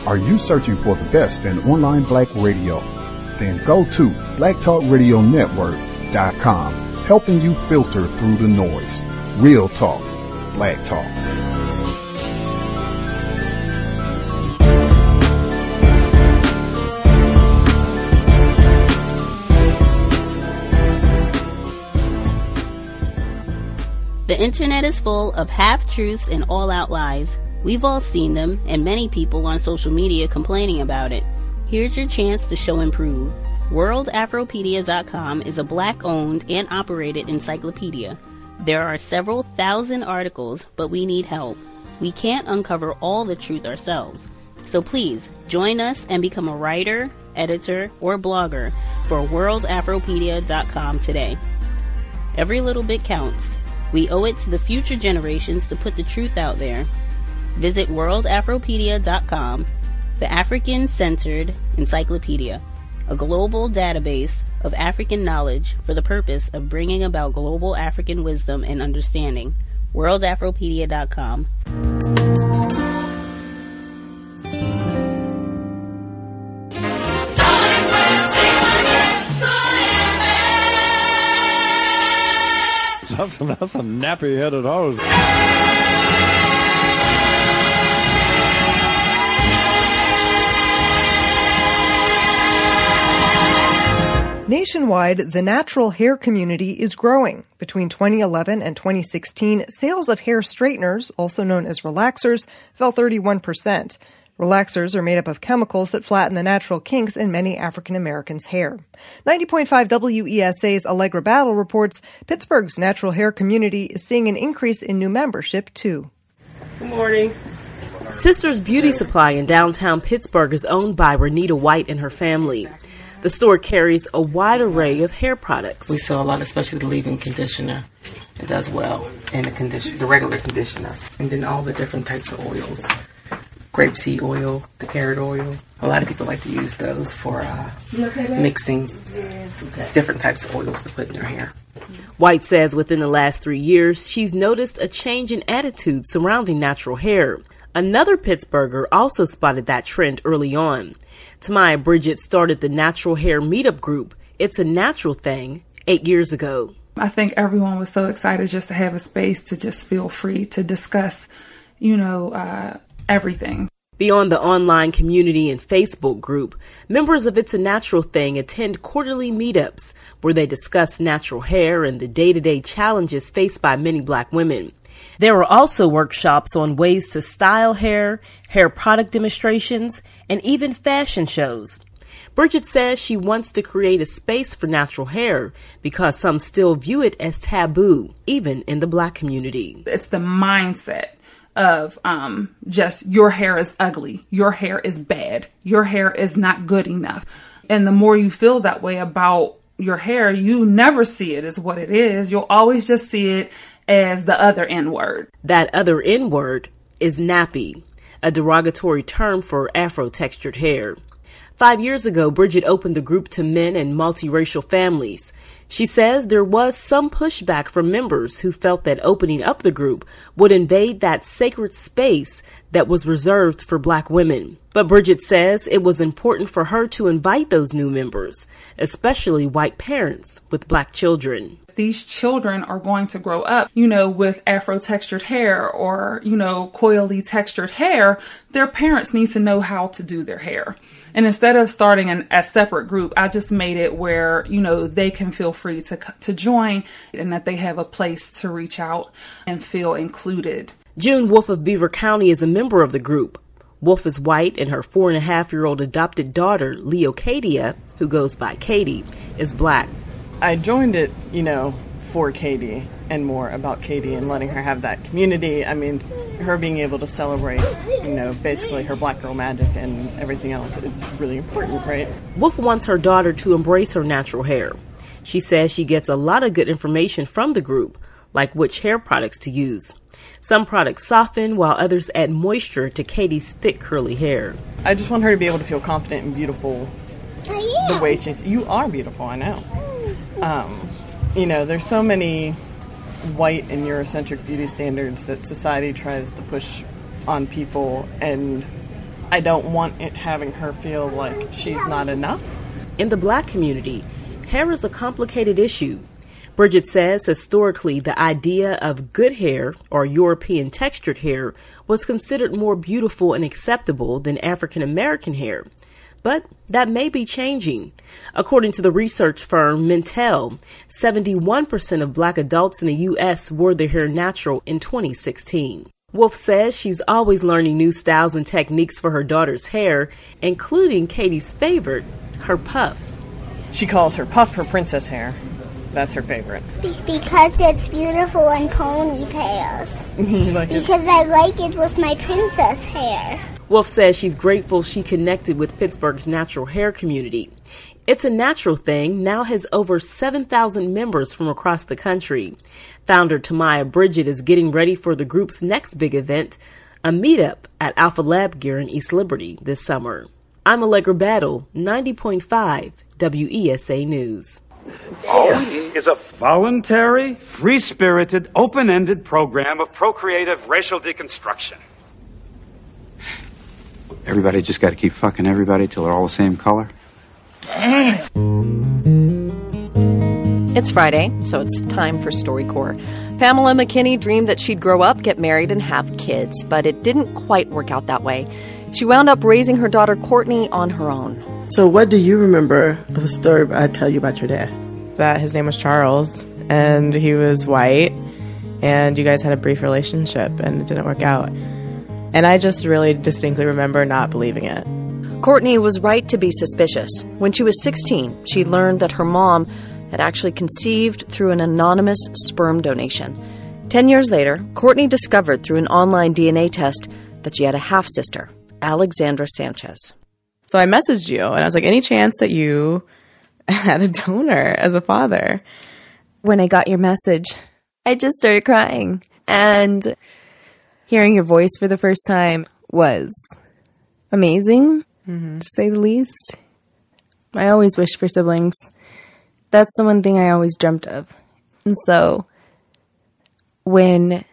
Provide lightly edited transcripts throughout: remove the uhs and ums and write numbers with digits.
Are you searching for the best in online black radio? Then go to blacktalkradionetwork.com, helping you filter through the noise. Real talk, black talk. The internet is full of half-truths and all-out lies. We've all seen them, and many people on social media complaining about it. Here's your chance to show and prove. WorldAfropedia.com is a black-owned and operated encyclopedia. There are several thousand articles, but we need help. We can't uncover all the truth ourselves. So please, join us and become a writer, editor, or blogger for WorldAfropedia.com today. Every little bit counts. We owe it to the future generations to put the truth out there. Visit WorldAfropedia.com, the African-centered encyclopedia, a global database of African knowledge for the purpose of bringing about global African wisdom and understanding. WorldAfropedia.com. That's a nappy-headed hose. Nationwide, the natural hair community is growing. Between 2011 and 2016, sales of hair straighteners, also known as relaxers, fell 31%. Relaxers are made up of chemicals that flatten the natural kinks in many African Americans' hair. 90.5 WESA's Allegra Battle reports Pittsburgh's natural hair community is seeing an increase in new membership, too. Good morning. Sisters Beauty Supply in downtown Pittsburgh is owned by Renita White and her family. The store carries a wide array of hair products. We sell a lot, especially the leave-in conditioner. It does well. And the regular conditioner. And then all the different types of oils. Grapeseed oil, the carrot oil. A lot of people like to use those for mixing different types of oils to put in their hair. White says within the last 3 years, she's noticed a change in attitude surrounding natural hair. Another Pittsburgher also spotted that trend early on. Tamaya Bridget started the Natural Hair Meetup Group, It's a Natural Thing, 8 years ago. I think everyone was so excited just to have a space to just feel free to discuss, everything. Beyond the online community and Facebook group, members of It's a Natural Thing attend quarterly meetups where they discuss natural hair and the day-to-day challenges faced by many black women. There are also workshops on ways to style hair, hair product demonstrations, and even fashion shows. Bridget says she wants to create a space for natural hair because some still view it as taboo, even in the black community. It's the mindset of just your hair is ugly, your hair is bad, your hair is not good enough. And the more you feel that way about your hair, you never see it as what it is. You'll always just see it as the other N-word. That other N-word is nappy, a derogatory term for Afro-textured hair. 5 years ago, Bridget opened the group to men and multiracial families. She says there was some pushback from members who felt that opening up the group would invade that sacred space that was reserved for black women. But Bridget says it was important for her to invite those new members, especially white parents with black children. These children are going to grow up, with Afro-textured hair or, coily textured hair. Their parents need to know how to do their hair. And instead of starting a separate group, I just made it where, they can feel free to join and that they have a place to reach out and feel included. June Wolf of Beaver County is a member of the group. Wolf is white and her 4.5-year-old adopted daughter, Leocadia, who goes by Katie, is black. I joined it, for Katie and more about Katie and letting her have that community. I mean, her being able to celebrate, basically her black girl magic and everything else is really important, right? Wolf wants her daughter to embrace her natural hair. She says she gets a lot of good information from the group, like which hair products to use. Some products soften while others add moisture to Katie's thick curly hair. I just want her to be able to feel confident and beautiful the way she is. You are beautiful, I know. There's so many white and Eurocentric beauty standards that society tries to push on people, and I don't want it having her feel like she's not enough. In the Black community, hair is a complicated issue. Bridget says historically the idea of good hair, or European textured hair, was considered more beautiful and acceptable than African American hair. But that may be changing. According to the research firm Mintel, 71% of Black adults in the U.S. wore their hair natural in 2016. Wolf says she's always learning new styles and techniques for her daughter's hair, including Katie's favorite, her puff. She calls her puff her princess hair. That's her favorite. Because it's beautiful in ponytails. Because I like it with my princess hair. Wolf says she's grateful she connected with Pittsburgh's natural hair community. It's a Natural Thing now has over 7,000 members from across the country. Founder Tamaya Bridget is getting ready for the group's next big event, a meetup at Alpha Lab Gear in East Liberty this summer. I'm Allegra Battle, 90.5 WESA News. Is a voluntary, free-spirited, open-ended program of procreative racial deconstruction. Everybody just got to keep fucking everybody till they're all the same color? It's Friday, so it's time for StoryCorps. Pamela McKinney dreamed that she'd grow up, get married, and have kids, but it didn't quite work out that way. She wound up raising her daughter Courtney on her own. So what do you remember of a story I tell you about your dad? That his name was Charles, and he was white, and you guys had a brief relationship, and it didn't work out. And I just really distinctly remember not believing it. Courtney was right to be suspicious. When she was 16, she learned that her mom had actually conceived through an anonymous sperm donation. 10 years later, Courtney discovered through an online DNA test that she had a half-sister, Alexandra Sanchez. So I messaged you, and I was like, any chance that you had a donor as a father? When I got your message, I just started crying. And hearing your voice for the first time was amazing, to say the least. I always wished for siblings. That's the one thing I always dreamt of. And so when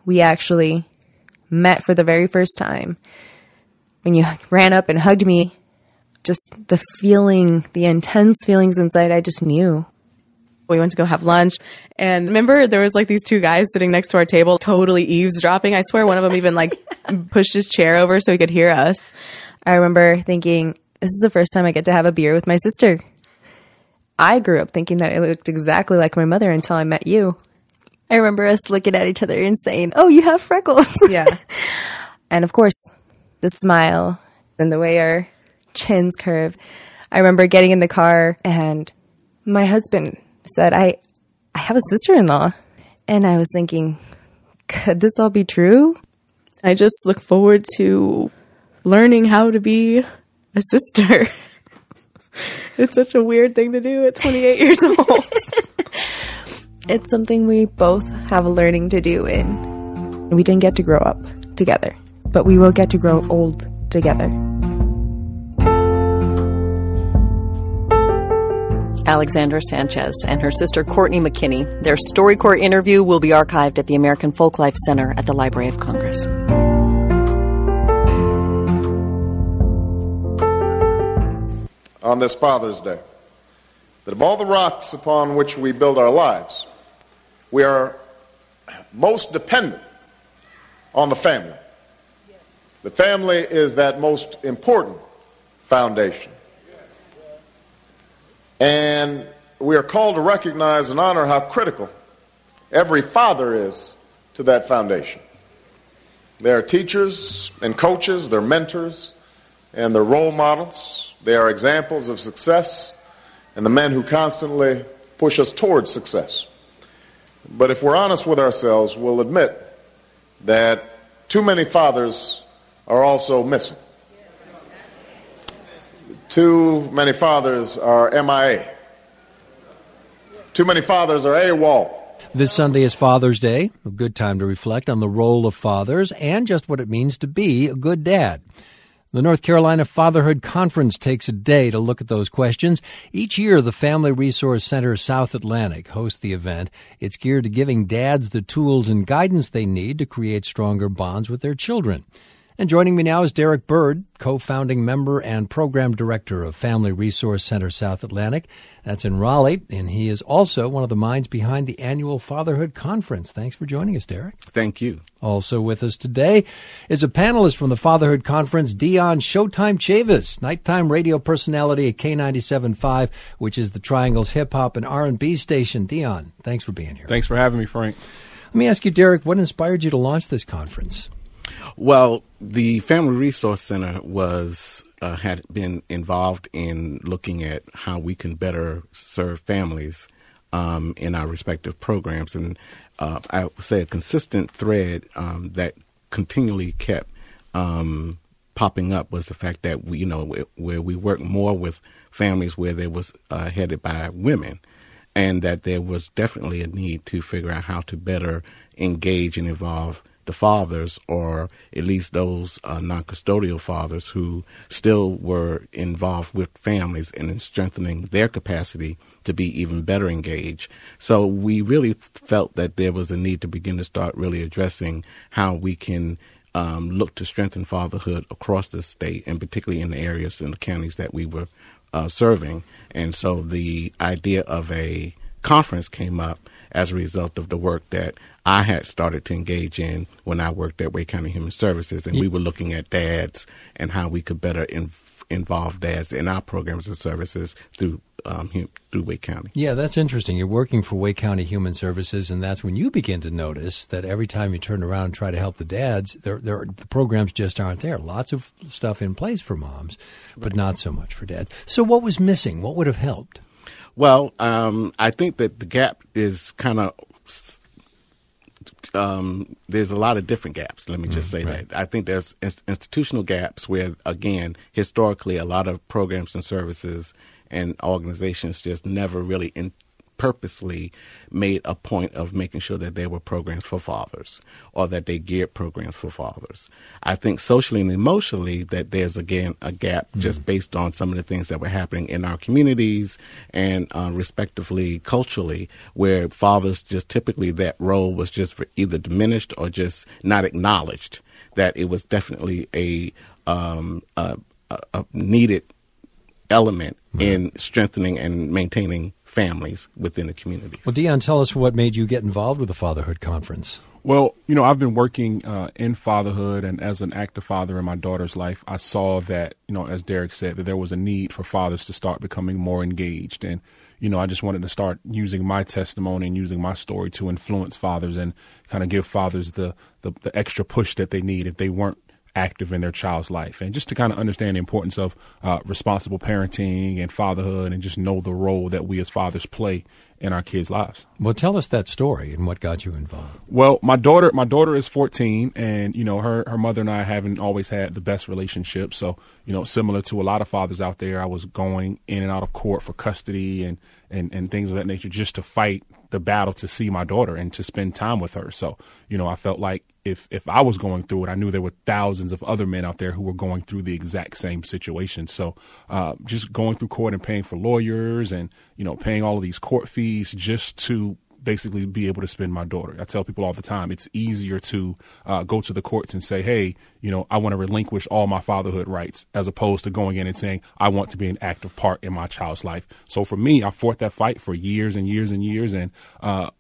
we actually met for the very first time, when you ran up and hugged me, just the feeling, the intense feelings inside, I just knew. We went to go have lunch, and remember there was like these two guys sitting next to our table, totally eavesdropping. I swear one of them even like pushed his chair over so he could hear us. I remember thinking, this is the first time I get to have a beer with my sister. I grew up thinking that I looked exactly like my mother until I met you. I remember us looking at each other and saying, oh, you have freckles. Yeah. And of course, the smile and the way our chins curve. I remember getting in the car and my husband said, I have a sister-in-law. And I was thinking, could this all be true? I just look forward to learning how to be a sister. It's such a weird thing to do at 28 years old. It's something we both have a learning to do, and we didn't get to grow up together, but we will get to grow old together. Alexandra Sanchez and her sister Courtney McKinney. Their StoryCorps interview will be archived at the American Folklife Center at the Library of Congress. On this Father's Day, that of all the rocks upon which we build our lives, we are most dependent on the family. The family is that most important foundation. And we are called to recognize and honor how critical every father is to that foundation. They are teachers and coaches, they're mentors, and they're role models. They are examples of success and the men who constantly push us towards success. But if we're honest with ourselves, we'll admit that too many fathers are also missing. Too many fathers are MIA. Too many fathers are AWOL. This Sunday is Father's Day, a good time to reflect on the role of fathers and just what it means to be a good dad. The North Carolina Fatherhood Conference takes a day to look at those questions. Each year, the Family Resource Center South Atlantic hosts the event. It's geared to giving dads the tools and guidance they need to create stronger bonds with their children. And joining me now is Derek Bird, co-founding member and program director of Family Resource Center South Atlantic. That's in Raleigh, and he is also one of the minds behind the annual Fatherhood Conference. Thanks for joining us, Derek. Thank you. Also with us today is a panelist from the Fatherhood Conference, Dion Showtime Chavis, nighttime radio personality at K97.5, which is the Triangle's hip-hop and R&B station. Dion, thanks for being here. Thanks for having me, Frank. Let me ask you, Derek, what inspired you to launch this conference? Well, the Family Resource Center had been involved in looking at how we can better serve families in our respective programs. And I would say a consistent thread that continually kept popping up was the fact that where we work more with families where they was headed by women, and that there was definitely a need to figure out how to better engage and involve the fathers, or at least those non-custodial fathers who still were involved with families and in strengthening their capacity to be even better engaged. So we really felt that there was a need to begin to start really addressing how we can look to strengthen fatherhood across the state, and particularly in the areas and the counties that we were serving. And so the idea of a conference came up as a result of the work that I had started to engage in when I worked at Wake County Human Services, and we were looking at dads and how we could better involve dads in our programs and services through Wake County. Yeah, that's interesting. You're working for Wake County Human Services, and that's when you begin to notice that every time you turn around and try to help the dads, the programs just aren't there. Lots of stuff in place for moms, but not so much for dads. So what was missing? What would have helped? Well, I think that the gap is kind of there's a lot of different gaps. Let me just say that. I think there's institutional gaps where, again, historically, a lot of programs and services and organizations just never really purposely made a point of making sure that there were programs for fathers, or that they geared programs for fathers. I think socially and emotionally that there's, again, a gap just based on some of the things that were happening in our communities and respectively culturally, where fathers just typically that role was just either diminished or just not acknowledged, that it was definitely a needed element in strengthening and maintaining families within the community. Well, Dion, tell us what made you get involved with the Fatherhood Conference. Well, I've been working in fatherhood, and as an active father in my daughter's life, I saw that, as Derek said, that there was a need for fathers to start becoming more engaged. And, I just wanted to start using my testimony and using my story to influence fathers and kind of give fathers the extra push that they need if they weren't active in their child's life, and just to kind of understand the importance of responsible parenting and fatherhood, and just know the role that we as fathers play in our kids' lives. Well, tell us that story and what got you involved. Well, my daughter is 14, and her mother and I haven't always had the best relationship. So similar to a lot of fathers out there, I was going in and out of court for custody and things of that nature, just to fight the battle to see my daughter and to spend time with her. So I felt like if I was going through it, I knew there were thousands of other men out there who were going through the exact same situation. So just going through court and paying for lawyers and paying all of these court fees just to basically be able to spend my daughter. I tell people all the time, it's easier to go to the courts and say, hey, I want to relinquish all my fatherhood rights, as opposed to going in and saying, I want to be an active part in my child's life. So for me, I fought that fight for years and years and years. And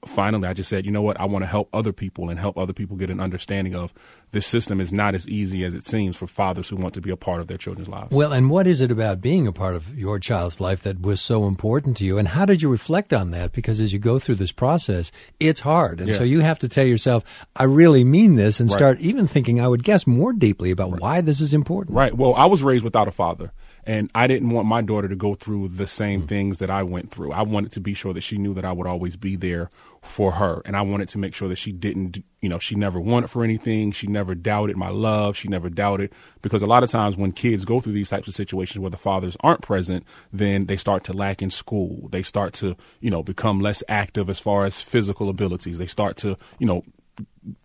finally, I just said, you know what, I want to help other people and help other people get an understanding of this system is not as easy as it seems for fathers who want to be a part of their children's lives. Well, and what is it about being a part of your child's life that was so important to you? And how did you reflect on that? Because as you go through this process, it's hard. And so you have to tell yourself, I really mean this, and start even thinking, I would guess, more deeply about why this is important. Right. Well, I was raised without a father, and I didn't want my daughter to go through the same things that I went through. I wanted to be sure that she knew that I would always be there for her. And I wanted to make sure that she didn't, she never wanted for anything. She never doubted my love. She never doubted, because a lot of times when kids go through these types of situations where the fathers aren't present, then they start to lack in school. They start to, become less active as far as physical abilities. They start to,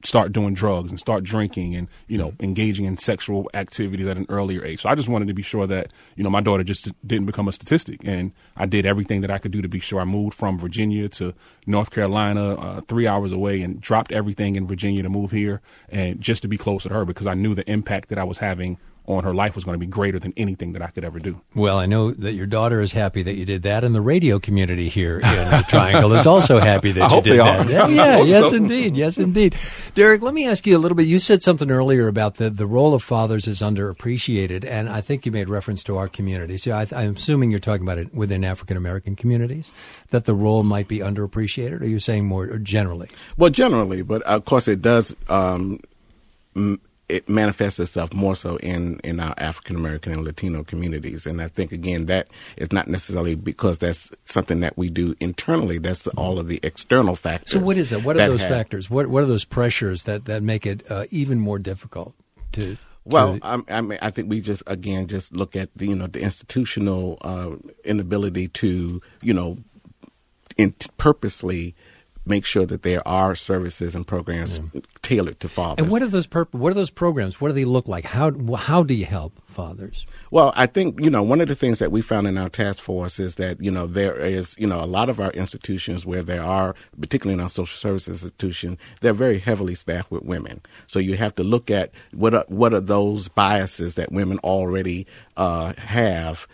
start doing drugs and start drinking and, engaging in sexual activities at an earlier age. So I just wanted to be sure that, my daughter just didn't become a statistic. And I did everything that I could do to be sure. I moved from Virginia to North Carolina, 3 hours away, and dropped everything in Virginia to move here, and just to be closer to her, because I knew the impact that I was having on her life was going to be greater than anything that I could ever do. Well, I know that your daughter is happy that you did that, and the radio community here in the Triangle is also happy that you did that. Yeah, yes, indeed. Yes, indeed. Derek, let me ask you a little bit. You said something earlier about the role of fathers is underappreciated, and I think you made reference to our community. So I'm assuming you're talking about it within African-American communities, that the role might be underappreciated, or are you saying more generally? Well, generally, but of course it does it manifests itself more so in our African American and Latino communities. And I think, again, that is not necessarily because that's something that we do internally. That's all of the external factors. So what is that? What are those factors? What are those pressures that make it even more difficult to... Well, I think we just look at the institutional inability to, purposely make sure that there are services and programs tailored to fathers. And what are those programs? What do they look like? How do you help fathers? Well, I think, one of the things that we found in our task force is that, there is, a lot of our institutions where there are, particularly in our social services institution, they're very heavily staffed with women. So you have to look at what are those biases that women already have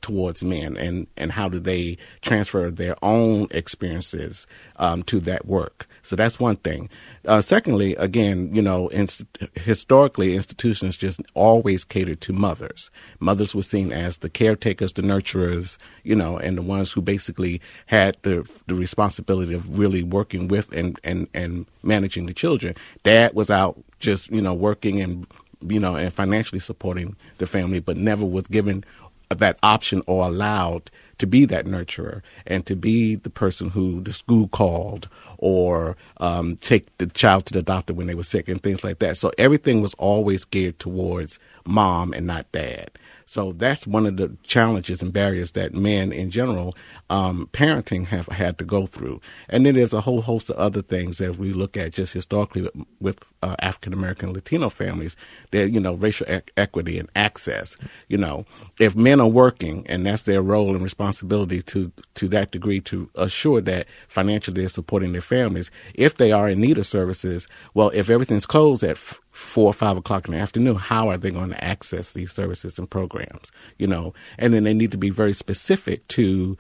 towards men, and how do they transfer their own experiences to that work. So that's one thing. Secondly, again, historically, institutions just always catered to mothers. Mothers were seen as the caretakers, the nurturers, and the ones who basically had the responsibility of really working with and managing the children. Dad was out just, working and financially supporting the family, but never was given that option or allowed to be that nurturer and to be the person who the school called or take the child to the doctor when they were sick and things like that. So everything was always geared towards mom and not dad. So that's one of the challenges and barriers that men in general, parenting have had to go through. And then there's a whole host of other things that we look at just historically with African-American Latino families, that, racial equity and access. If men are working and that's their role and responsibility to that degree to assure that financially they're supporting their families, if they are in need of services, well, if everything's closed at 4 or 5 o'clock in the afternoon, how are they going to access these services and programs? And then they need to be very specific to,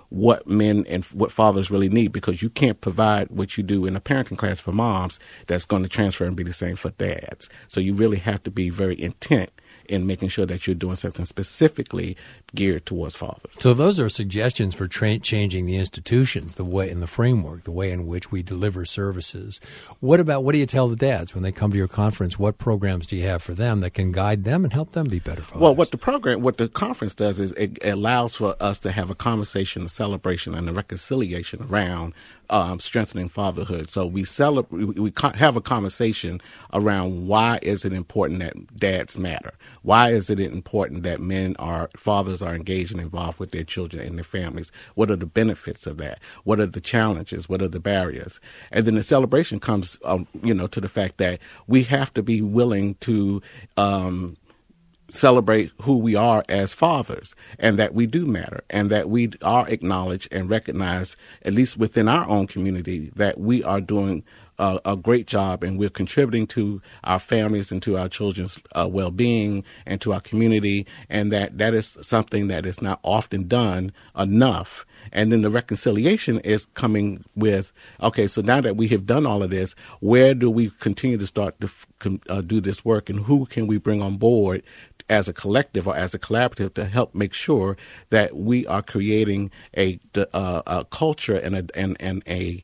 what men and what fathers really need, because you can't provide what you do in a parenting class for moms that's going to transfer and be the same for dads. So you really have to be very intent in making sure that you're doing something specifically geared towards fathers. So those are suggestions for changing the institutions, the way in the framework, the way in which we deliver services. What do you tell the dads when they come to your conference? What programs do you have for them that can guide them and help them be better fathers? Well, what the conference does is it allows for us to have a conversation, a celebration, and a reconciliation around strengthening fatherhood. So we have a conversation around why is it important that dads matter? Why is it important that fathers are engaged and involved with their children and their families? What are the benefits of that? What are the challenges? What are the barriers? And then the celebration comes, to the fact that we have to be willing to celebrate who we are as fathers, and that we do matter, and that we are acknowledged and recognized, at least within our own community, that we are doing a great job and we're contributing to our families and to our children's well-being and to our community, and that is something that is not often done enough. And then the reconciliation is coming with, okay, so now that we have done all of this, where do we continue to start to do this work, and who can we bring on board as a collective or as a collaborative to help make sure that we are creating a culture and a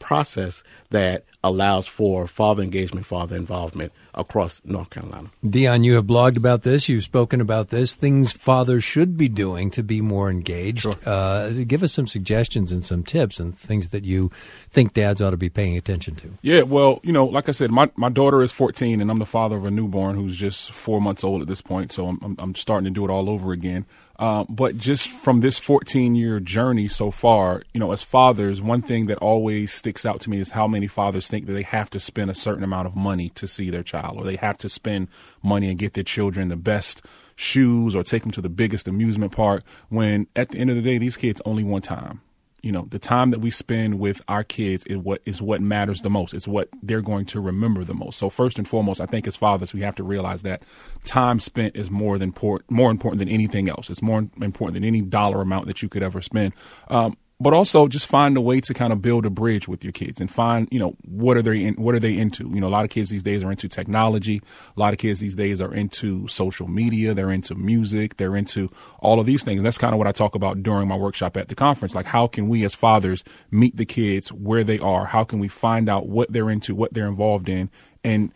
process that allows for father engagement, father involvement across North Carolina. Dion, you have blogged about this. You've spoken about this. Things fathers should be doing to be more engaged. Sure. Give us some suggestions and some tips and things that you think dads ought to be paying attention to. Yeah, well, like I said, my daughter is 14 and I'm the father of a newborn who's just 4 months old at this point. So I'm starting to do it all over again. But just from this 14-year journey so far, as fathers, one thing that always sticks out to me is how many fathers think that they have to spend a certain amount of money to see their child, or they have to spend money and get their children the best shoes or take them to the biggest amusement park, when at the end of the day, these kids only one time. The time that we spend with our kids is what matters the most. It's what they're going to remember the most. So first and foremost, I think as fathers, we have to realize that time spent is more important than anything else. It's more important than any dollar amount that you could ever spend. But also just find a way to kind of build a bridge with your kids and find, what are they into? A lot of kids these days are into technology. A lot of kids these days are into social media. They're into music. They're into all of these things. That's kind of what I talk about during my workshop at the conference. Like, how can we as fathers meet the kids where they are? How can we find out what they're into, what they're involved in, and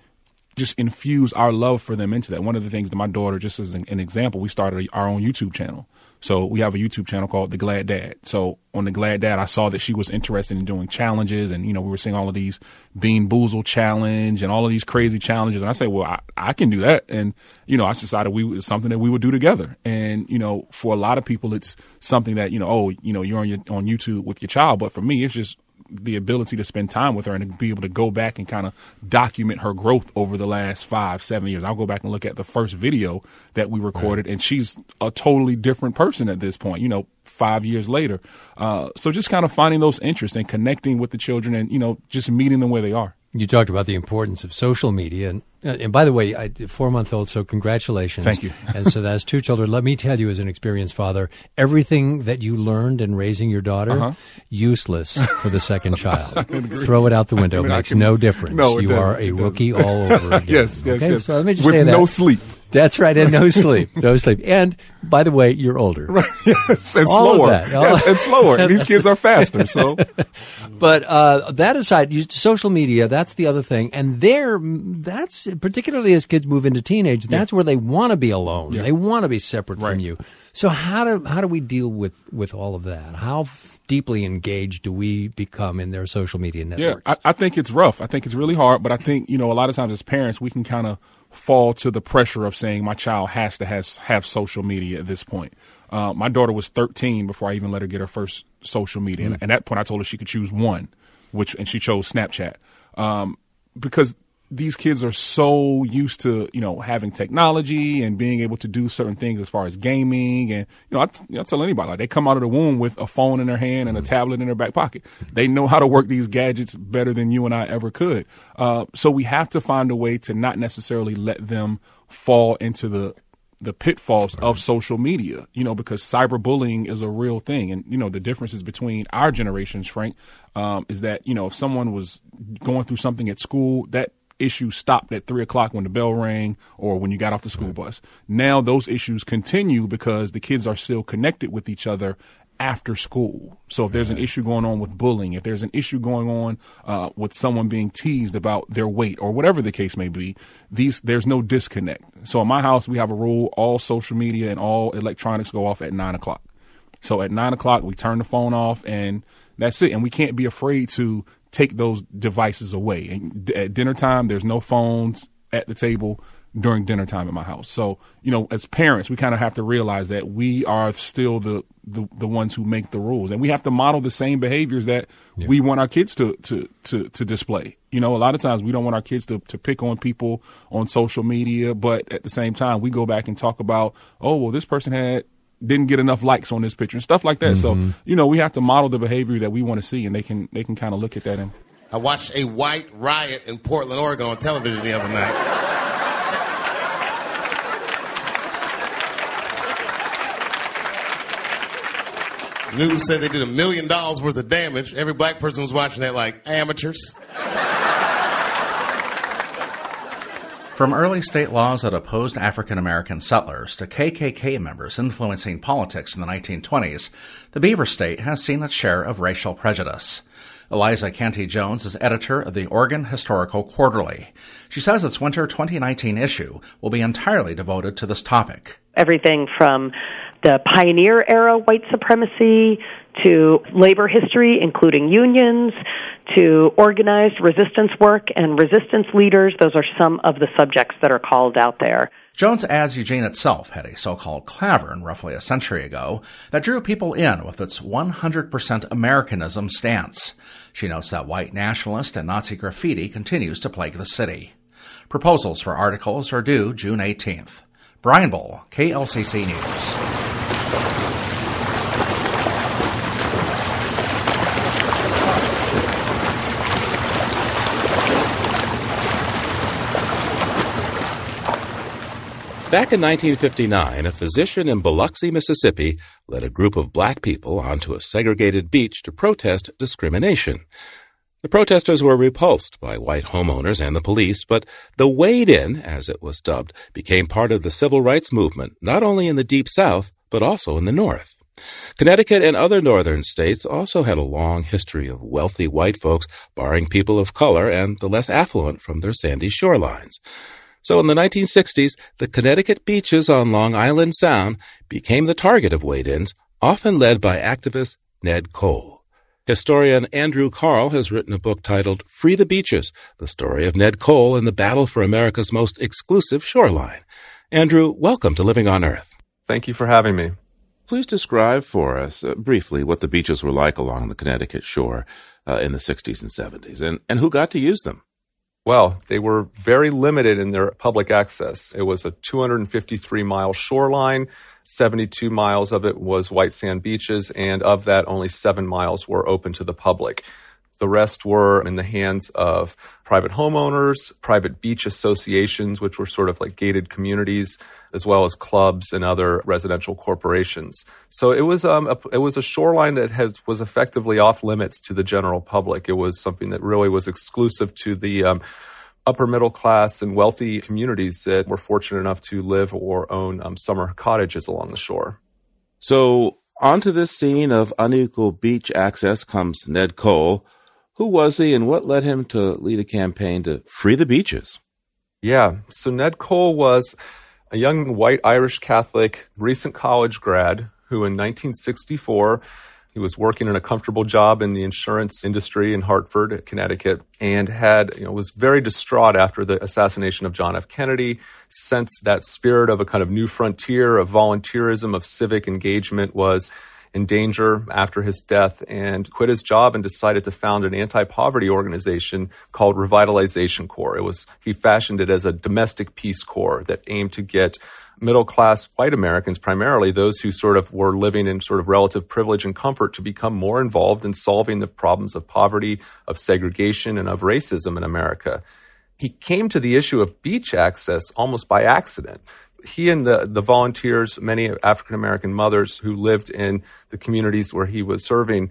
just infuse our love for them into that? One of the things that my daughter, just as an example, we started our own YouTube channel. So we have a YouTube channel called The Glad Dad. So on The Glad Dad, I saw that she was interested in doing challenges, and, we were seeing all of these Bean Boozle challenge and all of these crazy challenges. And I said, well, I can do that. And, I decided it's something that we would do together. And, for a lot of people, it's something that, you're on YouTube with your child. But for me, it's just the ability to spend time with her and to be able to go back and kind of document her growth over the last 5-7 years. I'll go back and look at the first video that we recorded, and she's a totally different person at this point, 5 years later. So just kind of finding those interests and connecting with the children and, just meeting them where they are. You talked about the importance of social media. And by the way, 4-month-old, so congratulations. Thank you. And so that's 2 children. Let me tell you, as an experienced father, everything that you learned in raising your daughter, useless for the second child. Throw it out the window. Makes no difference. No, you are a rookie all over again. Yes. So let me just with say that. No sleep. That's right, and no sleep. No sleep. And, by the way, you're older. Right. Yes, and all slower. Of that. Yes, and slower. And these kids are faster, so. But that aside, social media, that's the other thing. And that's, particularly as kids move into teenage, that's where they want to be alone. Yeah. They want to be separate from you. So how do we deal with all of that? How deeply engaged do we become in their social media networks? Yeah, I think it's rough. I think it's really hard. But I think, a lot of times as parents, we can kind of fall to the pressure of saying my child has to have social media at this point. My daughter was 13 before I even let her get her first social media. And at that point, I told her she could choose one, and she chose Snapchat. Because these kids are so used to, having technology and being able to do certain things as far as gaming. And, I tell anybody, like, they come out of the womb with a phone in their hand and a tablet in their back pocket. They know how to work these gadgets better than you and I ever could. So we have to find a way to not necessarily let them fall into the pitfalls of social media, because cyberbullying is a real thing. And, the differences between our generations, Frank, is that, if someone was going through something at school, that issue stopped at 3:00 when the bell rang or when you got off the school bus. Now those issues continue because the kids are still connected with each other after school. So if there's an issue going on with bullying, if there's an issue going on with someone being teased about their weight or whatever the case may be, there's no disconnect. So in my house, we have a rule: all social media and all electronics go off at 9:00. So at 9:00, we turn the phone off, and that's it. And we can't be afraid to take those devices away. And at dinner time, there's no phones at the table during dinner time at my house. So, as parents, we kind of have to realize that we are still the ones who make the rules, and we have to model the same behaviors that we want our kids to display. A lot of times we don't want our kids to pick on people on social media, but at the same time, we go back and talk about, oh, well, this person didn't get enough likes on this picture and stuff like that. So, we have to model the behavior that we want to see, and they can kind of look at that. I watched a white riot in Portland, Oregon on television the other night. News said they did $1 million worth of damage. Every black person was watching that like amateurs. From early state laws that opposed African-American settlers to KKK members influencing politics in the 1920s, the Beaver State has seen its share of racial prejudice. Eliza Canty-Jones is editor of the Oregon Historical Quarterly. She says its winter 2019 issue will be entirely devoted to this topic. Everything from the pioneer era white supremacy to labor history, including unions, to organized resistance work and resistance leaders. Those are some of the subjects that are called out there. Jones adds Eugene itself had a so-called clavern roughly a century ago that drew people in with its 100% Americanism stance. She notes that white nationalist and Nazi graffiti continues to plague the city. Proposals for articles are due June 18th. Brian Bull, KLCC News. Back in 1959, a physician in Biloxi, Mississippi, led a group of black people onto a segregated beach to protest discrimination. The protesters were repulsed by white homeowners and the police, but the wade-in, as it was dubbed, became part of the civil rights movement, not only in the Deep South, but also in the North. Connecticut and other northern states also had a long history of wealthy white folks barring people of color and the less affluent from their sandy shorelines. So in the 1960s, the Connecticut beaches on Long Island Sound became the target of wade-ins, often led by activist Ned Cole. Historian Andrew Carl has written a book titled Free the Beaches, the story of Ned Cole and the battle for America's most exclusive shoreline. Andrew, welcome to Living on Earth. Thank you for having me. Please describe for us briefly what the beaches were like along the Connecticut shore in the 60s and 70s, and who got to use them. Well, they were very limited in their public access. It was a 253-mile shoreline. 72 miles of it was white sand beaches, and of that, only 7 miles were open to the public. The rest were in the hands of private homeowners, private beach associations, which were sort of like gated communities, as well as clubs and other residential corporations. So it was a shoreline that was effectively off limits to the general public. It was something that really was exclusive to the upper middle class and wealthy communities that were fortunate enough to live or own summer cottages along the shore. So onto this scene of unequal beach access comes Ned Cole. Who was he and what led him to lead a campaign to free the beaches? Yeah, so Ned Cole was a young white Irish Catholic, recent college grad who in 1964, he was working in a comfortable job in the insurance industry in Hartford, Connecticut, and was very distraught after the assassination of John F. Kennedy, sensed that spirit of a kind of new frontier of volunteerism, of civic engagement was in danger after his death, and quit his job and decided to found an anti-poverty organization called Revitalization Corps. He fashioned it as a domestic peace corps that aimed to get middle-class white Americans, primarily those who sort of were living in sort of relative privilege and comfort, to become more involved in solving the problems of poverty, of segregation, and of racism in America. He came to the issue of beach access almost by accident. He and the volunteers, many African-American mothers who lived in the communities where he was serving,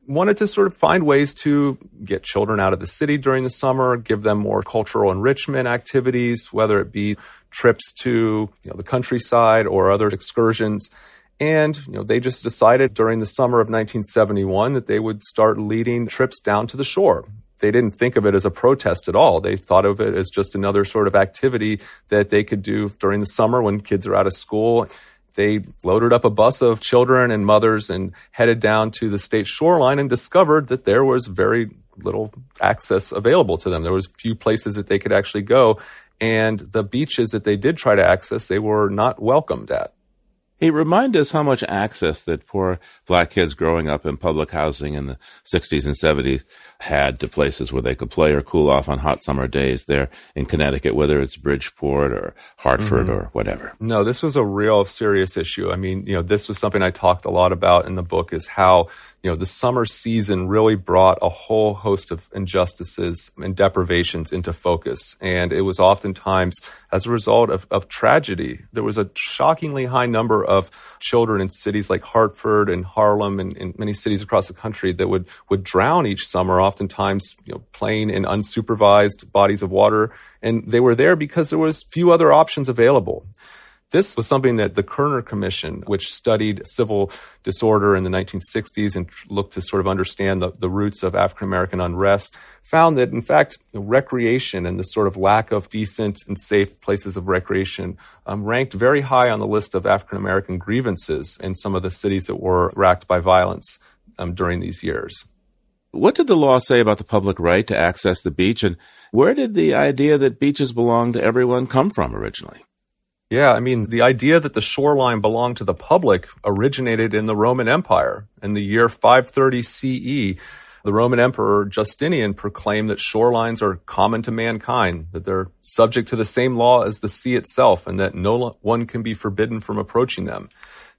wanted to sort of find ways to get children out of the city during the summer, give them more cultural enrichment activities, whether it be trips to the countryside or other excursions. And they just decided during the summer of 1971 that they would start leading trips down to the shore. They didn't think of it as a protest at all. They thought of it as just another sort of activity that they could do during the summer when kids are out of school. They loaded up a bus of children and mothers and headed down to the state shoreline and discovered that there was very little access available to them. There was few places that they could actually go, and the beaches that they did try to access, they were not welcomed at. Hey, remind us how much access that poor black kids growing up in public housing in the 60s and 70s had to places where they could play or cool off on hot summer days there in Connecticut, whether it's Bridgeport or Hartford or whatever. No, this was a real serious issue. I mean, this was something I talked a lot about in the book, is how, the summer season really brought a whole host of injustices and deprivations into focus. And it was oftentimes as a result of tragedy. There was a shockingly high number of children in cities like Hartford and Harlem and in many cities across the country that would drown each summer, oftentimes playing in unsupervised bodies of water. And they were there because there was few other options available. This was something that the Kerner Commission, which studied civil disorder in the 1960s and looked to sort of understand the roots of African-American unrest, found that, in fact, recreation and the sort of lack of decent and safe places of recreation ranked very high on the list of African-American grievances in some of the cities that were racked by violence. during these years. What did the law say about the public right to access the beach, and where did the idea that beaches belong to everyone come from originally? Yeah, I mean, the idea that the shoreline belonged to the public originated in the Roman Empire. In the year 530 CE, the Roman Emperor Justinian proclaimed that shorelines are common to mankind, that they're subject to the same law as the sea itself, and that no one can be forbidden from approaching them.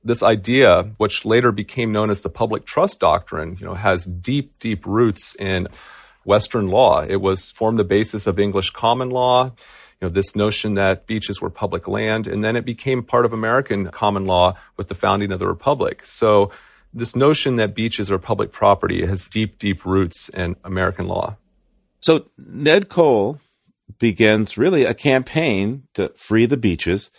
This idea, which later became known as the public trust doctrine, has deep, deep roots in Western law. It formed the basis of English common law, this notion that beaches were public land, and then it became part of American common law with the founding of the Republic. So this notion that beaches are public property has deep, deep roots in American law. So Ned Cole begins really a campaign to free the beaches.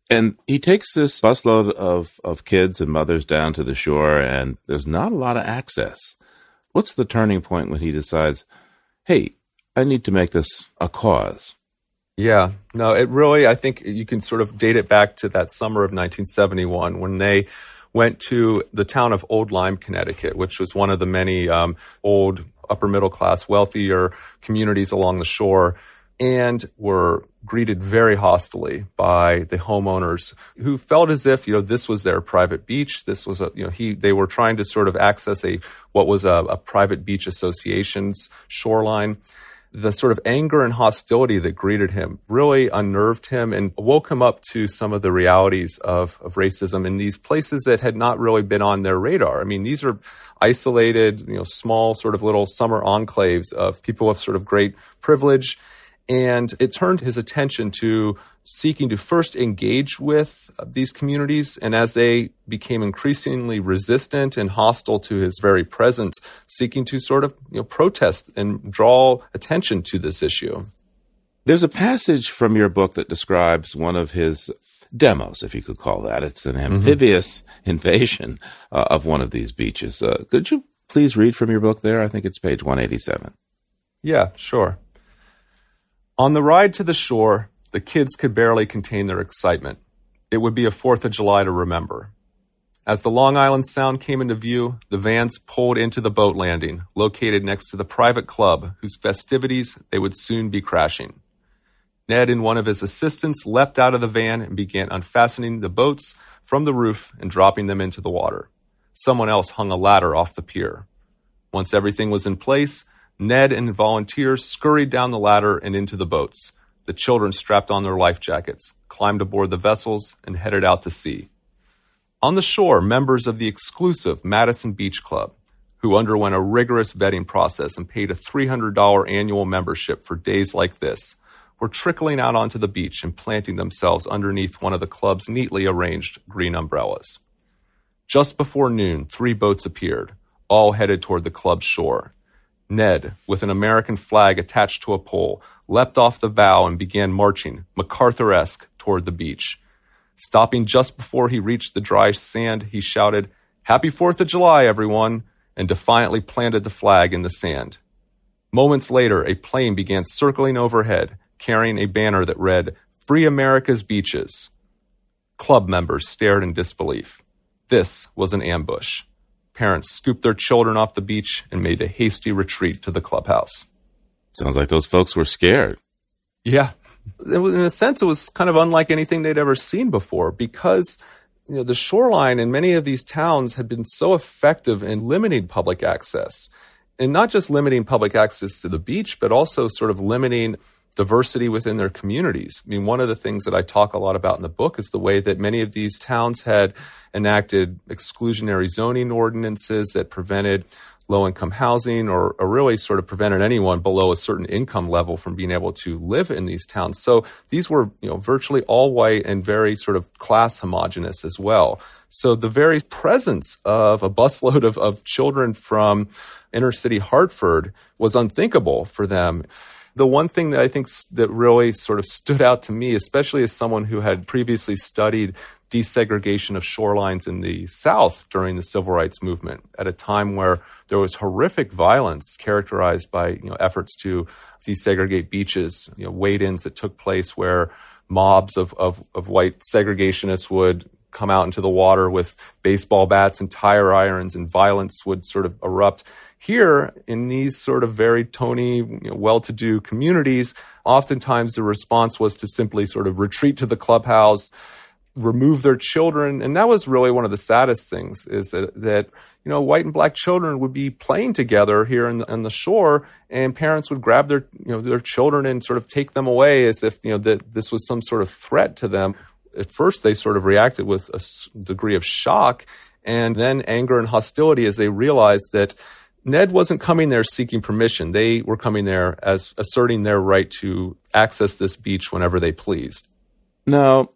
And he takes this busload of kids and mothers down to the shore, and there's not a lot of access. What's the turning point when he decides, hey, I need to make this a cause? Yeah, no, it really, I think you can sort of date it back to that summer of 1971 when they went to the town of Old Lyme, Connecticut, which was one of the many old upper middle class, wealthier communities along the shore, and were greeted very hostilely by the homeowners who felt as if, this was their private beach. This was they were trying to sort of access what was a private beach association's shoreline. The sort of anger and hostility that greeted him really unnerved him and woke him up to some of the realities of racism in these places that had not really been on their radar. I mean, these are isolated, small sort of little summer enclaves of people with sort of great privilege. And it turned his attention to seeking to first engage with these communities. And as they became increasingly resistant and hostile to his very presence, seeking to sort of protest and draw attention to this issue. There's a passage from your book that describes one of his demos, if you could call that. It's an amphibious invasion of one of these beaches. Could you please read from your book there? I think it's page 187. Yeah, sure. On the ride to the shore, the kids could barely contain their excitement. It would be a 4th of July to remember. As the Long Island Sound came into view, the vans pulled into the boat landing, located next to the private club whose festivities they would soon be crashing. Ned and one of his assistants leapt out of the van and began unfastening the boats from the roof and dropping them into the water. Someone else hung a ladder off the pier. Once everything was in place, Ned and volunteers scurried down the ladder and into the boats. The children strapped on their life jackets, climbed aboard the vessels, and headed out to sea. On the shore, members of the exclusive Madison Beach Club, who underwent a rigorous vetting process and paid a $300 annual membership for days like this, were trickling out onto the beach and planting themselves underneath one of the club's neatly arranged green umbrellas. Just before noon, 3 boats appeared, all headed toward the club's shore. Ned, with an American flag attached to a pole, leapt off the bow and began marching, MacArthur-esque, toward the beach. Stopping just before he reached the dry sand, he shouted, "Happy 4th of July, everyone," and defiantly planted the flag in the sand. Moments later, a plane began circling overhead, carrying a banner that read, "Free America's Beaches." Club members stared in disbelief. This was an ambush. Parents scooped their children off the beach and made a hasty retreat to the clubhouse. Sounds like those folks were scared. Yeah. In a sense, it was kind of unlike anything they'd ever seen before because, the shoreline in many of these towns had been so effective in limiting public access. And not just limiting public access to the beach, but also sort of limiting diversity within their communities. I mean, one of the things that I talk a lot about in the book is the way that many of these towns had enacted exclusionary zoning ordinances that prevented low-income housing or really sort of prevented anyone below a certain income level from being able to live in these towns. So these were, virtually all white and very sort of class homogenous as well. So the very presence of a busload of children from inner city Hartford was unthinkable for them. The one thing that I think that really sort of stood out to me, especially as someone who had previously studied desegregation of shorelines in the South during the Civil Rights Movement, at a time where there was horrific violence characterized by efforts to desegregate beaches, wade-ins that took place where mobs of white segregationists would come out into the water with baseball bats and tire irons, and violence would sort of erupt. Here, in these sort of very tony, well-to-do communities, oftentimes the response was to simply sort of retreat to the clubhouse, remove their children. And that was really one of the saddest things, is that white and black children would be playing together here on the shore, and parents would grab their children and sort of take them away as if, that this was some sort of threat to them. At first, they sort of reacted with a degree of shock and then anger and hostility as they realized that Ned wasn't coming there seeking permission. They were coming there as asserting their right to access this beach whenever they pleased. Now,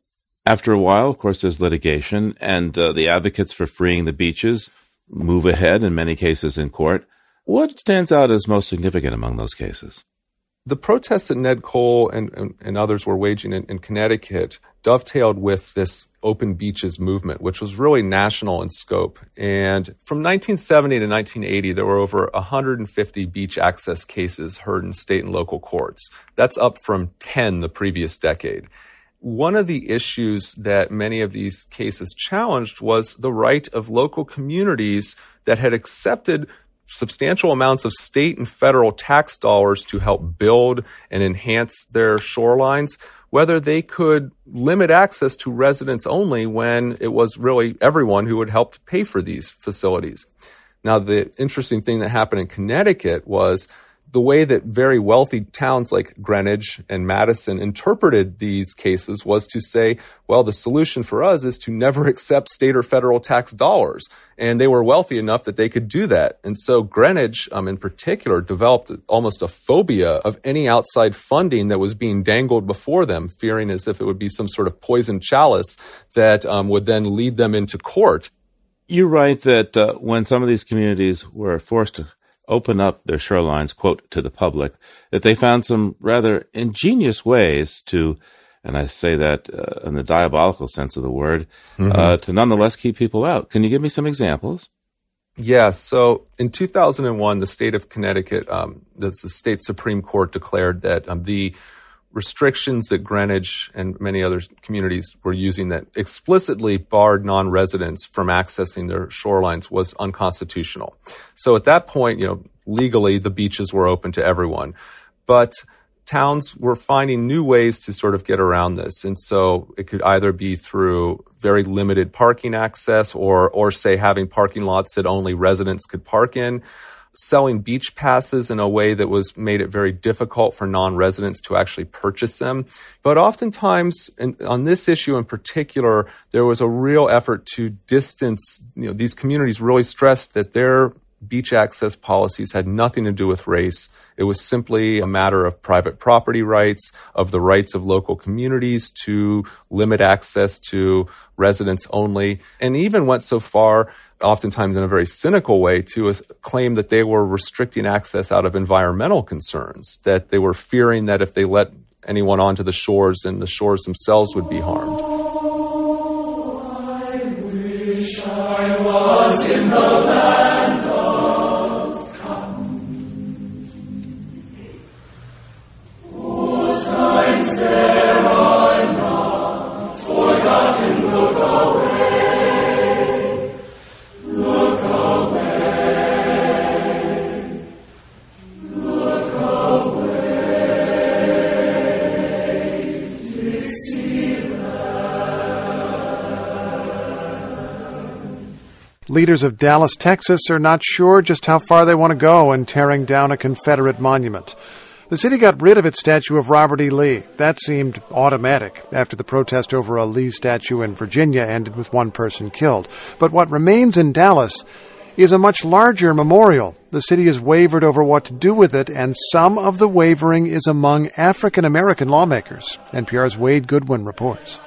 after a while, of course, there's litigation, and the advocates for freeing the beaches move ahead, in many cases in court. What stands out as most significant among those cases? The protests that Ned Cole and others were waging in Connecticut dovetailed with this open beaches movement, which was really national in scope. And from 1970 to 1980, there were over 150 beach access cases heard in state and local courts. That's up from 10 the previous decade. One of the issues that many of these cases challenged was the right of local communities that had accepted substantial amounts of state and federal tax dollars to help build and enhance their shorelines, whether they could limit access to residents only when it was really everyone who would help to pay for these facilities. Now, the interesting thing that happened in Connecticut was the way that very wealthy towns like Greenwich and Madison interpreted these cases was to say, well, the solution for us is to never accept state or federal tax dollars. And they were wealthy enough that they could do that. And so Greenwich, in particular, developed almost a phobia of any outside funding that was being dangled before them, fearing as if it would be some sort of poison chalice that would then lead them into court. You write that when some of these communities were forced to open up their shorelines, quote, to the public, that they found some rather ingenious ways to, and I say that in the diabolical sense of the word, to nonetheless keep people out. Can you give me some examples? Yeah, so in 2001, the state of Connecticut, the state Supreme Court declared that the restrictions that Greenwich and many other communities were using that explicitly barred non-residents from accessing their shorelines was unconstitutional. So at that point, legally the beaches were open to everyone. But towns were finding new ways to sort of get around this. And so it could either be through very limited parking access or say having parking lots that only residents could park in, selling beach passes in a way that made it very difficult for non-residents to actually purchase them. But oftentimes, on this issue in particular, there was a real effort to distance, these communities really stressed that their beach access policies had nothing to do with race. It was simply a matter of private property rights, of the rights of local communities to limit access to residents only, and even went so far, oftentimes in a very cynical way, to claim that they were restricting access out of environmental concerns, that they were fearing that if they let anyone onto the shores, and the shores themselves would be harmed. I wish I was in the land of cotton. Oh, signs there are not forgotten, look away, look away, look away, Dixieland. Leaders of Dallas, Texas are not sure just how far they want to go in tearing down a Confederate monument. The city got rid of its statue of Robert E. Lee. That seemed automatic after the protest over a Lee statue in Virginia ended with one person killed. But what remains in Dallas is a much larger memorial. The city has wavered over what to do with it, and some of the wavering is among African-American lawmakers. NPR's Wade Goodwin reports.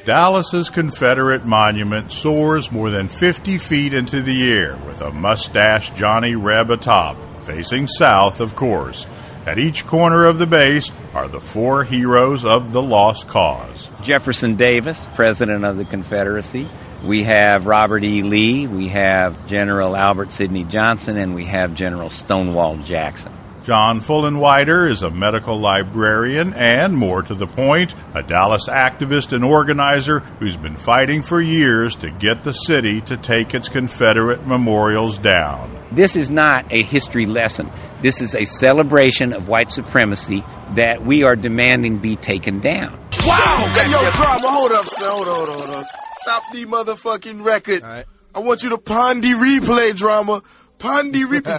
Dallas's Confederate monument soars more than 50 feet into the air with a mustached Johnny Reb atop, facing south, of course. At each corner of the base are the four heroes of the lost cause. Jefferson Davis, President of the Confederacy. We have Robert E. Lee, we have General Albert Sidney Johnson, and we have General Stonewall Jackson. John Fullenwider is a medical librarian and, more to the point, a Dallas activist and organizer who's been fighting for years to get the city to take its Confederate memorials down. This is not a history lesson. This is a celebration of white supremacy that we are demanding be taken down. Wow! Hey, yo, drama, hold up, son. Hold on. Stop the motherfucking record. Right. I want you to Pondy replay, drama. Pondy replay.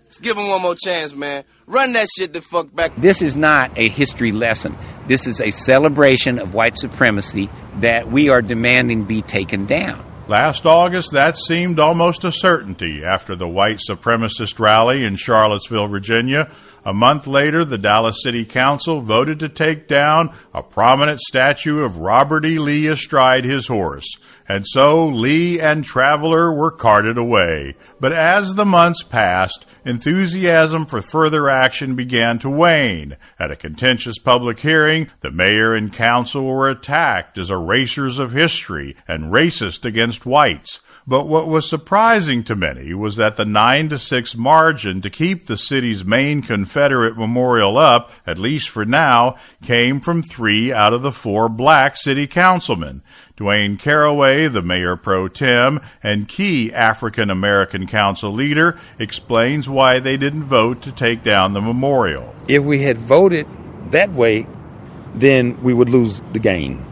Let's give him one more chance, man. Run that shit the fuck back. This is not a history lesson. This is a celebration of white supremacy that we are demanding be taken down. Last August, that seemed almost a certainty after the white supremacist rally in Charlottesville, Virginia. A month later, the Dallas City Council voted to take down a prominent statue of Robert E. Lee astride his horse. And so Lee and Traveler were carted away. But as the months passed, enthusiasm for further action began to wane. At a contentious public hearing, the mayor and council were attacked as erasers of history and racist against whites. But what was surprising to many was that the 9-6 margin to keep the city's main Confederate memorial up, at least for now, came from 3 out of the 4 black city councilmen. Dwayne Caraway, the mayor pro tem and key African-American council leader, explains why they didn't vote to take down the memorial. If we had voted that way, then we would lose the game.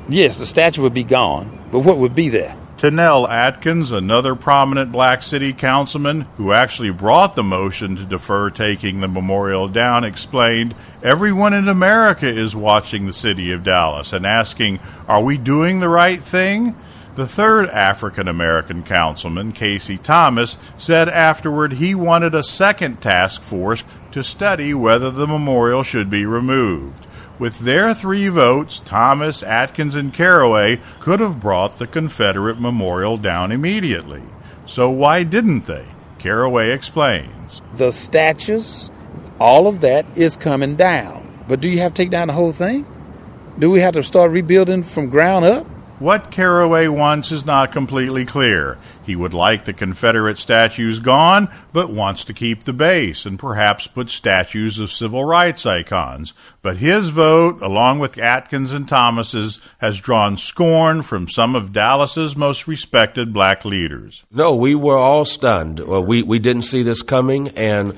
Yes, the statue would be gone, but what would be there? Tanell Atkins, another prominent black city councilman who actually brought the motion to defer taking the memorial down, explained, everyone in America is watching the city of Dallas and asking, are we doing the right thing? The third African-American councilman, Casey Thomas, said afterward he wanted a second task force to study whether the memorial should be removed. With their 3 votes, Thomas, Atkins, and Caraway could have brought the Confederate memorial down immediately. So why didn't they? Caraway explains. The statues, all of that is coming down. But do you have to take down the whole thing? Do we have to start rebuilding from ground up? What Caraway wants is not completely clear. He would like the Confederate statues gone, but wants to keep the base and perhaps put statues of civil rights icons. But his vote, along with Atkins and Thomas's, has drawn scorn from some of Dallas's most respected black leaders. No, we were all stunned. We didn't see this coming, and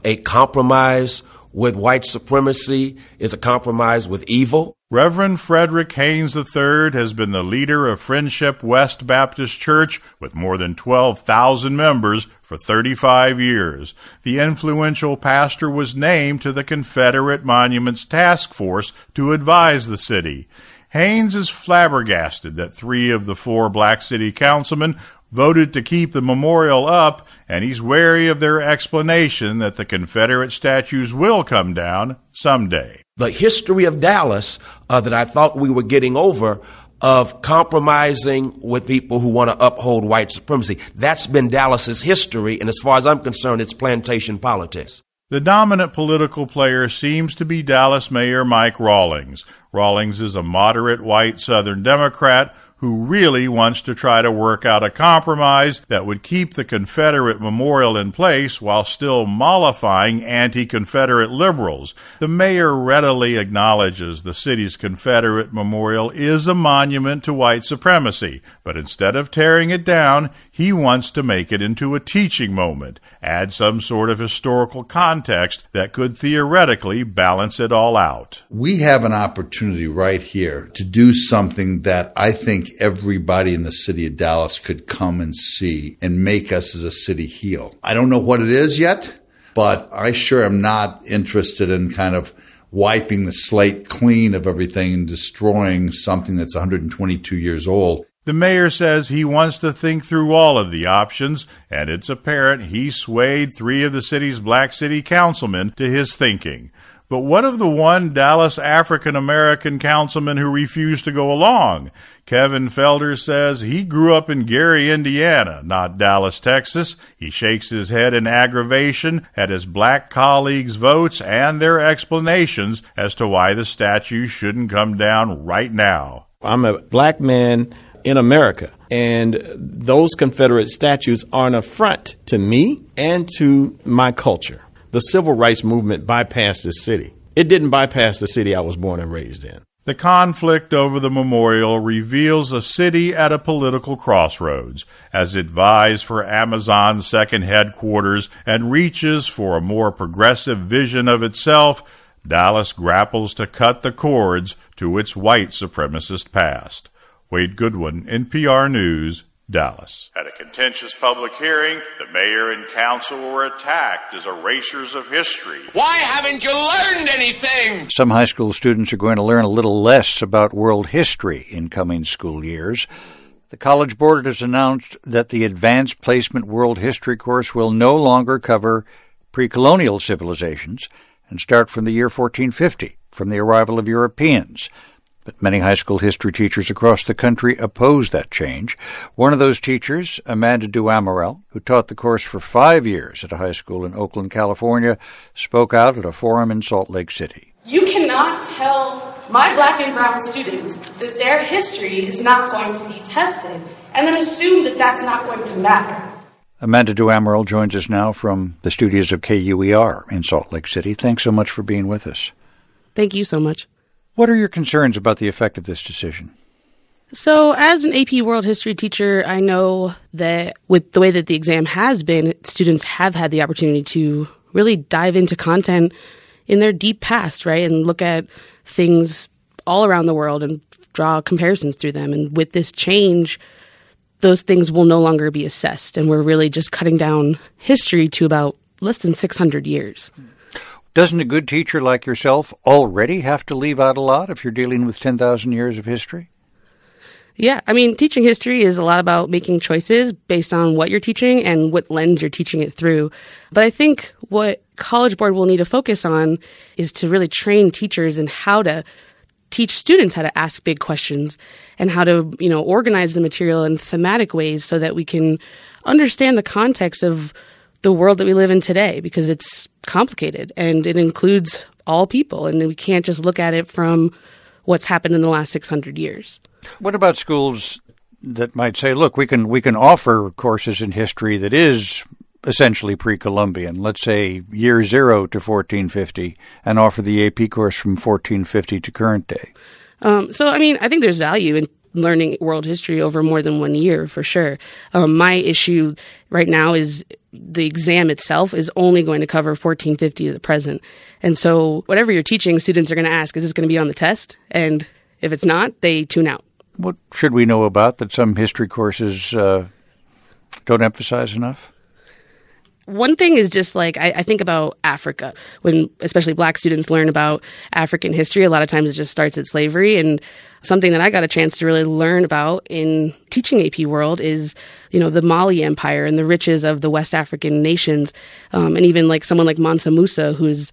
a compromise with white supremacy is a compromise with evil. Reverend Frederick Haynes III has been the leader of Friendship West Baptist Church with more than 12,000 members for 35 years. The influential pastor was named to the Confederate Monuments Task Force to advise the city. Haynes is flabbergasted that 3 of the 4 black city councilmen voted to keep the memorial up, and he's wary of their explanation that the Confederate statues will come down someday. The history of Dallas that I thought we were getting over of compromising with people who want to uphold white supremacy. That's been Dallas's history, and as far as I'm concerned, it's plantation politics. The dominant political player seems to be Dallas Mayor Mike Rawlings. Rawlings is a moderate white Southern Democrat who really wants to try to work out a compromise that would keep the Confederate memorial in place while still mollifying anti-Confederate liberals. The mayor readily acknowledges the city's Confederate memorial is a monument to white supremacy, but instead of tearing it down, he wants to make it into a teaching moment, add some sort of historical context that could theoretically balance it all out. We have an opportunity right here to do something that I think everybody in the city of Dallas could come and see and make us as a city heal. I don't know what it is yet, but I sure am not interested in kind of wiping the slate clean of everything and destroying something that's 122 years old. The mayor says he wants to think through all of the options, and it's apparent he swayed 3 of the city's black city councilmen to his thinking. But what of the one Dallas African-American councilman who refused to go along? Kevin Felder says he grew up in Gary, Indiana, not Dallas, Texas. He shakes his head in aggravation at his black colleagues' votes and their explanations as to why the statue shouldn't come down right now. I'm a black man in America. And those Confederate statues are an affront to me and to my culture. The civil rights movement bypassed this city. It didn't bypass the city I was born and raised in. The conflict over the memorial reveals a city at a political crossroads as it vies for Amazon's second headquarters and reaches for a more progressive vision of itself. Dallas grapples to cut the cords to its white supremacist past. Wade Goodwin, NPR News, Dallas. At a contentious public hearing, the mayor and council were attacked as erasers of history. Why haven't you learned anything? Some high school students are going to learn a little less about world history in coming school years. The College Board has announced that the Advanced Placement World History course will no longer cover pre-colonial civilizations and start from the year 1450, from the arrival of Europeans. But many high school history teachers across the country oppose that change. One of those teachers, Amanda Duhamel, who taught the course for 5 years at a high school in Oakland, California, spoke out at a forum in Salt Lake City. You cannot tell my black and brown students that their history is not going to be tested and then assume that that's not going to matter. Amanda Duhamel joins us now from the studios of KUER in Salt Lake City. Thanks so much for being with us. Thank you so much. What are your concerns about the effect of this decision? So as an AP World History teacher, I know that with the way that the exam has been, students have had the opportunity to really dive into content in their deep past, right, and look at things all around the world and draw comparisons through them. And with this change, those things will no longer be assessed, and we're really just cutting down history to about less than 600 years. Doesn't a good teacher like yourself already have to leave out a lot if you're dealing with 10,000 years of history? Yeah, I mean, teaching history is a lot about making choices based on what you're teaching and what lens you're teaching it through. But I think what College Board will need to focus on is to really train teachers in how to teach students how to ask big questions and how to, organize the material in thematic ways so that we can understand the context of the world that we live in today, because it's complicated and it includes all people, and we can't just look at it from what's happened in the last 600 years. What about schools that might say, look, we can offer courses in history that is essentially pre-Columbian, let's say year 0 to 1450, and offer the AP course from 1450 to current day? I think there's value in learning world history over more than 1 year, for sure. My issue right now is the exam itself is only going to cover 1450 to the present. And so whatever you're teaching, students are going to ask, is this going to be on the test? And if it's not, they tune out. What should we know about that some history courses don't emphasize enough? One thing is just I think about Africa. When especially black students learn about African history, a lot of times it just starts at slavery. And something that I got a chance to really learn about in teaching AP World is, the Mali Empire and the riches of the West African nations. And even someone like Mansa Musa, who's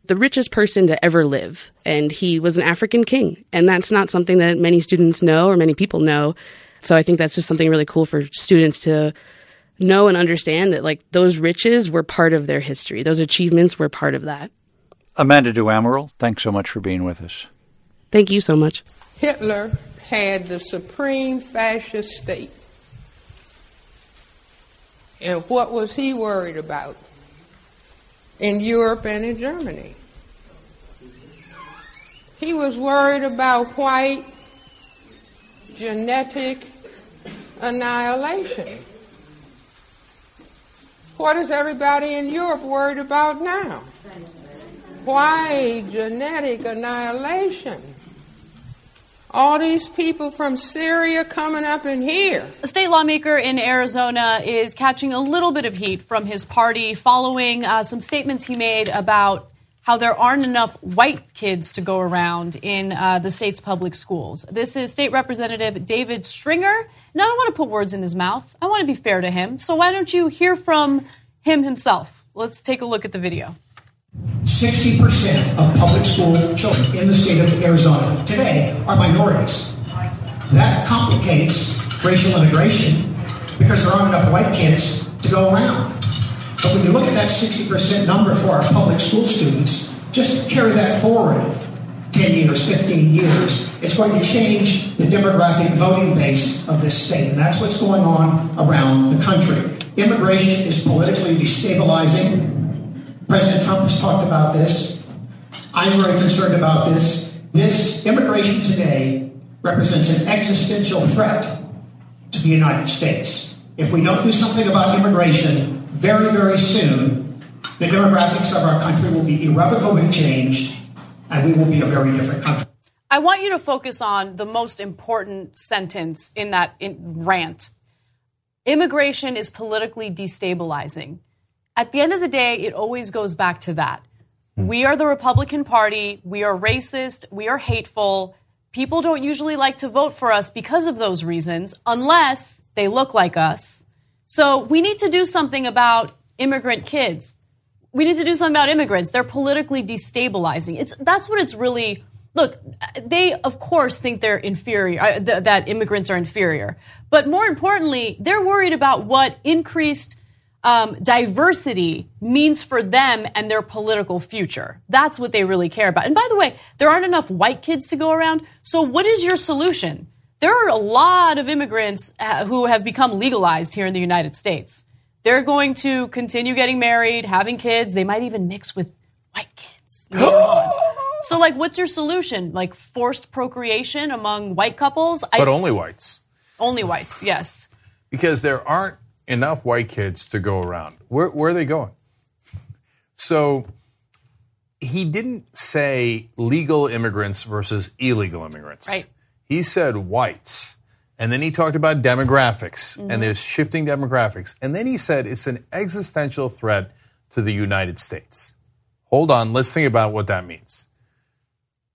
the richest person to ever live. And he was an African king. And that's not something that many students know or many people know. So I think that's just something really cool for students to know and understand that those riches were part of their history. Those achievements were part of that. Amanda Duhamel, thanks so much for being with us. Thank you so much. Hitler had the supreme fascist state. And what was he worried about in Europe and in Germany? He was worried about white genetic annihilation. What is everybody in Europe worried about now? White genetic annihilation. All these people from Syria coming up in here. A state lawmaker in Arizona is catching a little bit of heat from his party following some statements he made about how there aren't enough white kids to go around in the state's public schools. This is State Representative David Stringer. Now, I don't want to put words in his mouth. I want to be fair to him. So why don't you hear from him himself? Let's take a look at the video. 60% of public school children in the state of Arizona today are minorities. That complicates racial integration because there aren't enough white kids to go around. But when you look at that 60% number for our public school students, just carry that forward 10 years, 15 years. It's going to change the demographic voting base of this state, and that's what's going on around the country. Immigration is politically destabilizing. President Trump has talked about this. I'm very concerned about this. This immigration today represents an existential threat to the United States. If we don't do something about immigration very, very soon, the demographics of our country will be irrevocably changed, and we will be a very different country. I want you to focus on the most important sentence in that rant. Immigration is politically destabilizing. At the end of the day, it always goes back to that. We are the Republican Party. We are racist. We are hateful. People don't usually like to vote for us because of those reasons, unless they look like us. So we need to do something about immigrant kids. We need to do something about immigrants. They're politically destabilizing. That's what it's really. Look, they, of course, think they're inferior, that immigrants are inferior. But more importantly, they're worried about what increased diversity means for them and their political future. That's what they really care about. And by the way, there aren't enough white kids to go around. So what is your solution? There are a lot of immigrants who have become legalized here in the United States. They're going to continue getting married, having kids. They might even mix with white kids later on. So, like, what's your solution? Like, forced procreation among white couples? But only whites. Only whites, yes. Because there aren't enough white kids to go around. Where are they going? So, he didn't say legal immigrants versus illegal immigrants. Right. He said whites. And then he talked about demographics, and there's shifting demographics. And then he said it's an existential threat to the United States. Hold on, let's think about what that means.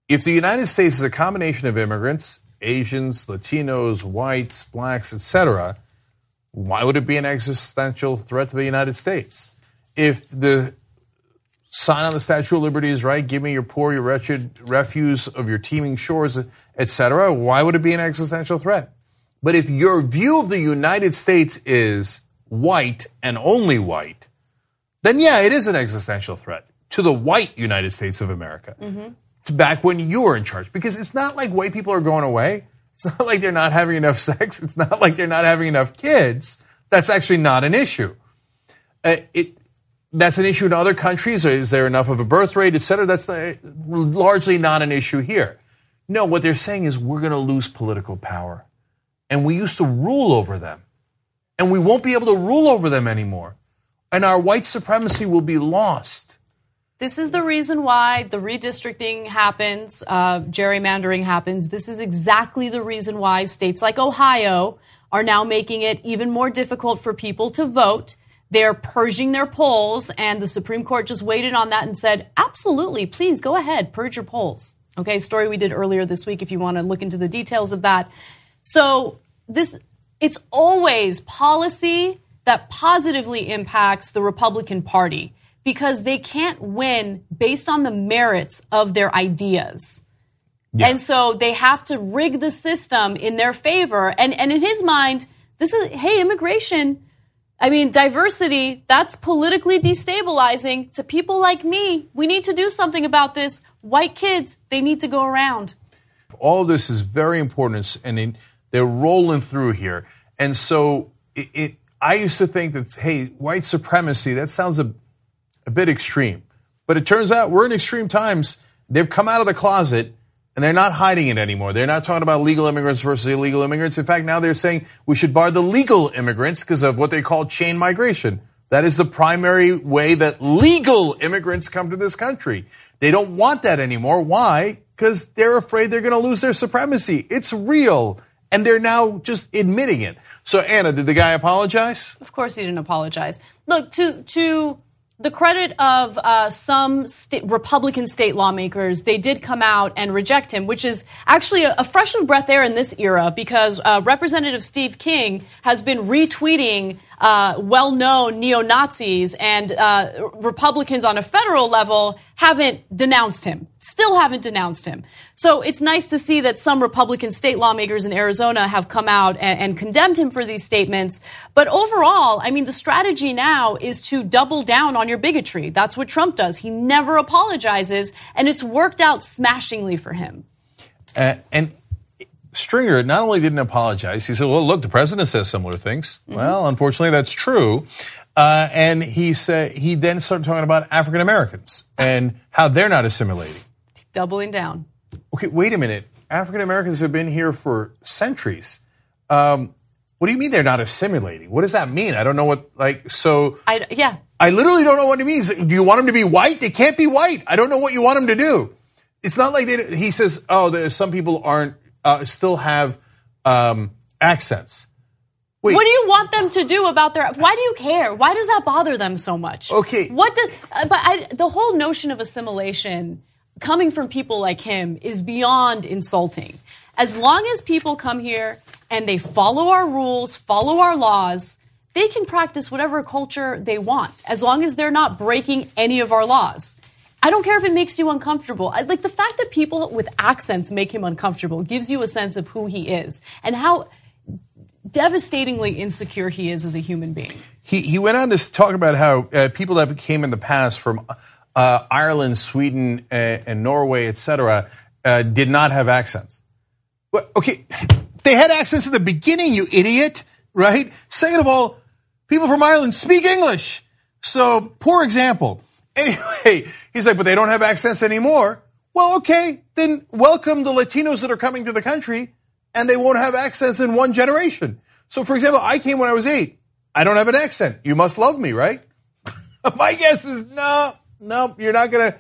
If the United States is a combination of immigrants, Asians, Latinos, whites, blacks, etc., why would it be an existential threat to the United States? If the sign on the Statue of Liberty is right, give me your poor, your wretched refuse of your teeming shores, etc., why would it be an existential threat? But if your view of the United States is white and only white, then yeah, it is an existential threat to the white United States of America. Back when you were in charge. Because it's not like white people are going away. It's not like they're not having enough sex. It's not like they're not having enough kids. That's actually not an issue. That's an issue in other countries. Is there enough of a birth rate, et cetera? That's largely not an issue here. No, what they're saying is we're going to lose political power. And we used to rule over them. And we won't be able to rule over them anymore. And our white supremacy will be lost. This is the reason why the redistricting happens, gerrymandering happens. This is exactly the reason why states like Ohio are now making it even more difficult for people to vote. They're purging their polls, and the Supreme Court just waited on that and said, absolutely, please go ahead, purge your polls. Okay, story we did earlier this week if you want to look into the details of that. So it's always policy that positively impacts the Republican Party, because they can't win based on the merits of their ideas. Yeah. And so they have to rig the system in their favor. And in his mind, this is, hey, immigration, I mean, diversity, that's politically destabilizing to people like me. We need to do something about this. White kids, they need to go around. All of this is very important, and they're rolling through here. And so I used to think that, hey, white supremacy, that sounds a bit extreme. But it turns out we're in extreme times. They've come out of the closet, and they're not hiding it anymore. They're not talking about legal immigrants versus illegal immigrants. In fact, now they're saying we should bar the legal immigrants because of what they call chain migration. That is the primary way that legal immigrants come to this country. They don't want that anymore. Why? Because they're afraid they're going to lose their supremacy. It's real, and they're now just admitting it. So, Anna, did the guy apologize? Of course he didn't apologize. Look, to the credit of some Republican state lawmakers, they did come out and reject him, which is actually a fresh of breath air in this era, because Representative Steve King has been retweeting well-known neo-Nazis, and Republicans on a federal level haven't denounced him, still haven't denounced him. So it's nice to see that some Republican state lawmakers in Arizona have come out and condemned him for these statements. But overall, I mean, the strategy now is to double down on your bigotry. That's what Trump does. He never apologizes, and it's worked out smashingly for him. And Stringer not only didn't apologize, he said, well, look, the president says similar things. Mm-hmm. Well, unfortunately, that's true. And he then started talking about African Americans and how they're not assimilating. Doubling down. Okay, wait a minute. African Americans have been here for centuries. What do you mean they're not assimilating? What does that mean? I don't know what, I literally don't know what it means. Do you want them to be white? They can't be white. I don't know what you want them to do. It's not like he says, some people aren't, still have accents. Wait. What do you want them to do about why do you care? Why does that bother them so much? Okay. The whole notion of assimilation coming from people like him is beyond insulting. As long as people come here and they follow our rules, follow our laws, they can practice whatever culture they want, as long as they're not breaking any of our laws. I don't care if it makes you uncomfortable. Like the fact that people with accents make him uncomfortable gives you a sense of who he is and how devastatingly insecure he is as a human being. He went on to talk about how people that came in the past from Ireland, Sweden, and Norway, etc., did not have accents. Well, okay, they had accents in the beginning, you idiot, right? Second of all, people from Ireland speak English. So, poor example. Anyway, he's like, but they don't have accents anymore. Well, okay, then welcome the Latinos that are coming to the country, and they won't have accents in one generation. So, for example, I came when I was 8. I don't have an accent. You must love me, right? My guess is no, you're not going to,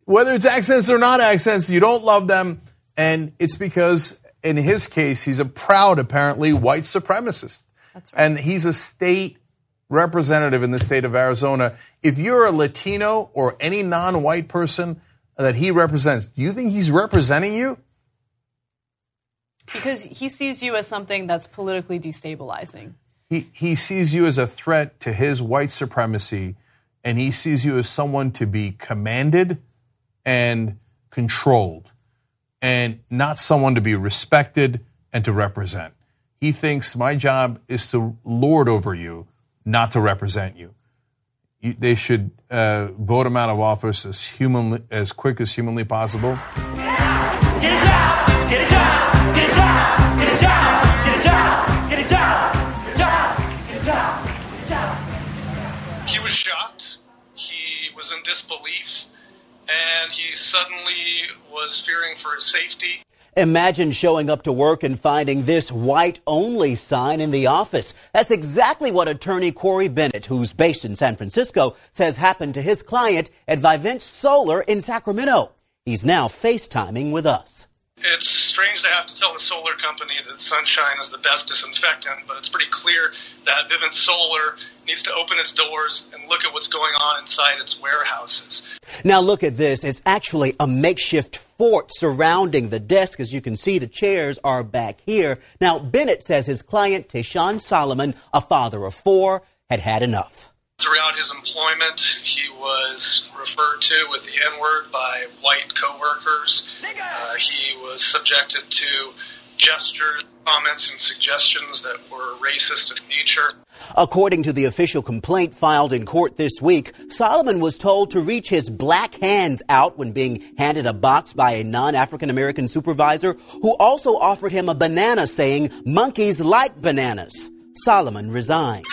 whether it's accents or not accents, you don't love them. And it's because, in his case, he's a proud, apparently, white supremacist. That's right. And he's a state representative in the state of Arizona. If you're a Latino or any non-white person that he represents, do you think he's representing you? Because he sees you as something that's politically destabilizing. He sees you as a threat to his white supremacy, and he sees you as someone to be commanded and controlled, and not someone to be respected and to represent. He thinks my job is to lord over you, not to represent you. They should vote him out of office as quick as humanly possible. Get a job! Get a job! Get a job! Get a job! Get a job! Get a job! Get a job! Get a job! Get a job! He was shocked. He was in disbelief. And he suddenly was fearing for his safety. Imagine showing up to work and finding this white-only sign in the office. That's exactly what attorney Corey Bennett, who's based in San Francisco, says happened to his client at Vivint Solar in Sacramento. He's now FaceTiming with us. It's strange to have to tell the solar company that sunshine is the best disinfectant, but it's pretty clear that Vivint Solar needs to open its doors and look at what's going on inside its warehouses. Now look at this. It's actually a makeshift fort surrounding the desk. As you can see, the chairs are back here. Now, Bennett says his client, Tayshawn Solomon, a father of 4, had had enough. Throughout his employment, he was referred to with the N-word by white coworkers. He was subjected to gestures, comments, and suggestions that were racist in nature. According to the official complaint filed in court this week, Solomon was told to reach his black hands out when being handed a box by a non-African-American supervisor who also offered him a banana, saying, "Monkeys like bananas." Solomon resigned.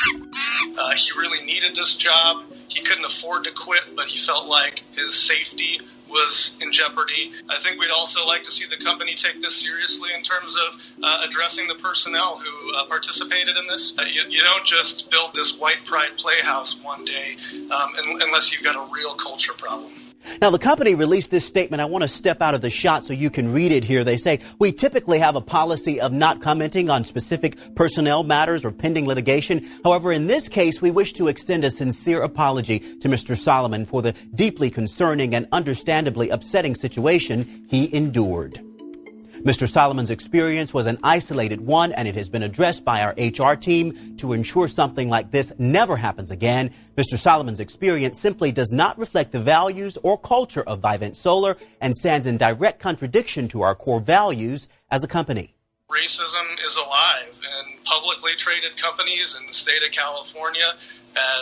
He really needed this job. He couldn't afford to quit, but he felt like his safety was in jeopardy. I think we'd also like to see the company take this seriously in terms of addressing the personnel who participated in this. You don't just build this white pride playhouse one day unless you've got a real culture problem. Now, the company released this statement. I want to step out of the shot so you can read it here. They say, "We typically have a policy of not commenting on specific personnel matters or pending litigation. However, in this case, we wish to extend a sincere apology to Mr. Solomon for the deeply concerning and understandably upsetting situation he endured." Mr. Solomon's experience was an isolated one, and it has been addressed by our HR team to ensure something like this never happens again. Mr. Solomon's experience simply does not reflect the values or culture of Vivint Solar and stands in direct contradiction to our core values as a company. Racism is alive in publicly traded companies in the state of California.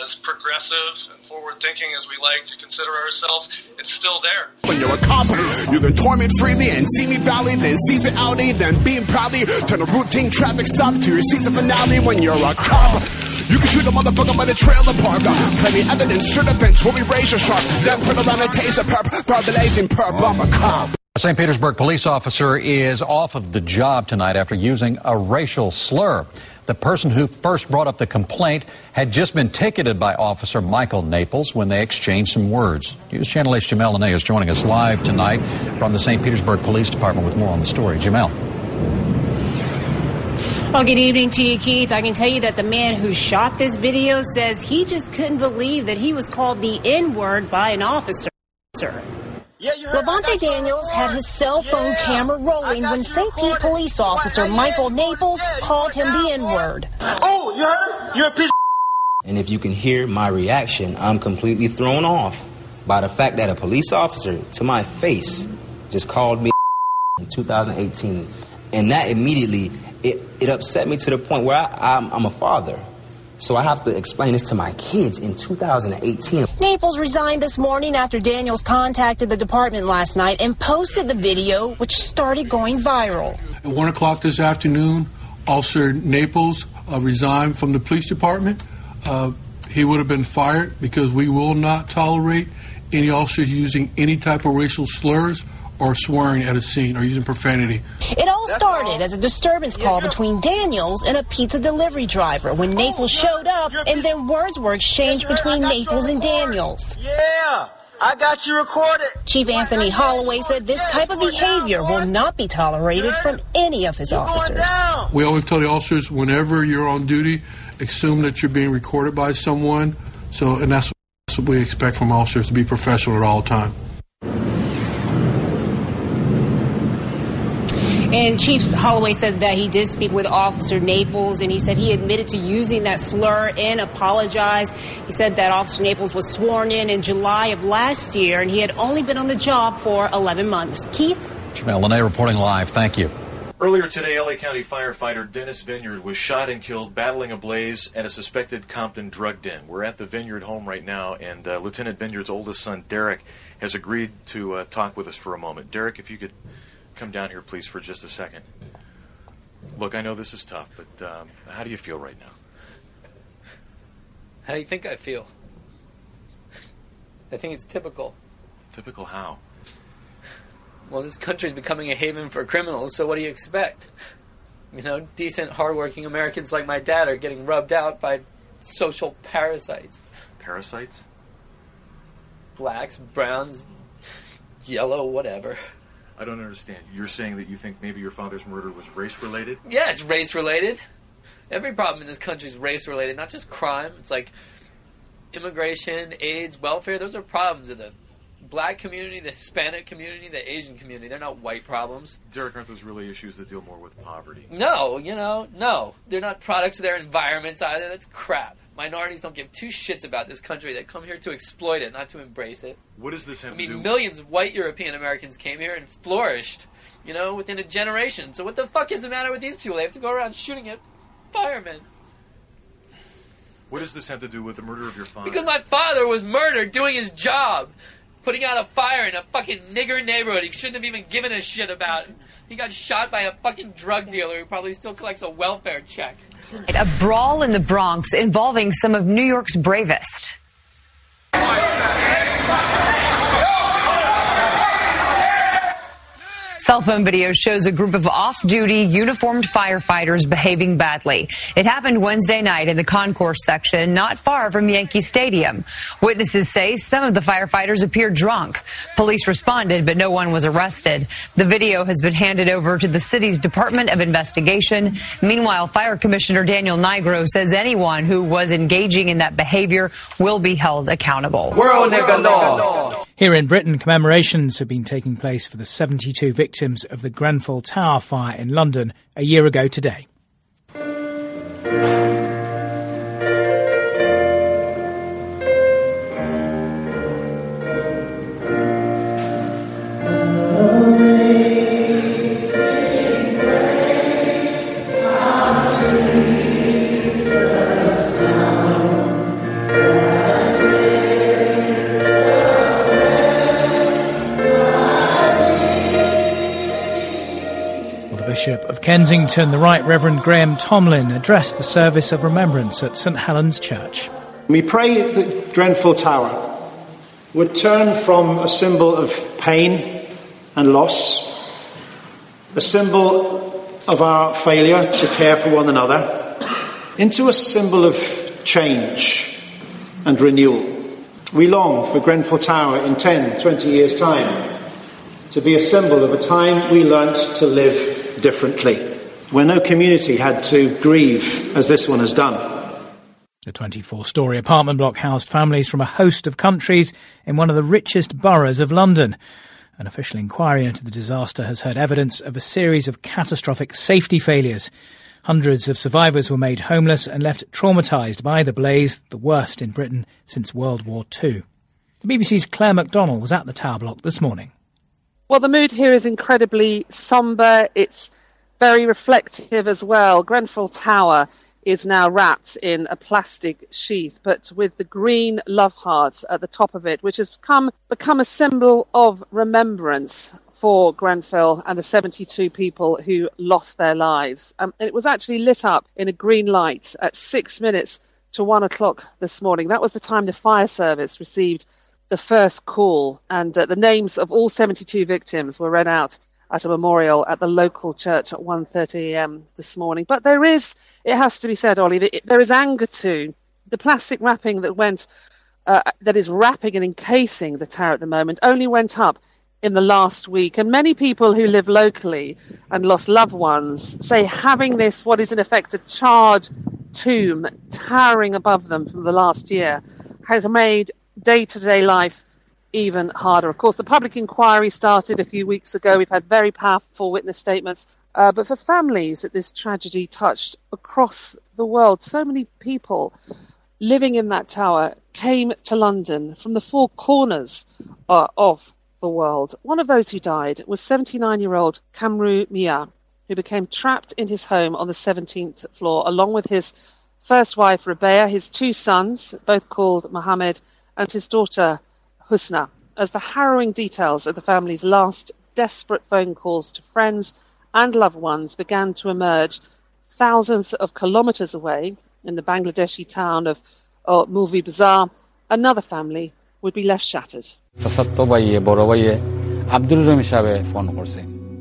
As progressive and forward-thinking as we like to consider ourselves, it's still there. When you're a cop, you can torment freely and see me valley, then seize it outy, then beam proudly, turn a routine traffic stop to your season finale. When you're a cop, you can shoot a motherfucker by the trailer park. Plenty evidence, straight events will be razor sharp. Then turn around and taser perp, bar blazing perp, I'm a cop. A St. Petersburg police officer is off of the job tonight after using a racial slur. The person who first brought up the complaint had just been ticketed by Officer Michael Naples when they exchanged some words. News Channel 8's Jamel Lene is joining us live tonight from the St. Petersburg Police Department with more on the story. Jamel. Well, good evening to you, Keith. I can tell you that the man who shot this video says he just couldn't believe that he was called the N-word by an officer. Levante Daniels had his cell phone camera rolling when St. Pete police officer Michael Naples called him the N-word. Oh, you heard? You're a piece of. And if you can hear my reaction, I'm completely thrown off by the fact that a police officer to my face just called me in 2018. And that immediately, it upset me to the point where I'm a father. So I have to explain this to my kids in 2018. Naples resigned this morning after Daniels contacted the department last night and posted the video, which started going viral. At 1 o'clock this afternoon, Officer Naples resigned from the police department. He would have been fired because we will not tolerate any officers using any type of racial slurs or swearing at a scene or using profanity. It all started as a disturbance call between Daniels and a pizza delivery driver when Naples showed up, and then words were exchanged between Naples and Daniels. Yeah, I got you recorded. Chief Anthony Holloway said this type of behavior will not be tolerated from any of his officers. We always tell the officers, whenever you're on duty, assume that you're being recorded by someone. And that's what we expect from officers, to be professional at all times. And Chief Holloway said that he did speak with Officer Naples, and he said he admitted to using that slur and apologized. He said that Officer Naples was sworn in July of last year, and he had only been on the job for 11 months. Keith? Jamel Lene reporting live. Thank you. Earlier today, LA County firefighter Dennis Vineyard was shot and killed battling a blaze at a suspected Compton drug den. We're at the Vineyard home right now, and Lieutenant Vineyard's oldest son, Derek, has agreed to talk with us for a moment. Derek, if you could come down here, please, for just a second. Look, I know this is tough, but how do you feel right now? How do you think I feel? I think it's typical. Typical how? Well, this country's becoming a haven for criminals, so what do you expect? You know, decent, hardworking Americans like my dad are getting rubbed out by social parasites. Parasites? Blacks, browns, yellow, whatever. I don't understand. You're saying that you think maybe your father's murder was race-related? Yeah, it's race-related. Every problem in this country is race-related, not just crime. It's like immigration, AIDS, welfare. Those are problems in the black community, the Hispanic community, the Asian community. They're not white problems. Derek, aren't those really issues that deal more with poverty? No, no. They're not products of their environments either. That's crap. Minorities don't give two shits about this country. They come here to exploit it, not to embrace it. What does this have to do? Millions of white European Americans came here and flourished, within a generation. So what the fuck is the matter with these people? They have to go around shooting at firemen. What does this have to do with the murder of your father? Because my father was murdered doing his job. Putting out a fire in a fucking nigger neighborhood he shouldn't have even given a shit about. He got shot by a fucking drug dealer who probably still collects a welfare check. A brawl in the Bronx involving some of New York's bravest. Cell phone video shows a group of off-duty uniformed firefighters behaving badly. It happened Wednesday night in the concourse section not far from Yankee Stadium. Witnesses say some of the firefighters appeared drunk. Police responded, but no one was arrested. The video has been handed over to the city's Department of Investigation. Meanwhile, Fire Commissioner Daniel Nigro says anyone who was engaging in that behavior will be held accountable. Here in Britain, commemorations have been taking place for the 72 victims victims of the Grenfell Tower fire in London a year ago today. Bishop of Kensington, the Right Reverend Graham Tomlin, addressed the service of remembrance at St Helen's Church. We pray that Grenfell Tower would turn from a symbol of pain and loss, a symbol of our failure to care for one another, into a symbol of change and renewal. We long for Grenfell Tower in 10, 20 years' time to be a symbol of a time we learnt to live differently, where no community had to grieve as this one has done. The 24-storey apartment block housed families from a host of countries in one of the richest boroughs of London. An official inquiry into the disaster has heard evidence of a series of catastrophic safety failures. Hundreds of survivors were made homeless and left traumatised by the blaze, the worst in Britain since World War II. The BBC's Claire MacDonald was at the tower block this morning. Well, the mood here is incredibly sombre. It's very reflective as well. Grenfell Tower is now wrapped in a plastic sheath, but with the green love hearts at the top of it, which has become a symbol of remembrance for Grenfell and the 72 people who lost their lives. And it was actually lit up in a green light at 6 minutes to 1 o'clock this morning. That was the time the fire service received the first call, and the names of all 72 victims were read out at a memorial at the local church at 1:30 a.m. this morning. But there is, it has to be said, Ollie, there is anger too. The plastic wrapping that is wrapping and encasing the tower at the moment only went up in the last week, and many people who live locally and lost loved ones say having this, what is in effect a charred tomb towering above them from the last year, has made day-to-day life even harder. Of course, the public inquiry started a few weeks ago. We've had very powerful witness statements. But for families that this tragedy touched across the world, so many people living in that tower came to London from the four corners of the world. One of those who died was 79-year-old Kamru Mia, who became trapped in his home on the 17th floor, along with his first wife, Rabea, his two sons, both called Mohammed, and his daughter, Husna, as the harrowing details of the family's last desperate phone calls to friends and loved ones began to emerge thousands of kilometres away in the Bangladeshi town of Mulvi Bazaar. Another family would be left shattered.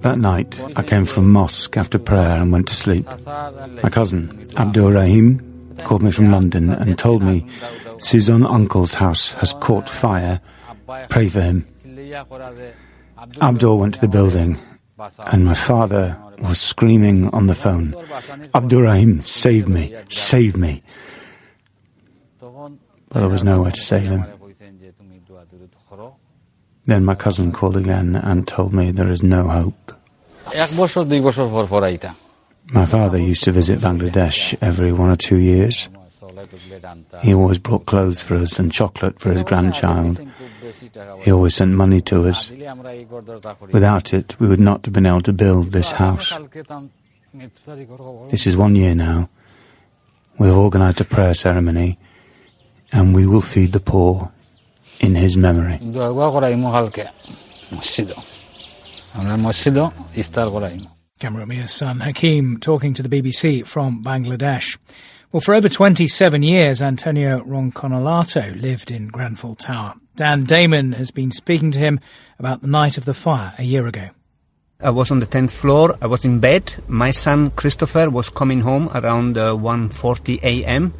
That night, I came from mosque after prayer and went to sleep. My cousin, Abdul Rahim, called me from London and told me Suzan's uncle's house has caught fire. Pray for him. Abdul went to the building and my father was screaming on the phone, Abdul Rahim, save me, save me. But there was nowhere to save him. Then my cousin called again and told me there is no hope. My father used to visit Bangladesh every 1 or 2 years. He always brought clothes for us and chocolate for his grandchild. He always sent money to us. Without it, we would not have been able to build this house. This is 1 year now. We have organised a prayer ceremony and we will feed the poor in his memory. Kamru Mia's son Hakim talking to the BBC from Bangladesh. Well, for over 27 years, Antonio Ronconolato lived in Grenfell Tower. Dan Damon has been speaking to him about the night of the fire a year ago. I was on the 10th floor. I was in bed. My son Christopher was coming home around 1:40 a.m.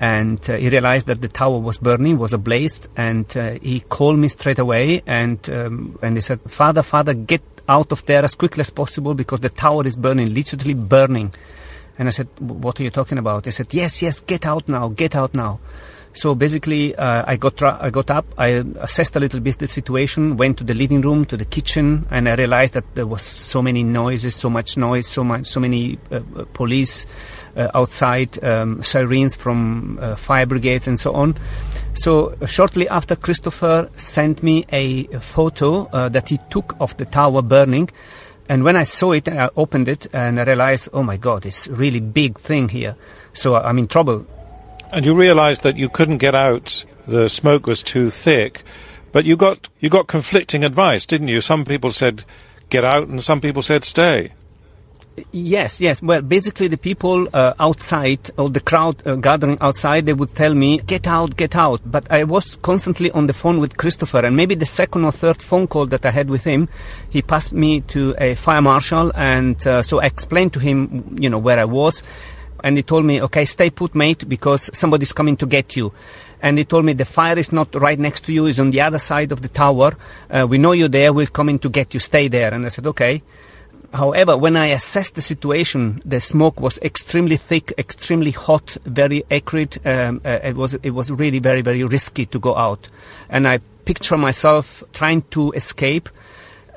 and he realized that the tower was burning, was ablaze, and he called me straight away and he said, Father, get out of there as quickly as possible because the tower is burning, literally burning. And I said, what are you talking about? He said, yes, get out now. So basically, I got up, I assessed a little bit the situation, went to the living room, to the kitchen, and I realized that there was so many noises, so much noise, so many police outside, sirens from fire brigades and so on. So shortly after, Christopher sent me a photo that he took of the tower burning. And when I saw it, I opened it and I realized, oh my God, it's a really big thing here. So I'm in trouble. And you realized that you couldn't get out, the smoke was too thick, but you got conflicting advice, didn't you? Some people said get out and some people said stay. Yes. Well, basically the people outside, or the crowd gathering outside, they would tell me, get out. But I was constantly on the phone with Christopher, and maybe the second or third phone call that I had with him, he passed me to a fire marshal, and so I explained to him, where I was. And he told me, okay, stay put, mate, because somebody's coming to get you. And he told me the fire is not right next to you, it's on the other side of the tower. We know you're there, we're coming to get you, stay there. And I said, okay. However, when I assessed the situation, the smoke was extremely thick, extremely hot, very acrid. It was really very, very risky to go out. And I picture myself trying to escape.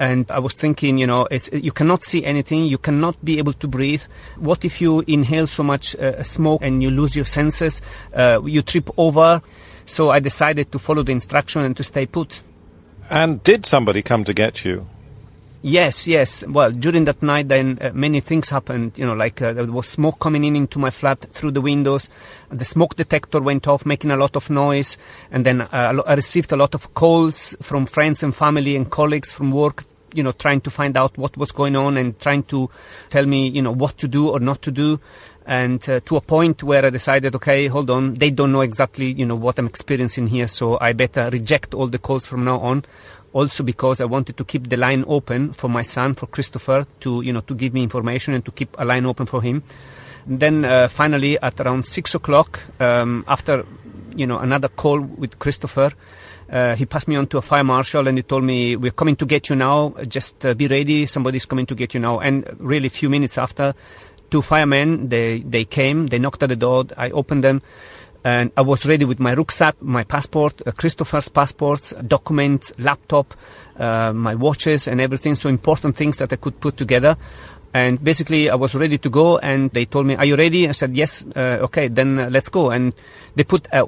And I was thinking, you cannot see anything, you cannot be able to breathe. What if you inhale so much smoke and you lose your senses, you trip over? So I decided to follow the instruction and to stay put. And did somebody come to get you? Yes. Well, during that night, then many things happened. There was smoke coming into my flat through the windows. The smoke detector went off, making a lot of noise. And then I received a lot of calls from friends and family and colleagues from work, trying to find out what was going on and trying to tell me, what to do or not to do. And to a point where I decided, okay, hold on, they don't know exactly, what I'm experiencing here, so I better reject all the calls from now on. Also because I wanted to keep the line open for my son, for Christopher, to give me information and to keep a line open for him. And then finally at around 6 o'clock, after, another call with Christopher, he passed me on to a fire marshal and he told me, we're coming to get you now, just be ready, somebody's coming to get you now. And really a few minutes after, 2 firemen, they came, they knocked at the door, I opened them. And I was ready with my rucksack, my passport, Christopher's passports, documents, laptop, my watches and everything. So important things that I could put together. And basically I was ready to go and they told me, are you ready? I said, yes. Okay, then let's go. And they put a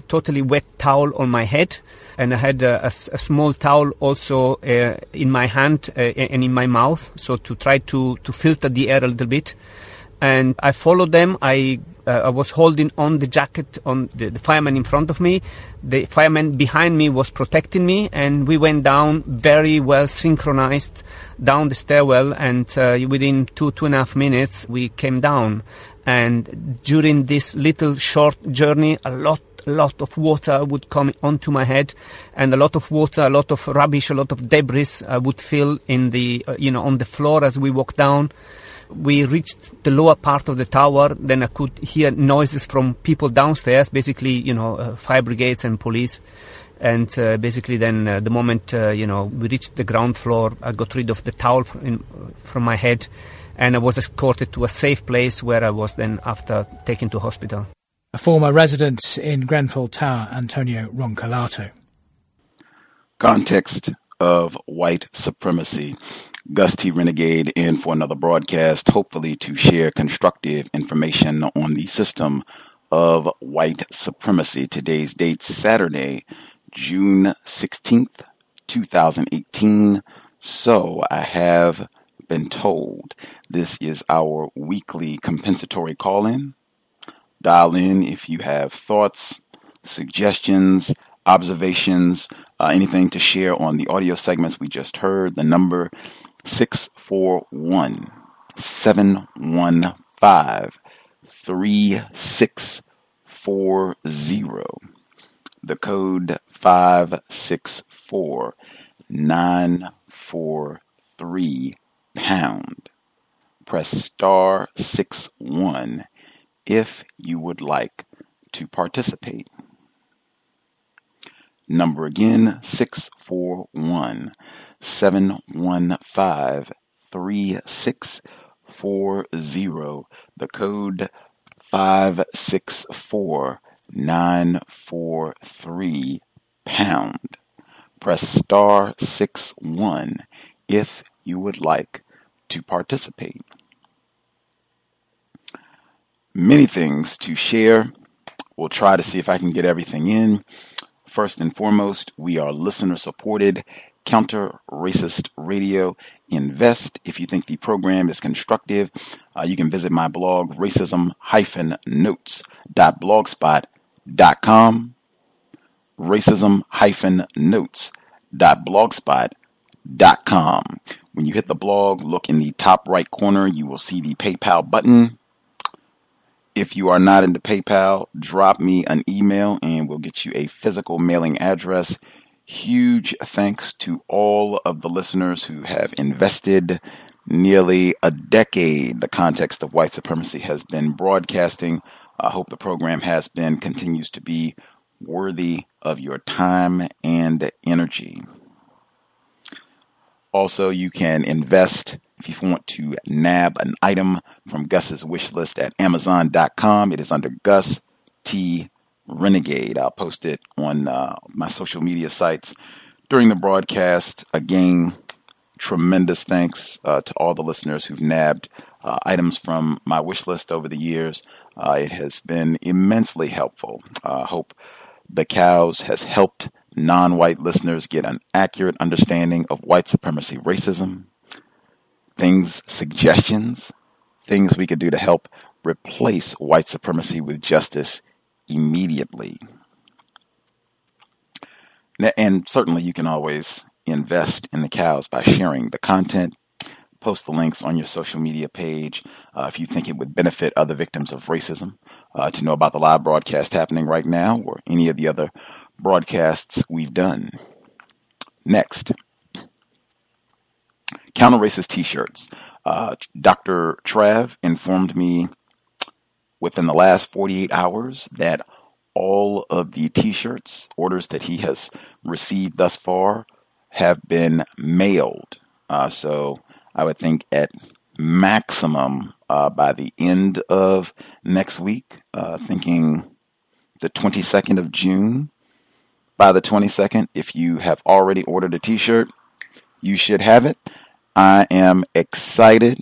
totally wet towel on my head. And I had a small towel also in my hand and in my mouth. So to try to filter the air a little bit. And I followed them. I was holding on the jacket on the fireman in front of me. The fireman behind me was protecting me, and we went down very well synchronized down the stairwell. And within 2.5 minutes, we came down. And during this little short journey, a lot of water would come onto my head, and a lot of water, a lot of rubbish, a lot of debris would fill in the on the floor as we walked down. We reached the lower part of the tower, then I could hear noises from people downstairs, basically, fire brigades and police. And basically then the moment, we reached the ground floor, I got rid of the towel from my head, and I was escorted to a safe place where I was then after taken to hospital. A former resident in Grenfell Tower, Antonio Roncolato. Context of White Supremacy. Gus T Renegade in for another broadcast, hopefully to share constructive information on the system of white supremacy. Today's date, Saturday, June 16th, 2018. So I have been told this is our weekly compensatory call-in. Dial in if you have thoughts, suggestions, observations, anything to share on the audio segments we just heard. The number 641-715-3640. The code 564943 pound. Press star 61 if you would like to participate. Number again, 641-715-3640. The code 564943 943 pound. Press star 61 if you would like to participate. Many things to share. We'll try to see if I can get everything in. First and foremost, we are listener-supported, counter-racist radio. Invest. If you think the program is constructive, you can visit my blog, racism-notes.blogspot.com. racism-notes.blogspot.com. When you hit the blog, look in the top right corner. You will see the PayPal button. If you are not into PayPal, drop me an email and we'll get you a physical mailing address. Huge thanks to all of the listeners who have invested nearly a decade. The Context of White Supremacy has been broadcasting. I hope the program continues to be worthy of your time and energy. Also, you can invest if you want to nab an item from Gus's wish list at Amazon.com. It is under Gus T Renegade. I'll post it on my social media sites during the broadcast. Again, tremendous thanks to all the listeners who've nabbed items from my wish list over the years. It has been immensely helpful. I hope the C.O.W.S has helped non-white listeners get an accurate understanding of white supremacy racism. Suggestions, things we could do to help replace white supremacy with justice immediately. And certainly you can always invest in the C.O.W.S by sharing the content. Post the links on your social media page if you think it would benefit other victims of racism to know about the live broadcast happening right now or any of the other broadcasts we've done. Next. Counter-racist t-shirts. Dr. Trav informed me within the last 48 hours that all of the t-shirts, orders that he has received thus far, have been mailed. So I would think at maximum by the end of next week, thinking the 22nd of June. By the 22nd, if you have already ordered a t-shirt, you should have it. I am excited.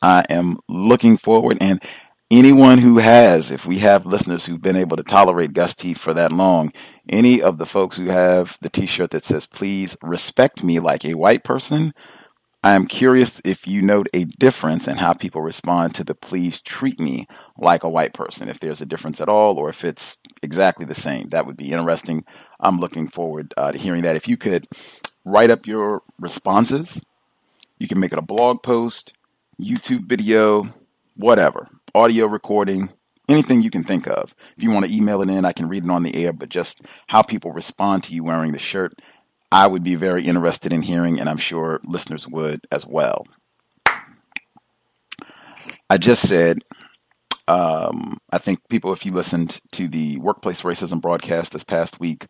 I am looking forward. And anyone who has, if we have listeners who've been able to tolerate Gus T for that long, any of the folks who have the t-shirt that says, please respect me like a white person, I am curious if you note a difference in how people respond to the please treat me like a white person, if there's a difference at all, or if it's exactly the same. That would be interesting. I'm looking forward to hearing that. If you could write up your responses, you can make it a blog post, YouTube video, whatever, audio recording, anything you can think of. If you want to email it in, I can read it on the air, but just how people respond to you wearing the shirt, I would be very interested in hearing, and I'm sure listeners would as well. I just said, I think people, if you listened to the Workplace Racism broadcast this past week,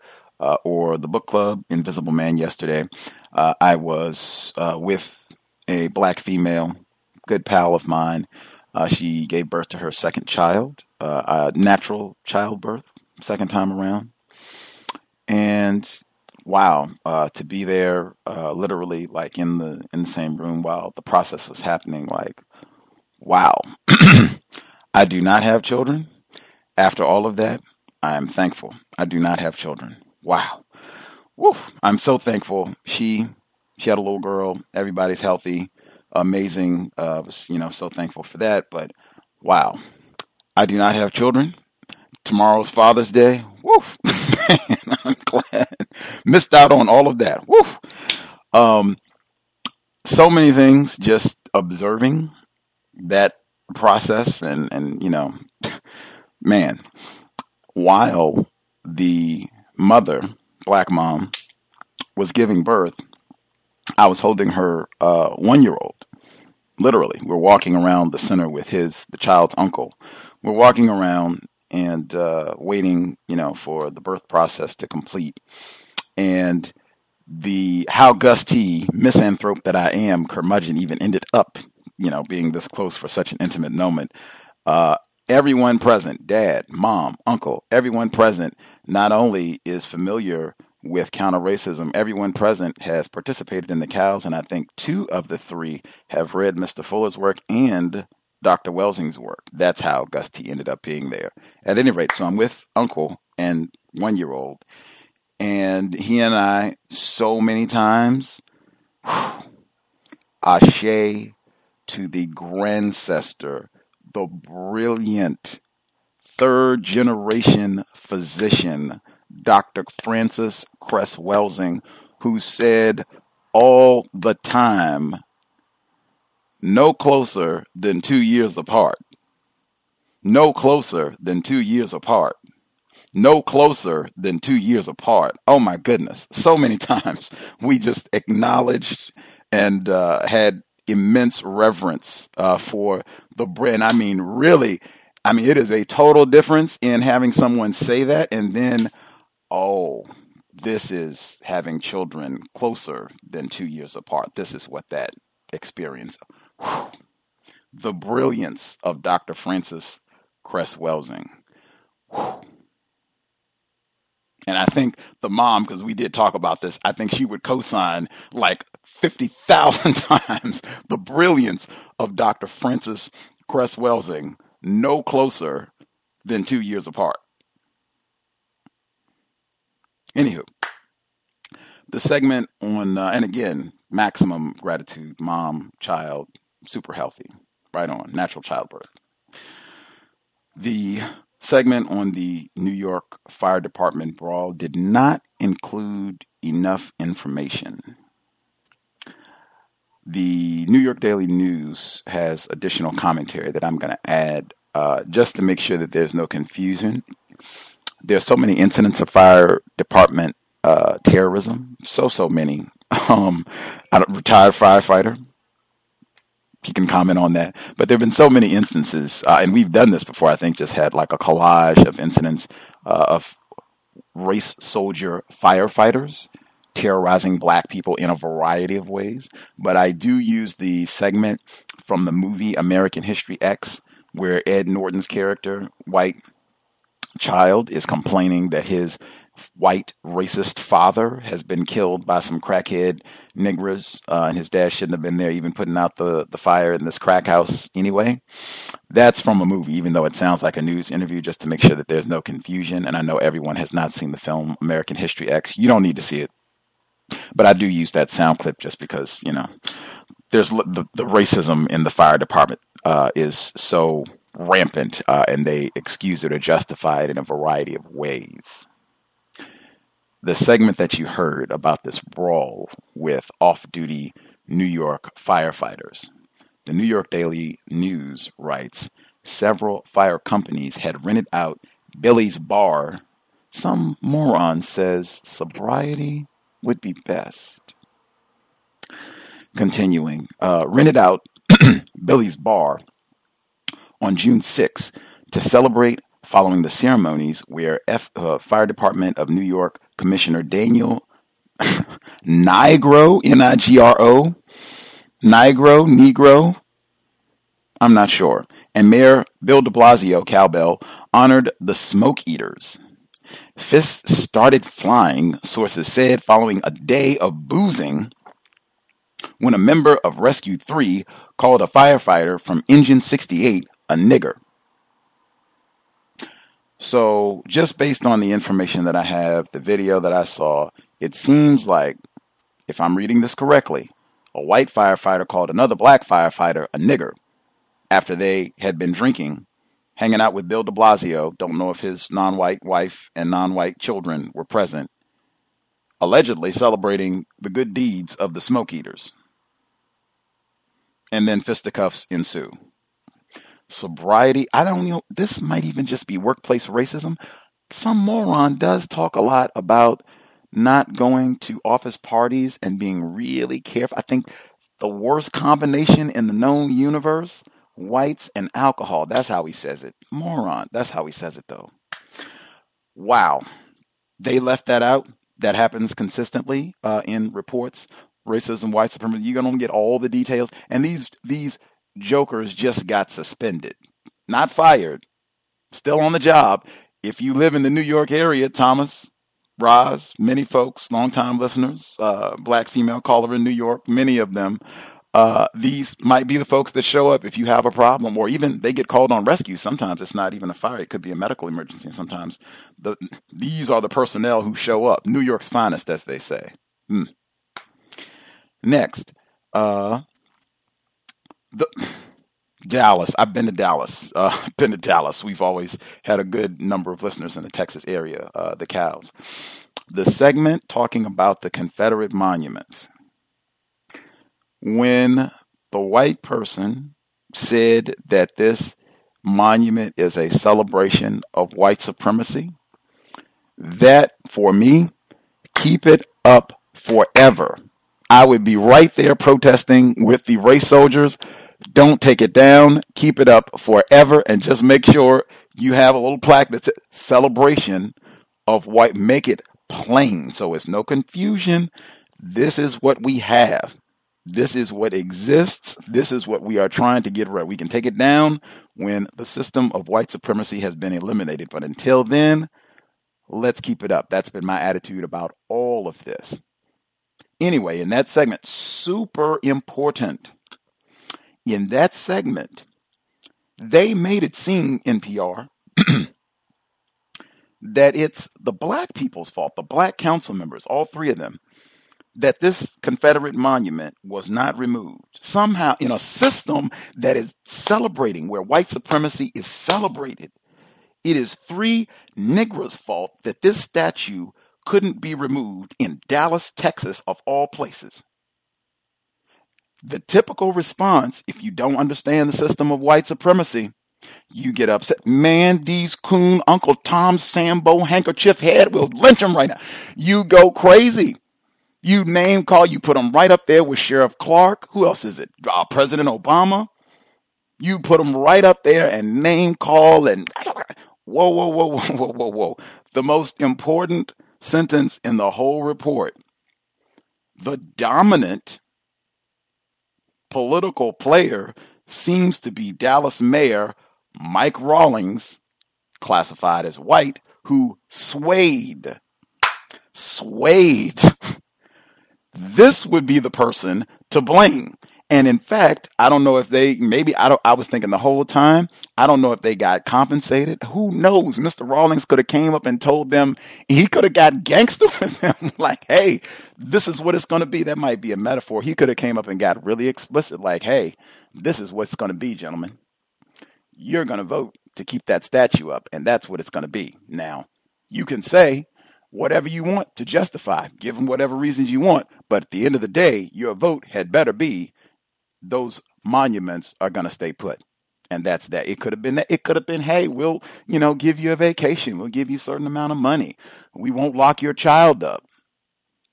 or the book club, Invisible Man, yesterday, I was with a black female, good pal of mine. She gave birth to her second child, natural childbirth, second time around. And wow, to be there, literally like in the same room while the process was happening, like, wow. I do not have children. After all of that, I am thankful. I do not have children. Wow. Woo. I'm so thankful. She had a little girl. Everybody's healthy. Amazing. Was, so thankful for that. But wow, I do not have children. Tomorrow's Father's Day. Woo. I'm glad. Missed out on all of that. Woo. So many things, just observing that process and man, while the mother, black mom, was giving birth, I was holding her 1-year-old. Literally, we're walking around the center with the child's uncle. We're walking around and waiting, for the birth process to complete. And how Gus T, misanthrope that I am, curmudgeon, even ended up, being this close for such an intimate moment. everyone present, dad, mom, uncle, everyone present not only is familiar with counter-racism, everyone present has participated in the COWS, and I think 2 of the 3 have read Mr. Fuller's work and Dr. Welsing's work. That's how Gus T ended up being there. At any rate, so I'm with uncle and 1-year-old, and he and I so many times, ashe to the grandcestor, the brilliant 3rd-generation physician, Dr. Francis Cress Welsing, who said all the time, no closer than 2 years apart. No closer than 2 years apart. No closer than 2 years apart. Oh my goodness. So many times we just acknowledged and had immense reverence for the brand. I mean, really, it is a total difference in having someone say that and then, oh, this is having children closer than 2 years apart. This is what that experience. Whew. The brilliance of Dr. Francis Cress Welsing. Whew. And I think the mom, because we did talk about this, I think she would co-sign like 50,000 times the brilliance of Dr. Francis Cress Welsing, no closer than 2 years apart. Anywho, the segment on, and again, maximum gratitude, mom, child, super healthy, right on, natural childbirth. The segment on the New York Fire Department brawl did not include enough information. The New York Daily News has additional commentary that I'm going to add just to make sure that there's no confusion. There's so many incidents of fire department terrorism, so many. A retired firefighter, he can comment on that. But there have been so many instances, and we've done this before, I think, just had like a collage of incidents of race soldier firefighters terrorizing black people in a variety of ways. But I do use the segment from the movie American History X, where Ed Norton's character, white child, is complaining that his white racist father has been killed by some crackhead niggers, and his dad shouldn't have been there even putting out the fire in this crack house anyway. That's from a movie, even though it sounds like a news interview, just to make sure that there's no confusion. And I know everyone has not seen the film American History X. You don't need to see it. But I do use that sound clip just because, there's the racism in the fire department is so rampant, and they excuse it or justify it in a variety of ways. The segment that you heard about this brawl with off-duty New York firefighters, the New York Daily News writes, several fire companies had rented out Billy's bar. Some moron says sobriety would be best. Continuing, rented out Billy's bar on June 6th to celebrate following the ceremonies where Fire Department of New York Commissioner Daniel Nigro, N-I-G-R-O, Negro, I'm not sure, and Mayor Bill de Blasio, Cowbell, honored the smoke eaters. Fists started flying, sources said, following a day of boozing when a member of Rescue 3 called a firefighter from Engine 68 a nigger. So just based on the information that I have, the video that I saw, it seems like, if I'm reading this correctly, a white firefighter called another black firefighter a nigger after they had been drinking, hanging out with Bill de Blasio. Don't know if his non-white wife and non-white children were present, allegedly celebrating the good deeds of the smoke eaters. And then fisticuffs ensue. Sobriety, I don't know, this might even just be workplace racism. Some moron does talk a lot about not going to office parties and being really careful. I think the worst combination in the known universe, whites and alcohol. That's how he says it. Moron. That's how he says it, though. Wow. They left that out. That happens consistently in reports. Racism, white supremacy. You're going to get all the details. And these jokers just got suspended. Not fired. still on the job. If you live in the New York area, Thomas, Roz, many folks, longtime listeners, black female caller in New York, many of them, these might be the folks that show up if you have a problem, or even they get called on rescue. Sometimes it's not even a fire. It could be a medical emergency. And sometimes these are the personnel who show up. New York's finest, as they say. Next, Dallas. I've been to Dallas. We've always had a good number of listeners in the Texas area, the cows. The segment talking about the Confederate monuments. When the white person said that this monument is a celebration of white supremacy, that, for me, keep it up forever. I would be right there protesting with the race soldiers. Don't take it down. Keep it up forever, and just make sure you have a little plaque that's a celebration of white. Make it plain so it's no confusion. This is what we have. This is what exists. This is what we are trying to get right. We can take it down when the system of white supremacy has been eliminated. But until then, let's keep it up. That's been my attitude about all of this. Anyway, in that segment, super important. In that segment, they made it seem, NPR, that it's the black people's fault, the black council members, all three of them, that this Confederate monument was not removed. Somehow, in a system that is celebrating, where white supremacy is celebrated, it is three niggers' fault that this statue couldn't be removed in Dallas, Texas, of all places. The typical response, if you don't understand the system of white supremacy, you get upset. Man, these coon Uncle Tom Sambo handkerchief head will lynch him right now. You go crazy. You name call, you put them right up there with Sheriff Clark. Who else is it? President Obama. You put them right up there and name call and whoa. The most important sentence in the whole report. The dominant political player seems to be Dallas Mayor Mike Rawlings, classified as white, who swayed. This would be the person to blame. And in fact, I don't know if I was thinking the whole time, I don't know if they got compensated. Who knows? Mr. Rawlings could have came up and told them, he could have got gangster with them. Like, hey, this is what it's going to be. That might be a metaphor. He could have came up and got really explicit. Like, hey, this is what it's going to be, gentlemen. You're going to vote to keep that statue up. And that's what it's going to be. Now, you can say whatever you want to justify, give them whatever reasons you want. But at the end of the day, your vote had better be those monuments are going to stay put. And that's that. It could have been that. It could have been, hey, we'll, give you a vacation. We'll give you a certain amount of money. We won't lock your child up.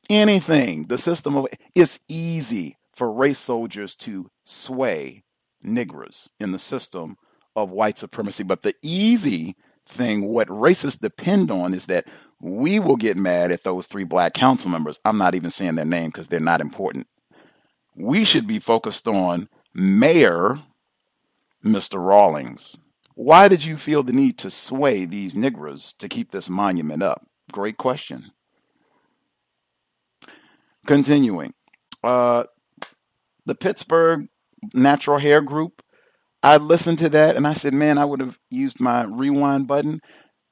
Anything. The system of it's easy for race soldiers to sway niggers in the system of white supremacy. But the easy thing, what racists depend on, is that we will get mad at those three black council members. I'm not even saying their name because they're not important. We should be focused on Mayor Mr. Rawlings. Why did you feel the need to sway these niggers to keep this monument up? Great question. Continuing. The Pittsburgh Natural Hair Group, I listened to that and I said, man, I would have used my rewind button.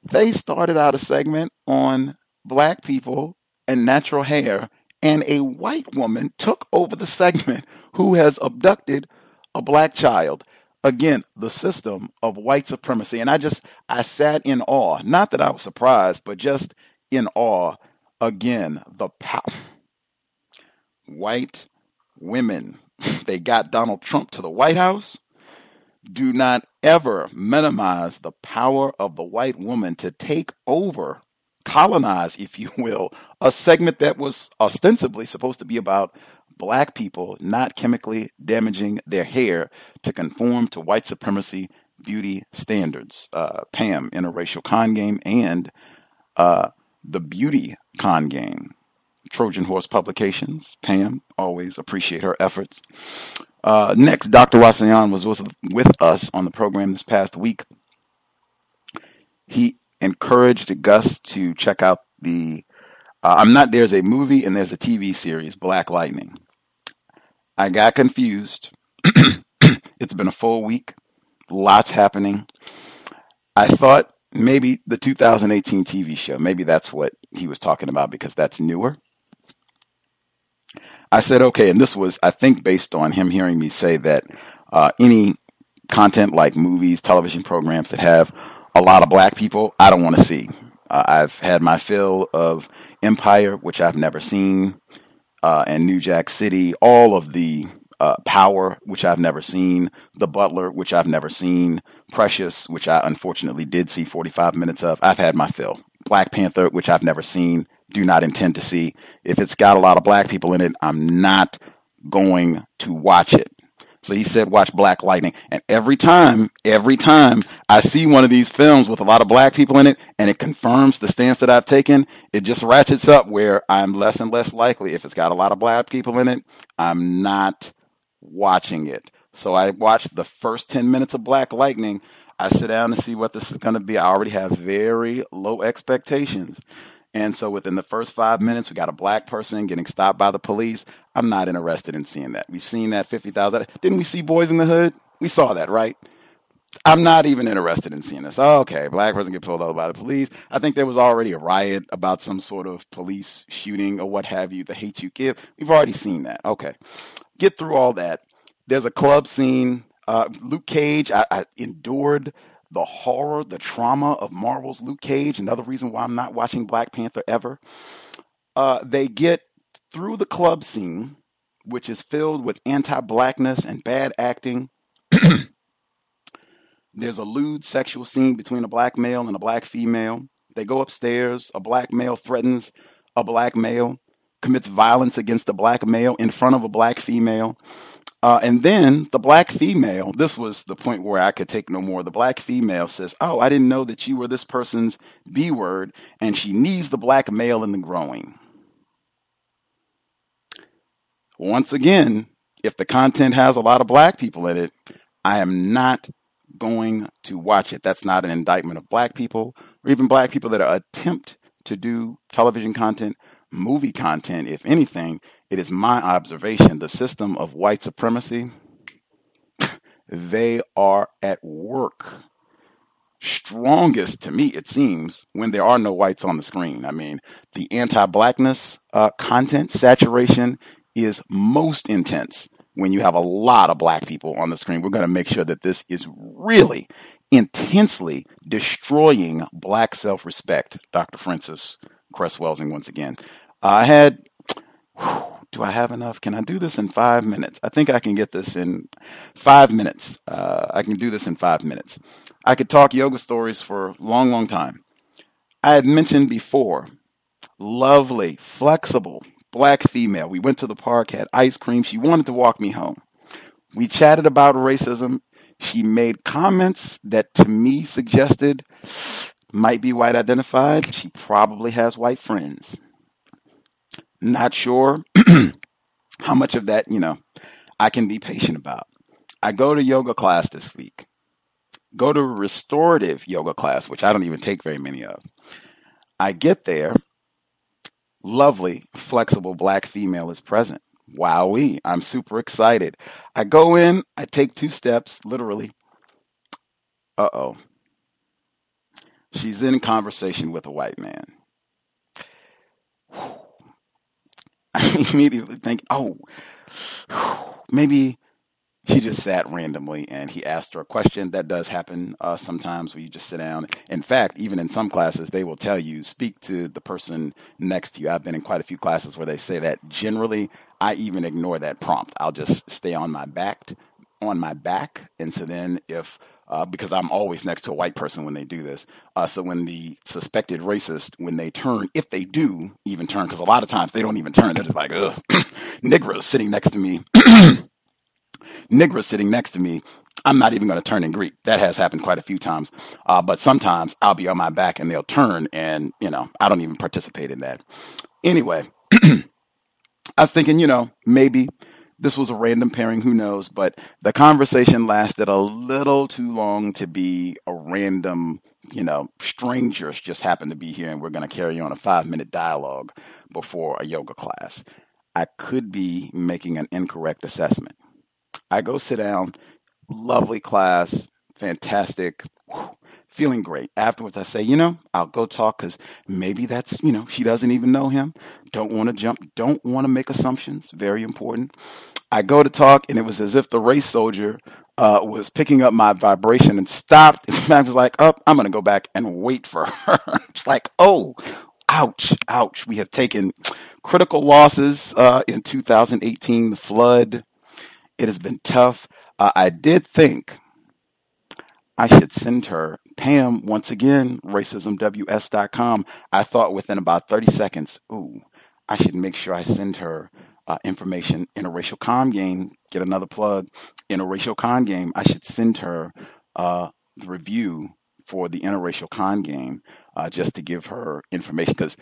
They started out a segment on black people and natural hair, and a white woman took over the segment who has abducted a black child. Again, the system of white supremacy. And I sat in awe. Not that I was surprised, but just in awe. Again, the power. White women. They got Donald Trump to the White House. Do not ever minimize the power of the white woman to take over, colonize, if you will, a segment that was ostensibly supposed to be about black people not chemically damaging their hair to conform to white supremacy beauty standards. Pam, Interracial Con Game, and the Beauty Con Game. Trojan Horse Publications. Pam, always appreciate her efforts. Next, Dr. Wasayan was with us on the program this past week. he encouraged Gus to check out there's a movie and there's a TV series, Black Lightning. I got confused. It's been a full week. Lots happening. I thought maybe the 2018 TV show, maybe that's what he was talking about because that's newer. I said, okay, and this was, I think, based on him hearing me say that any content like movies, television programs that have a lot of black people, I don't want to see. I've had my fill of Empire, which I've never seen, and New Jack City, all of the Power, which I've never seen, The Butler, which I've never seen, Precious, which I unfortunately did see 45 minutes of. I've had my fill. Black Panther, which I've never seen, do not intend to see. If it's got a lot of black people in it, I'm not going to watch it. So he said, watch Black Lightning. And every time I see one of these films with a lot of black people in it, and it confirms the stance that I've taken, it just ratchets up where I'm less and less likely. If it's got a lot of black people in it, I'm not watching it. So I watched the first 10 minutes of Black Lightning. I sit down to see what this is going to be. I already have very low expectations. And so within the first 5 minutes, we got a black person getting stopped by the police. I'm not interested in seeing that. We've seen that 50,000. Didn't we see Boys in the Hood? We saw that, right? I'm not even interested in seeing this. Oh, okay, black person get pulled over by the police. I think there was already a riot about some sort of police shooting or what have you, the hate you give. We've already seen that. Okay. Get through all that. There's a club scene. Luke Cage, I endured the horror, the trauma of Marvel's Luke Cage. Another reason why I'm not watching Black Panther ever. They get through the club scene, which is filled with anti-blackness and bad acting. There's a lewd sexual scene between a black male and a black female. They go upstairs. A black male threatens a black male, commits violence against a black male in front of a black female. And then the black female, this was the point where I could take no more. The black female says, oh, I didn't know that you were this person's B word. And she knees the black male in the groin. Once again, if the content has a lot of black people in it, I am not going to watch it. That's not an indictment of black people or even black people that attempt to do television content, movie content. If anything, it is my observation, the system of white supremacy, they are at work. Strongest to me, it seems, when there are no whites on the screen. I mean, the anti-blackness content saturation is most intense when you have a lot of black people on the screen. We're going to make sure that this is really intensely destroying black self-respect. Dr. Francis Cress-Welsing once again. Do I have enough? Can I do this in 5 minutes? I think I can get this in 5 minutes. I can do this in 5 minutes. I could talk yoga stories for a long, long time. I had mentioned before, lovely, flexible, black female. We went to the park, had ice cream. She wanted to walk me home. We chatted about racism. She made comments that to me suggested might be white identified. She probably has white friends. Not sure how much of that, I can be patient about. I go to yoga class this week. Go to restorative yoga class, which I don't even take very many of. I get there. Lovely, flexible black female is present. Wowee, I'm super excited. I go in, I take 2 steps, literally. Uh-oh. She's in conversation with a white man. I immediately think, maybe she just sat randomly and he asked her a question. That does happen sometimes where you just sit down. In fact, even in some classes, they will tell you, speak to the person next to you. I've been in quite a few classes where they say that. Generally, I even ignore that prompt. I'll just stay on my back. And so then because I'm always next to a white person when they do this. So when the suspected racist, when they turn, if they do even turn, because a lot of times they don't even turn. They're just like, ugh, Negro's sitting next to me. Negro's sitting next to me. I'm not even going to turn and greet. That has happened quite a few times. But sometimes I'll be on my back and they'll turn and, I don't even participate in that. Anyway, I was thinking, maybe this was a random pairing, who knows? But the conversation lasted a little too long to be a random strangers just happen to be here and we're going to carry on a 5-minute dialogue before a yoga class. I could be making an incorrect assessment. I go sit down, lovely class, fantastic, feeling great. Afterwards, I say, I'll go talk because maybe that's, she doesn't even know him. Don't want to jump, don't want to make assumptions. Very important. I go to talk, and it was as if the race soldier was picking up my vibration and stopped. And I was like, I'm going to go back and wait for her. It's like, oh, ouch, ouch. We have taken critical losses in 2018, the flood. It has been tough. I did think I should send her Pam, once again, racismws.com. I thought within about 30 seconds, I should make sure I send her information. Interracial Con Game, get another plug. Interracial Con Game, I should send her the review for the Interracial Con Game just to give her information, because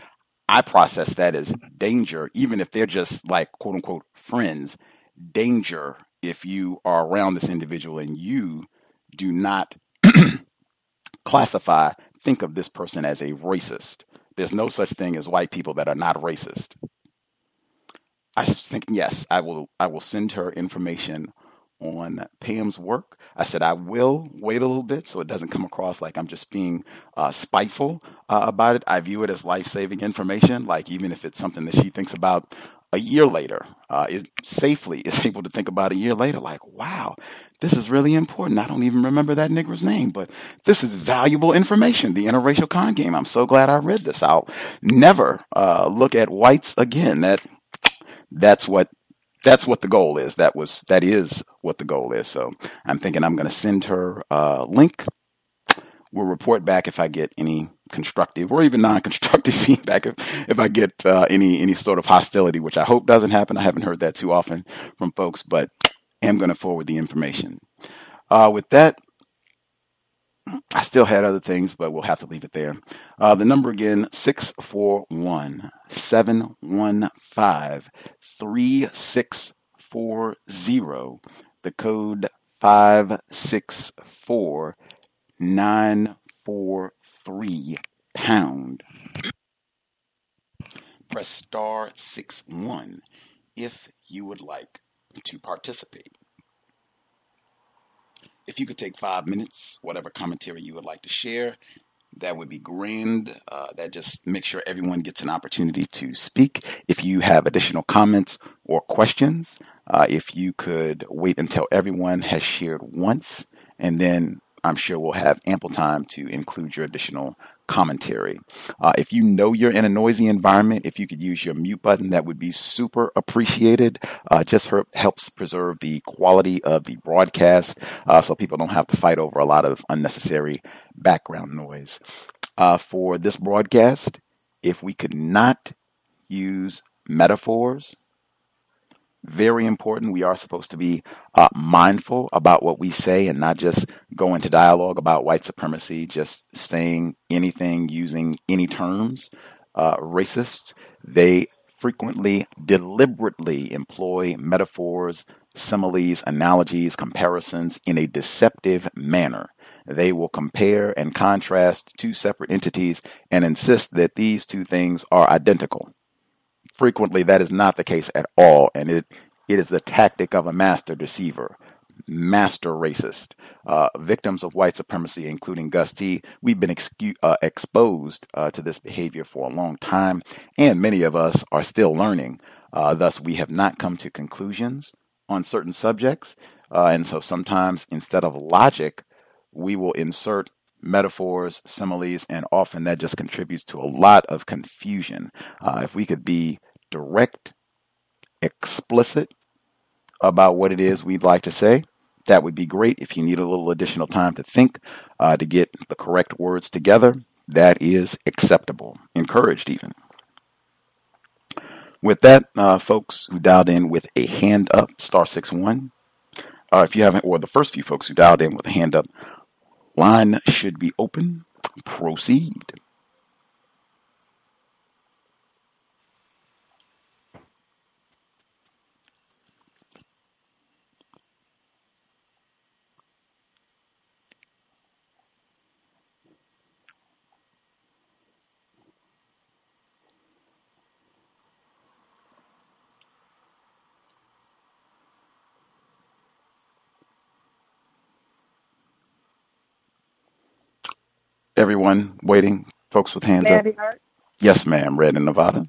I process that as danger, even if they're just like quote unquote friends. Danger if you are around this individual and you do not think of this person as a racist. There's no such thing as white people that are not racist. I think, yes, I will send her information on Pam's work. I said I will wait a little bit so it doesn't come across like I'm just being spiteful about it. I view it as life-saving information, like even if it's something that she thinks about a year later, is able to think about a year later, like, wow, this is really important. I don't even remember that nigger's name, but this is valuable information. The Interracial Con Game. I'm so glad I read this. I'll never look at whites again. That's what the goal is. That is what the goal is. So I'm thinking I'm going to send her a link. We'll report back if I get any constructive or even non-constructive feedback. If I get any sort of hostility, which I hope doesn't happen. I haven't heard that too often from folks, but am going to forward the information. With that, I still had other things, but we'll have to leave it there. The number again, 641-715-3640. The code 564943 pound. Press star 61 if you would like to participate. If you could take 5 minutes, whatever commentary you would like to share, that would be grand. That just makes sure everyone gets an opportunity to speak. If you have additional comments or questions, if you could wait until everyone has shared once, and then I'm sure we'll have ample time to include your additional commentary. If you know you're in a noisy environment, if you could use your mute button, that would be super appreciated. Just helps preserve the quality of the broadcast so people don't have to fight over a lot of unnecessary background noise. For this broadcast, if we could not use metaphors, very important. We are supposed to be mindful about what we say and not just go into dialogue about white supremacy, just saying anything using any terms. Racists, they frequently, deliberately employ metaphors, similes, analogies, comparisons in a deceptive manner. They will compare and contrast two separate entities and insist that these two things are identical. Frequently, that is not the case at all, and it is the tactic of a master deceiver, master racist. Victims of white supremacy, including Gus T, we've been exposed to this behavior for a long time, and many of us are still learning. Thus, we have not come to conclusions on certain subjects, and so sometimes instead of logic, we will insert metaphors, similes, and often that just contributes to a lot of confusion. If we could be direct, explicit about what it is we'd like to say, that would be great. If you need a little additional time to think, to get the correct words together, that is acceptable, encouraged even. With that, folks who dialed in with a hand up, star 61. If you haven't, or the first few folks who dialed in with a hand up, line should be open. Proceed. everyone waiting? Folks with hands up. Yes, ma'am. Red in Nevada.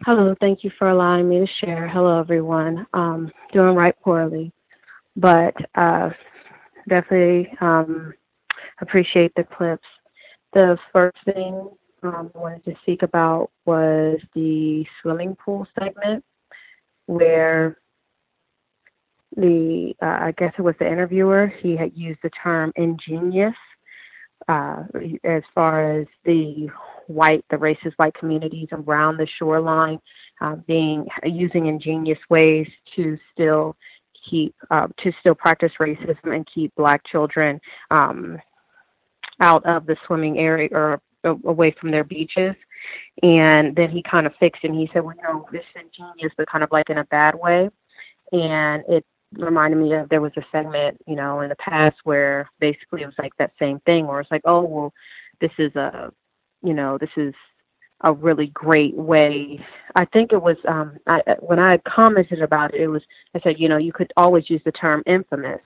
Hello, thank you for allowing me to share. Hello, everyone. Doing right poorly, but definitely appreciate the clips. The first thing I wanted to speak about was the swimming pool segment, where I guess it was the interviewer, he had used the term ingenious as far as the racist white communities around the shoreline using ingenious ways to still practice racism and keep Black children out of the swimming area or away from their beaches. And then he kind of fixed it and he said, well, no, this is ingenious, but kind of like in a bad way. And it reminded me of, there was a segment, in the past where basically it was like that same thing where it's like, oh, well, this is a really great way. I think it was, when I commented about it, I said, you could always use the term infamous,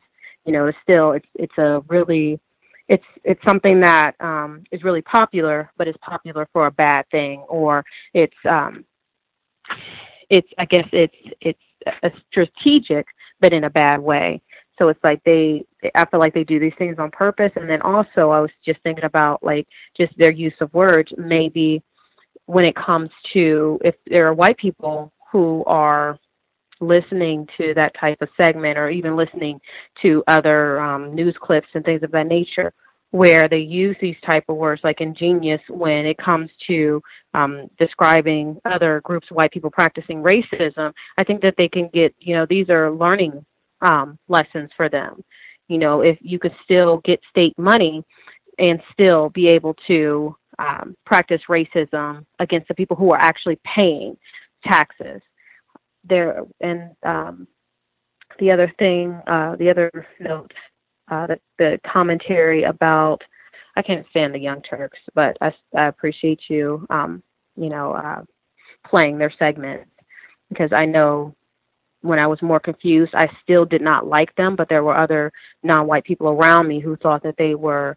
it's something that is really popular, but it's popular for a bad thing, or it's strategic, but in a bad way. So it's like I feel like they do these things on purpose. And then also I was just thinking about like just their use of words, maybe when it comes to, if there are white people who are listening to that type of segment or even listening to other news clips and things of that nature, where they use these type of words like ingenious when it comes to describing other groups of white people practicing racism, I think that they can get, these are learning lessons for them. If you could still get state money and still be able to practice racism against the people who are actually paying taxes. The other note, the commentary about, I can't stand the Young Turks, but I appreciate you, playing their segments, because I know when I was more confused, I still did not like them, but there were other non-white people around me who thought that they were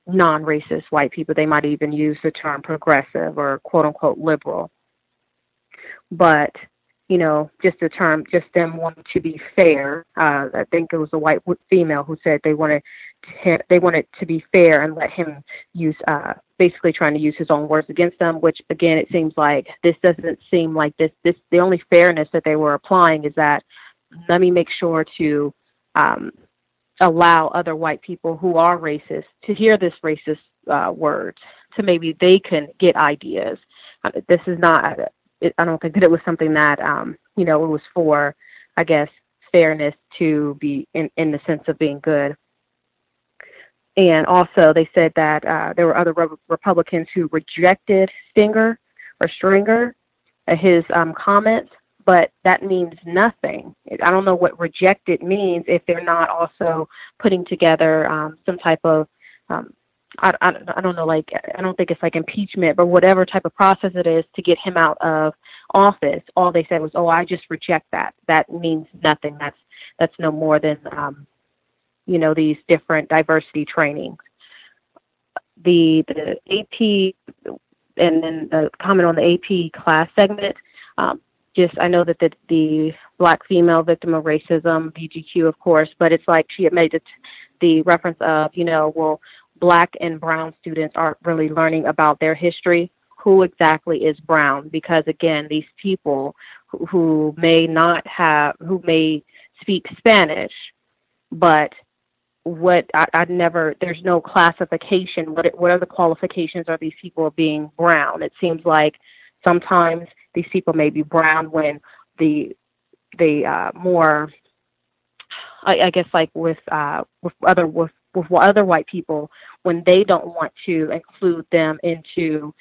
non-racist white people. They might even use the term progressive or quote-unquote liberal. But just them wanting to be fair. I think it was a white female who said they wanted to be fair and let him use, basically trying to use his own words against them, which again, it seems like this doesn't seem like this, the only fairness that they were applying is that, let me make sure to allow other white people who are racist to hear this racist words, so maybe they can get ideas. This is not, I don't think that it was something that, it was for, I guess, fairness to be in the sense of being good. And also they said that there were other Republicans who rejected Stringer, his comments, but that means nothing. I don't know what rejected means if they're not also putting together some type of, I don't know, like, I don't think it's like impeachment, but whatever type of process it is to get him out of office. All they said was, oh, I just reject that. That means nothing. That's no more than, these different diversity trainings. The AP, and then the comment on the AP class segment, I know that the Black female victim of racism, BGQ, of course, but it's like she had made the reference of, Black and brown students aren't really learning about their history. Who exactly is brown? Because again, these people who may speak Spanish, but there's no classification. What are the qualifications of these people being brown? It seems like sometimes these people may be brown when more, I guess, like with other white people, when they don't want to include them into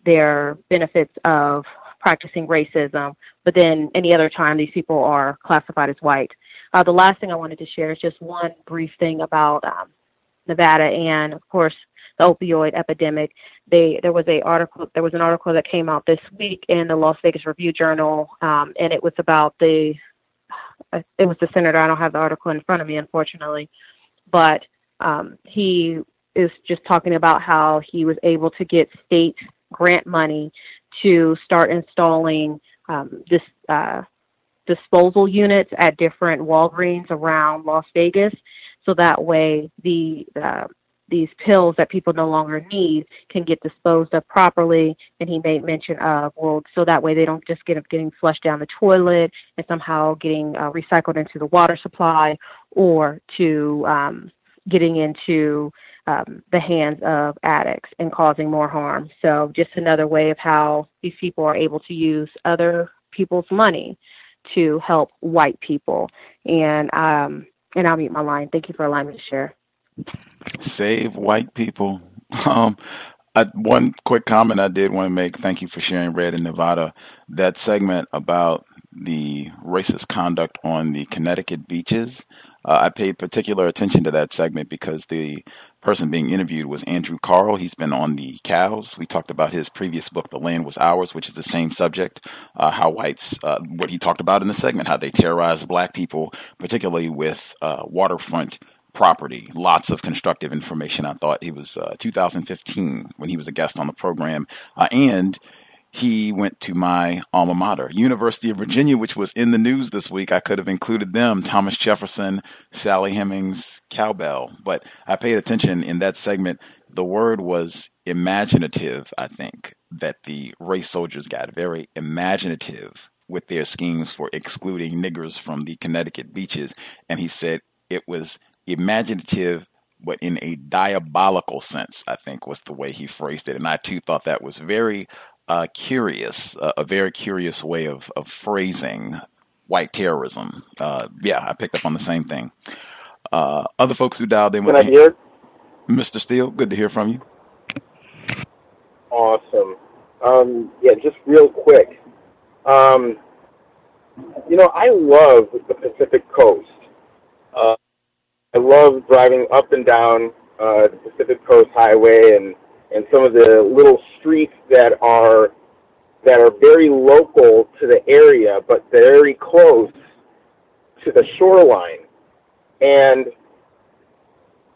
their benefits of practicing racism, but then any other time these people are classified as white. The last thing I wanted to share is just one brief thing about Nevada and, of course, the opioid epidemic. There was an article that came out this week in the Las Vegas Review-Journal, and it was about it was the senator. I don't have the article in front of me, unfortunately, but He is just talking about how he was able to get state grant money to start installing disposal units at different Walgreens around Las Vegas, so that way these pills that people no longer need can get disposed of properly. And he made mention of, well, so that way they don't just get up getting flushed down the toilet and somehow getting recycled into the water supply, or to getting into the hands of addicts and causing more harm. So just another way of how these people are able to use other people's money to help white people. And I'll mute my line. Thank you for allowing me to share. Save white people. One quick comment I did want to make. Thank you for sharing, Red in Nevada. That segment about the racist conduct on the Connecticut beaches. I paid particular attention to that segment because the person being interviewed was Andrew Carl. He's been on the cows. We talked about his previous book, The Land Was Ours, which is the same subject, how whites, what he talked about in the segment, how they terrorize black people, particularly with waterfront property. Lots of constructive information. I thought it was 2015 when he was a guest on the program. And he went to my alma mater, University of Virginia, which was in the news this week. I could have included them, Thomas Jefferson, Sally Hemings, Cowbell. But I paid attention in that segment. The word was imaginative, I think, that the race soldiers got very imaginative with their schemes for excluding niggers from the Connecticut beaches. And he said it was imaginative, but in a diabolical sense, I think was the way he phrased it. And I, too, thought that was very curious, a very curious way of phrasing white terrorism. Yeah, I picked up on the same thing. Other folks who dialed in with Can I hear? Mr. Steele, good to hear from you. Awesome. Yeah, just real quick. I love the Pacific Coast. I love driving up and down the Pacific Coast Highway and some of the little streets that are very local to the area, but very close to the shoreline. And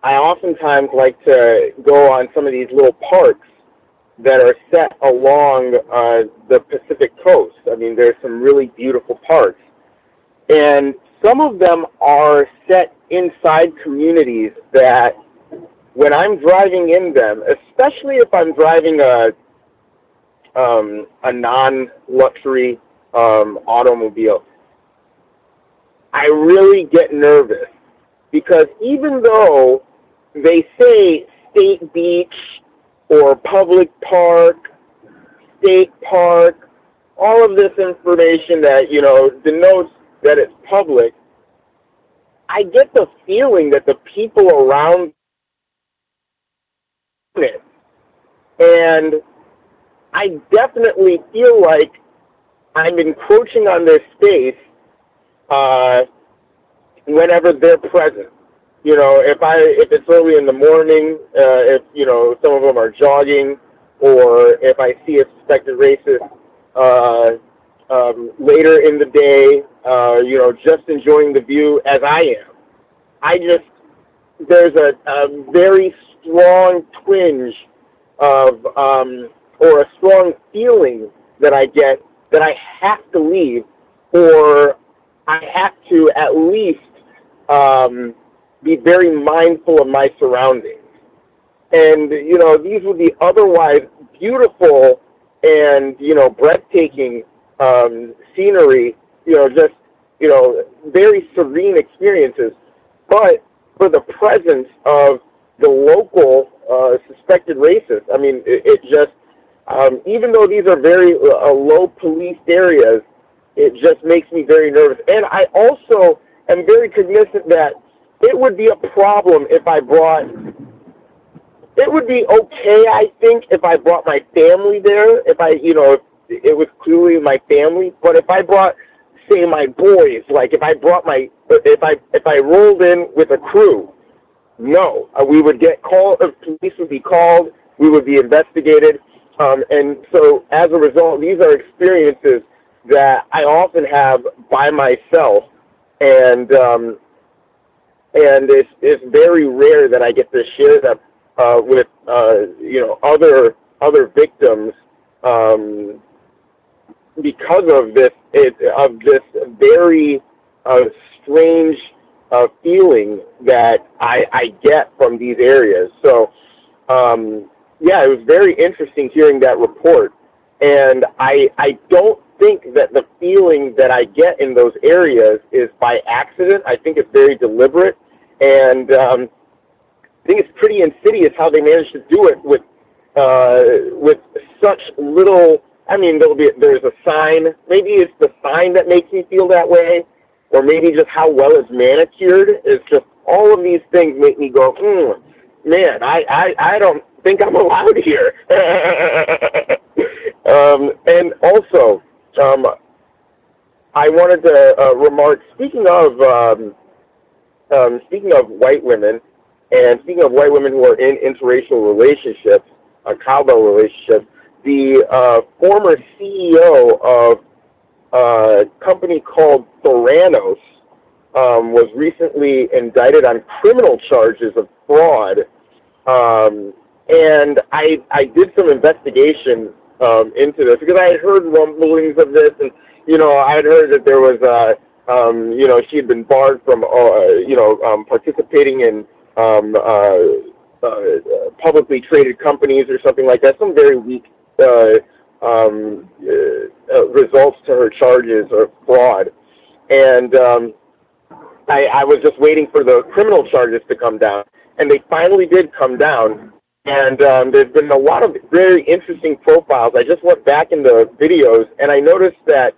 I oftentimes like to go on some of these little parks that are set along the Pacific Coast. I mean, there's some really beautiful parks. And some of them are set inside communities that when I'm driving in them, especially if I'm driving a non-luxury automobile, I really get nervous because even though they say state beach or public park, state park, all of this information that, denotes that it's public, I get the feeling that the people around it, and I definitely feel like I'm encroaching on their space whenever they're present. If it's early in the morning, if some of them are jogging, or if I see a suspected racist later in the day, just enjoying the view as I am. There's a very strong twinge of, or a strong feeling that I get that I have to leave, or I have to at least be very mindful of my surroundings. And, these would be otherwise beautiful and, breathtaking scenery, very serene experiences. But for the presence of the local suspected racists, I mean, it just, even though these are very low policed areas, it just makes me very nervous. And I also am very cognizant that it would be a problem if it would be okay, I think, if I brought my family there, if it was clearly my family, but if I brought, say, my boys, like if I rolled in with a crew, no, we would get called, police would be called, we would be investigated, and so as a result, these are experiences that I often have by myself, and and it's very rare that I get to share that with other victims because of this very strange feeling that I get from these areas. So it was very interesting hearing that report, and I don't think that the feeling that I get in those areas is by accident. I think it's very deliberate, and I think it's pretty insidious how they manage to do it with such little. I mean, there's a sign. Maybe it's the sign that makes me feel that way, or maybe just how well it's manicured. It's just all of these things make me go, man, I don't think I'm allowed here. And also, I wanted to remark, speaking of white women, and speaking of white women who are in interracial relationships, cowbell relationships, the former CEO of a company called Theranos was recently indicted on criminal charges of fraud. And I did some investigation into this because I had heard rumblings of this, and I had heard that there was she had been barred from participating in publicly traded companies or something like that. Some very weak results to her charges of fraud, and I was just waiting for the criminal charges to come down, and they finally did come down. And there's been a lot of very interesting profiles. I just went back in the videos, and I noticed that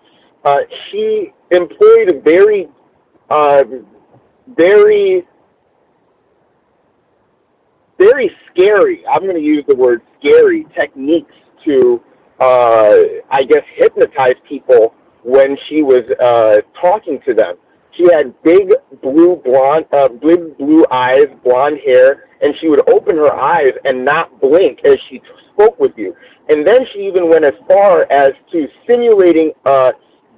she employed a very scary, I'm going to use the word scary, techniques to, I guess, hypnotize people when she was talking to them. She had big blue eyes, blonde hair, and she would open her eyes and not blink as she spoke with you. And then she even went as far as to simulating a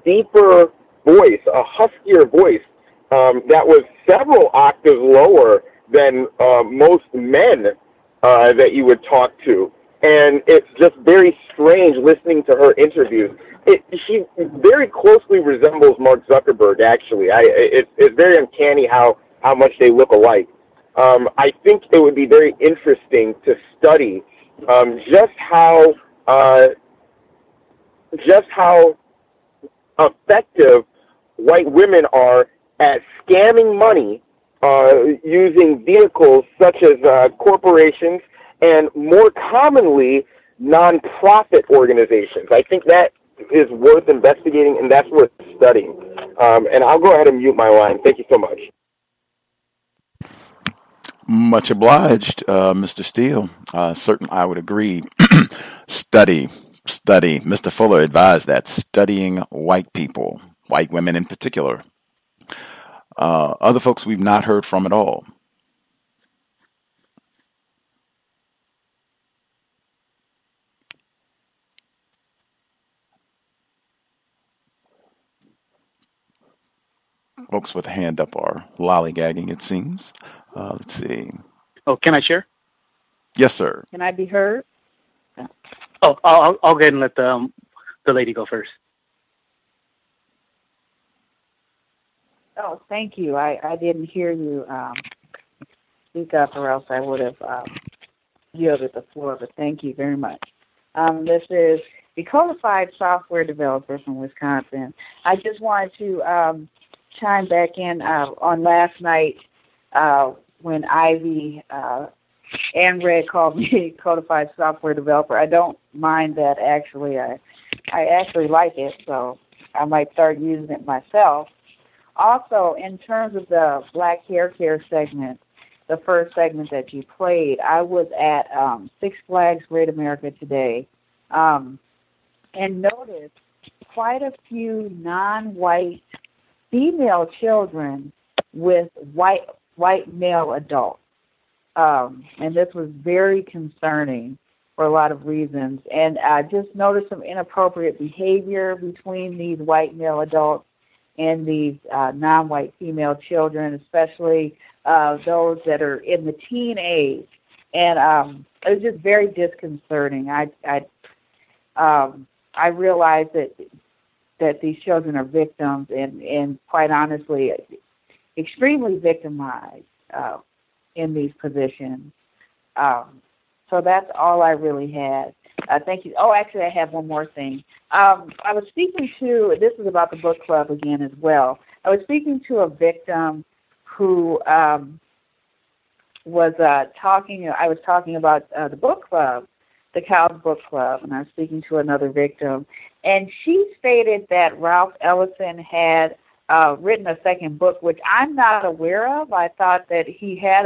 deeper voice, a huskier voice that was several octaves lower than most men that you would talk to. And it's just very strange listening to her interviews. She very closely resembles Mark Zuckerberg, actually. It's very uncanny how much they look alike. I think it would be very interesting to study just how effective white women are at scamming money using vehicles such as corporations and, more commonly, nonprofit organizations. I think that is worth investigating, and that's worth studying. And I'll go ahead and mute my line. Thank you so much. Much obliged, Mr. Steele. I would agree. Study. Mr. Fuller advised that, studying white people, white women in particular. Other folks we've not heard from at all. Folks with a hand up are lollygagging, it seems. Let's see. Oh, can I share? Yes, sir. Can I be heard? Oh, I'll go ahead and let the lady go first. Oh, thank you. I didn't hear you speak up, or else I would have yielded the floor, but thank you very much. This is the codified software developer from Wisconsin. I just wanted to chime back in on last night when Ivy and Red called me codified software developer. I don't mind that, actually. I actually like it, so I might start using it myself. Also, in terms of the Black Hair Care segment, the first segment that you played, I was at Six Flags Great America today and noticed quite a few non-white female children with white male adults. And this was very concerning for a lot of reasons. And I just noticed some inappropriate behavior between these white male adults. in these non-white female children, especially those that are in the teen age. And it was just very disconcerting. I realized that these children are victims and quite honestly, extremely victimized in these positions. So that's all I really had. Thank you. Oh, actually, I have one more thing. I was speaking to, this is about the book club again as well. I was speaking to a victim who was talking, I was talking about the book club, the Cows Book Club, and I was speaking to another victim. And she stated that Ralph Ellison had written a second book, which I'm not aware of. I thought that he had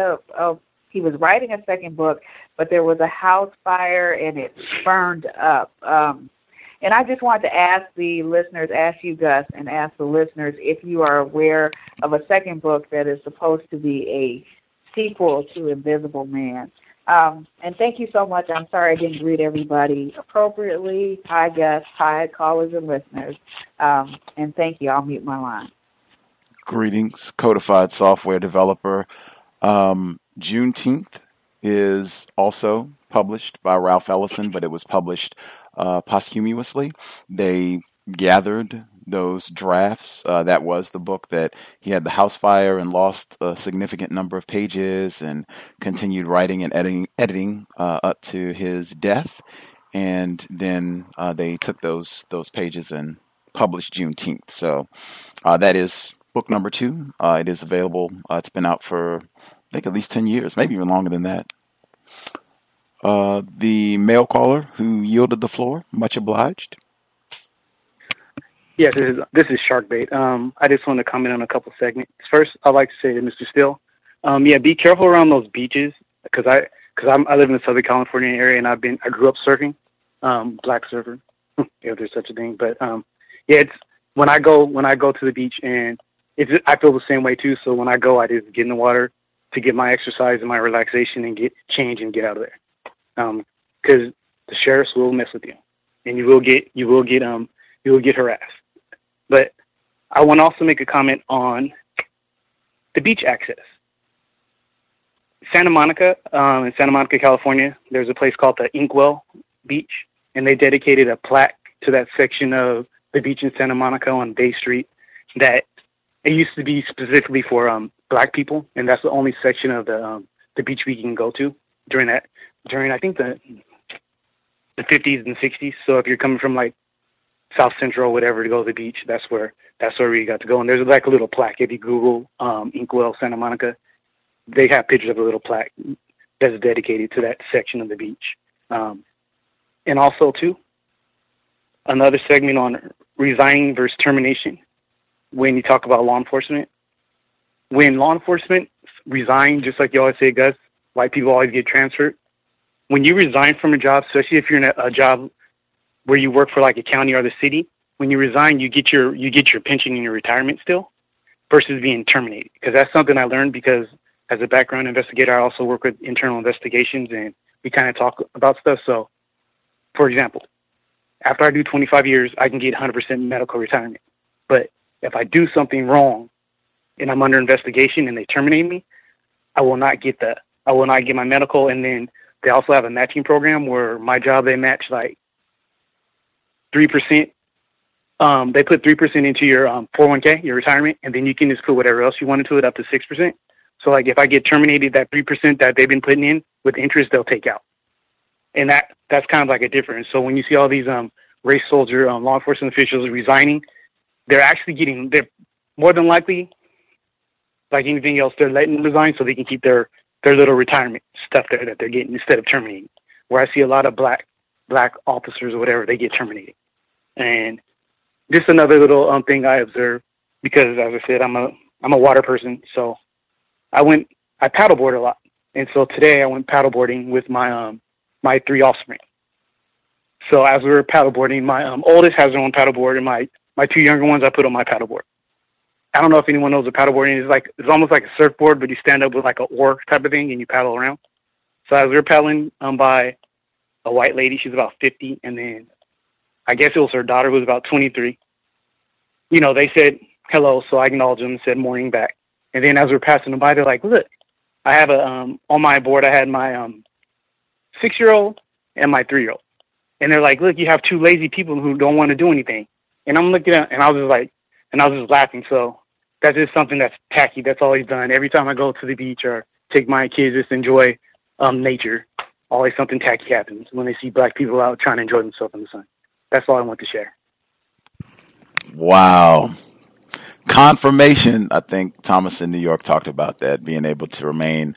he was writing a second book, but there was a house fire and it burned up. And I just wanted to ask the listeners, ask you, Gus, and ask the listeners if you are aware of a second book that is supposed to be a sequel to Invisible Man. And thank you so much. I'm sorry I didn't greet everybody appropriately. Hi, Gus. Hi, callers and listeners. And thank you. I'll mute my line. Greetings, codified software developer. Juneteenth is also published by Ralph Ellison, but it was published posthumously. They gathered those drafts. That was the book that he had the house fire and lost a significant number of pages and continued writing and editing up to his death. And then they took those pages and published Juneteenth. So that is book number 2. It is available. It's been out for, I think, at least 10 years, maybe even longer than that. The male caller who yielded the floor, much obliged. Yes, this is Sharkbait. I just want to comment on a couple segments. First, I'd like to say to Mr. Steele, be careful around those beaches because I live in the Southern California area and I grew up surfing, black surfer, if there's such a thing. But it's when I go to the beach and I feel the same way too. So when I go, I just get in the water to get my exercise and my relaxation and get change and get out of there. Because the sheriffs will mess with you, and you will get harassed. But I want to also make a comment on the beach access. Santa Monica, in Santa Monica, California, there's a place called the Inkwell Beach, and they dedicated a plaque to that section of the beach in Santa Monica on Bay Street that it used to be specifically for black people, and that's the only section of the beach we can go to during I think the 50s and 60s. So if you're coming from like South Central or whatever to go to the beach, that's where we got to go. And there's like a little plaque. If you Google Inkwell, Santa Monica, they have pictures of a little plaque that's dedicated to that section of the beach. And also too, another segment on resigning versus termination. When you talk about law enforcement, when law enforcement resign, just like you always say, Gus, white people always get transferred. When you resign from a job, especially if you're in a job where you work for like a county or the city, when you resign, you get your pension and your retirement still, versus being terminated. Because that's something I learned because as a background investigator, I also work with internal investigations and we kind of talk about stuff. So, for example, after I do 25 years, I can get 100% medical retirement. But if I do something wrong and I'm under investigation and they terminate me, I will not get my medical. And then they also have a matching program where my job, they match like 3%. They put 3% into your 401k, your retirement, and then you can just put whatever else you want into it up to 6%. So like if I get terminated, that 3% that they've been putting in with interest, they'll take out. And that's kind of like a difference. So when you see all these race soldier law enforcement officials resigning, they're more than likely, like anything else, they're letting them resign so they can keep their little retirement stuff there that they're getting instead of terminating. Where I see a lot of black officers or whatever, they get terminated. And just another little thing I observed, because as I said, I'm a water person, so I paddleboard a lot. And so today I went paddleboarding with my 3 offspring. So as we were paddleboarding, my oldest has her own paddleboard, and my 2 younger ones I put on my paddleboard. I don't know if anyone knows what paddleboarding is. It's almost like a surfboard, but you stand up with like an oar type of thing and you paddle around. So as we were paddling by a white lady, she's about 50, and then I guess it was her daughter who was about 23. You know, they said hello, so I acknowledged them and said morning back. And then as we're passing them by, they're like, look, I have on my board, I had my 6-year-old and my 3-year-old. And they're like, look, you have two lazy people who don't want to do anything. And I'm looking at, and I was just laughing. So that's just something that's tacky. That's always done. Every time I go to the beach or take my kids, just enjoy nature, always something tacky happens when they see black people out trying to enjoy themselves in the sun. That's all I want to share. Wow. Confirmation. I think Thomas in New York talked about that, being able to remain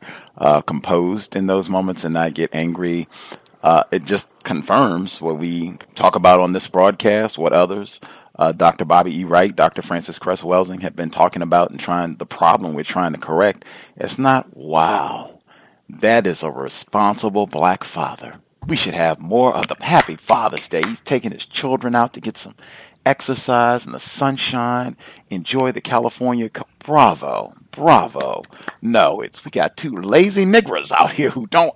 composed in those moments and not get angry. It just confirms what we talk about on this broadcast, what others, Dr. Bobby E. Wright, Dr. Francis Cress Welsing have been talking about and the problem we're trying to correct. It's not, wow, that is a responsible black father. We should have more of the Happy Father's Day. He's taking his children out to get some exercise in the sunshine, enjoy the California. Bravo, bravo. No, we got two lazy niggers out here who don't.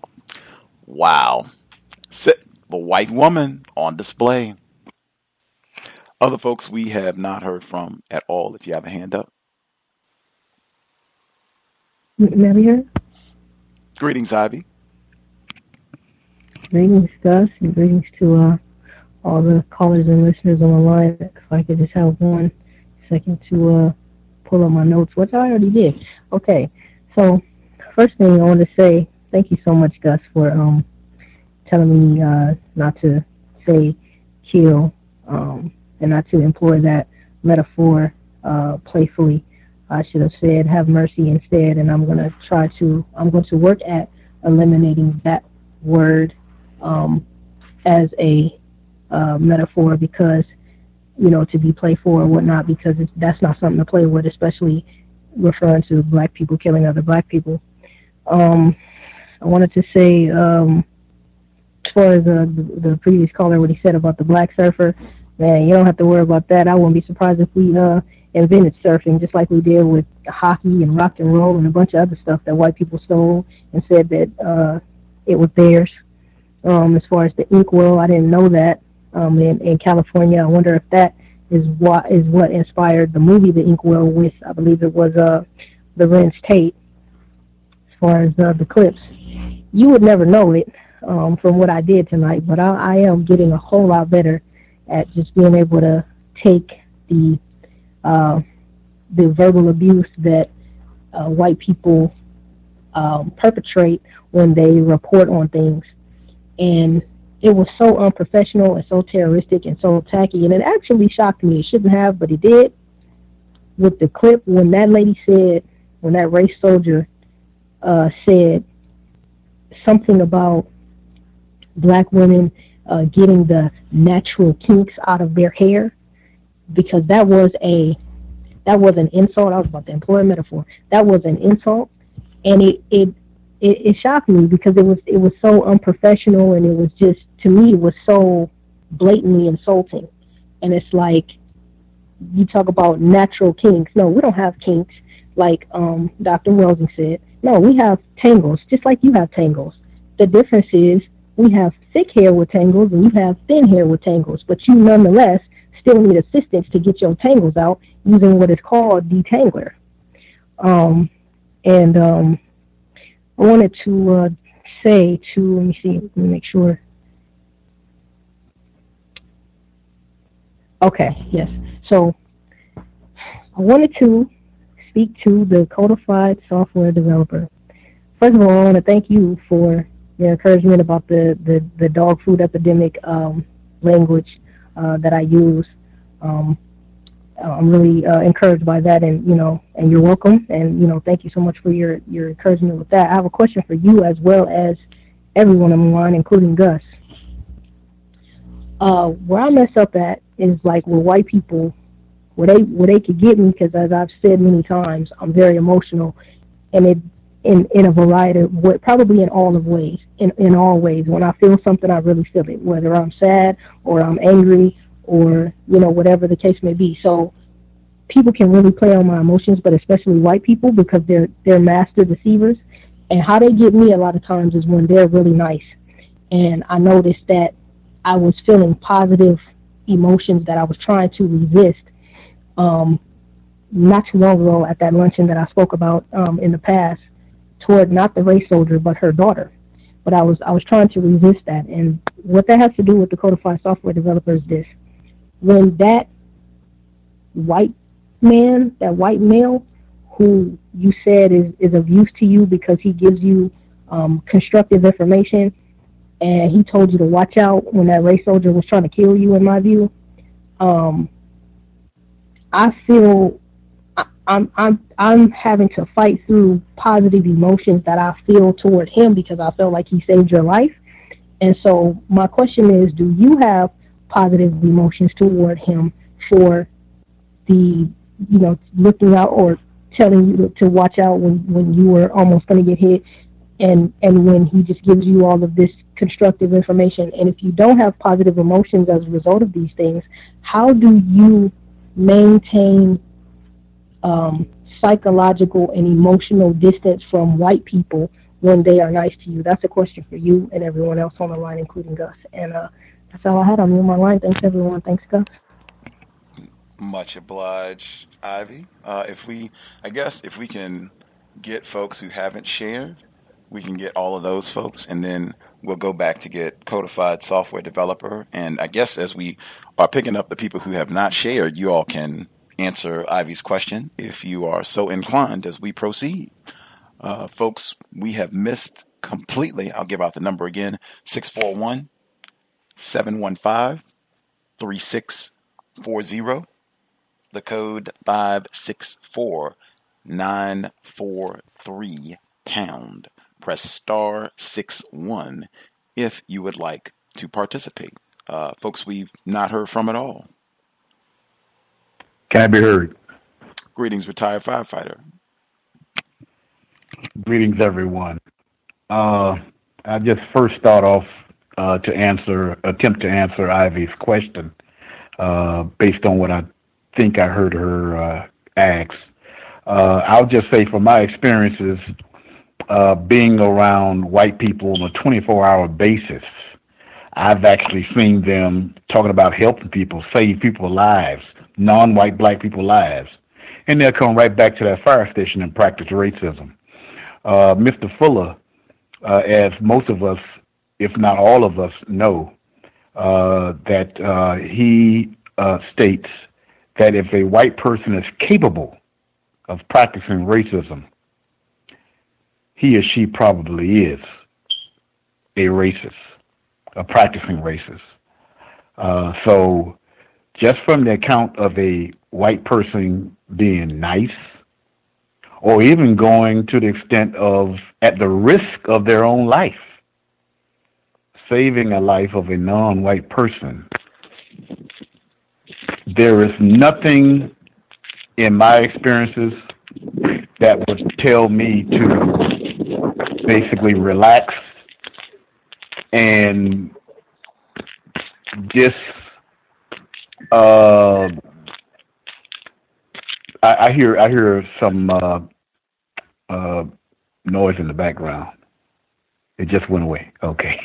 Wow. The white woman on display. Other folks we have not heard from at all, if you have a hand up. May I be heard? Greetings, Ivy. Greetings, Gus, and greetings to all the callers and listeners on the line. If I could just have 1 second to pull up my notes, which I already did. Okay, so first thing I want to say, thank you so much, Gus, for telling me not to say kill and not to employ that metaphor playfully. I should have said have mercy instead, and I'm going to work at eliminating that word as a metaphor, because, to be playful or whatnot, because that's not something to play with, especially referring to black people killing other black people. I wanted to say, as far as the previous caller, what he said about the black surfer, man, you don't have to worry about that. I wouldn't be surprised if we invented surfing, just like we did with hockey and rock and roll and a bunch of other stuff that white people stole and said that it was theirs. As far as the inkwell, I didn't know that. In California, I wonder if that is what inspired the movie The Inkwell with, I believe it was Lorenz Tate. As far as the clips, you would never know it from what I did tonight, but I am getting a whole lot better at just being able to take the verbal abuse that white people perpetrate when they report on things. And it was so unprofessional and so terroristic and so tacky, and it actually shocked me. It shouldn't have, but it did. With the clip, when that lady said, when that race soldier said something about black women getting the natural kinks out of their hair, because that was an insult. I was about to employ a metaphor. That was an insult, and it shocked me because it was so unprofessional, and it was just, to me, it was so blatantly insulting. And it's like, you talk about natural kinks. No, we don't have kinks like Dr. Welsing said. No, we have tangles, just like you have tangles. The difference is we have thick hair with tangles and you have thin hair with tangles, but you nonetheless still need assistance to get your tangles out using what is called detangler. I wanted to say to, let me make sure. Okay, yes. So I wanted to speak to the codified software developer. First of all, I want to thank you for your encouragement about the dog food epidemic language that I use. I'm really encouraged by that, and you're welcome, and thank you so much for your encouragement with that. I have a question for you as well as everyone on the line, including Gus. Where I mess up at is like with white people, where they could get me, because as I've said many times, I'm very emotional, and in a variety of ways, probably in all ways. When I feel something, I really feel it, whether I'm sad or I'm angry or whatever the case may be. So people can really play on my emotions, but especially white people, because they're master deceivers. And how they get me a lot of times is when they're really nice. And I noticed that I was feeling positive emotions that I was trying to resist not too long ago at that luncheon that I spoke about in the past toward not the race soldier but her daughter. But I was trying to resist that, and what that has to do with the codified software developer is this: when that white man, that white male, who you said is of use to you because he gives you constructive information, and he told you to watch out when that race soldier was trying to kill you, in my view, I feel I'm having to fight through positive emotions that I feel toward him because I felt like he saved your life. And so my question is, do you have positive emotions toward him for the, looking out or telling you to watch out when you were almost going to get hit, and when he just gives you all of this constructive information? And if you don't have positive emotions as a result of these things, how do you maintain psychological and emotional distance from white people when they are nice to you? That's a question for you and everyone else on the line, including Gus. And that's all I had on my line. Thanks, everyone. Thanks, Gus. Much obliged, Ivy. If we can get folks who haven't shared, we can get all of those folks, and then we'll go back to get codified software developer. And I guess as we are picking up the people who have not shared, you all can answer Ivy's question if you are so inclined as we proceed. Folks, we have missed completely. I'll give out the number again: 641-715-3640. The code 564-943 £. Press *61 if you would like to participate. Folks we've not heard from at all. Can I be heard? Greetings, retired firefighter. Greetings, everyone. I just first start off attempt to answer Ivy's question based on what I think I heard her ask. I'll just say from my experiences being around white people on a 24-hour basis, I've actually seen them talking about helping people, save people's lives, non-white black people's lives. And they'll come right back to that fire station and practice racism. Mr. Fuller, as most of us, if not all of us, know, that he states that if a white person is capable of practicing racism, he or she probably is a racist, a practicing racist. So just from the account of a white person being nice, or even going to the extent of, at the risk of their own life, saving a life of a non-white person, there is nothing in my experiences that would tell me to basically relax and just I hear some noise in the background. It just went away. Okay.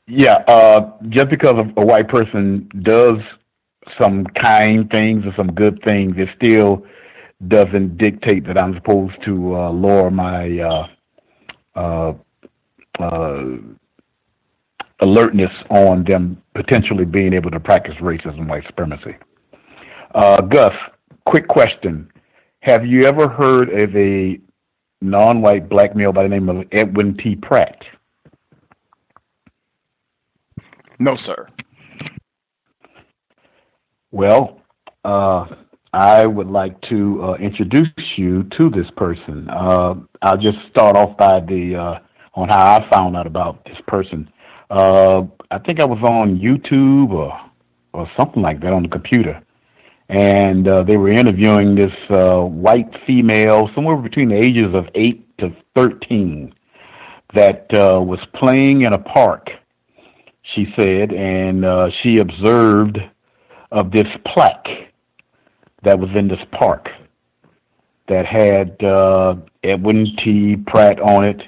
Just because a white person does some kind things or some good things, it still doesn't dictate that I'm supposed to lower my alertness on them potentially being able to practice racism, white supremacy. Gus, quick question. Have you ever heard of a non-white black male by the name of Edwin T. Pratt? No, sir. Well, I would like to introduce you to this person. I'll just start off by on how I found out about this person. I think I was on YouTube or something like that on the computer, and they were interviewing this white female somewhere between the ages of 8 to 13 that was playing in a park, she said, and she observed of this plaque that was in this park that had Edwin T. Pratt on it,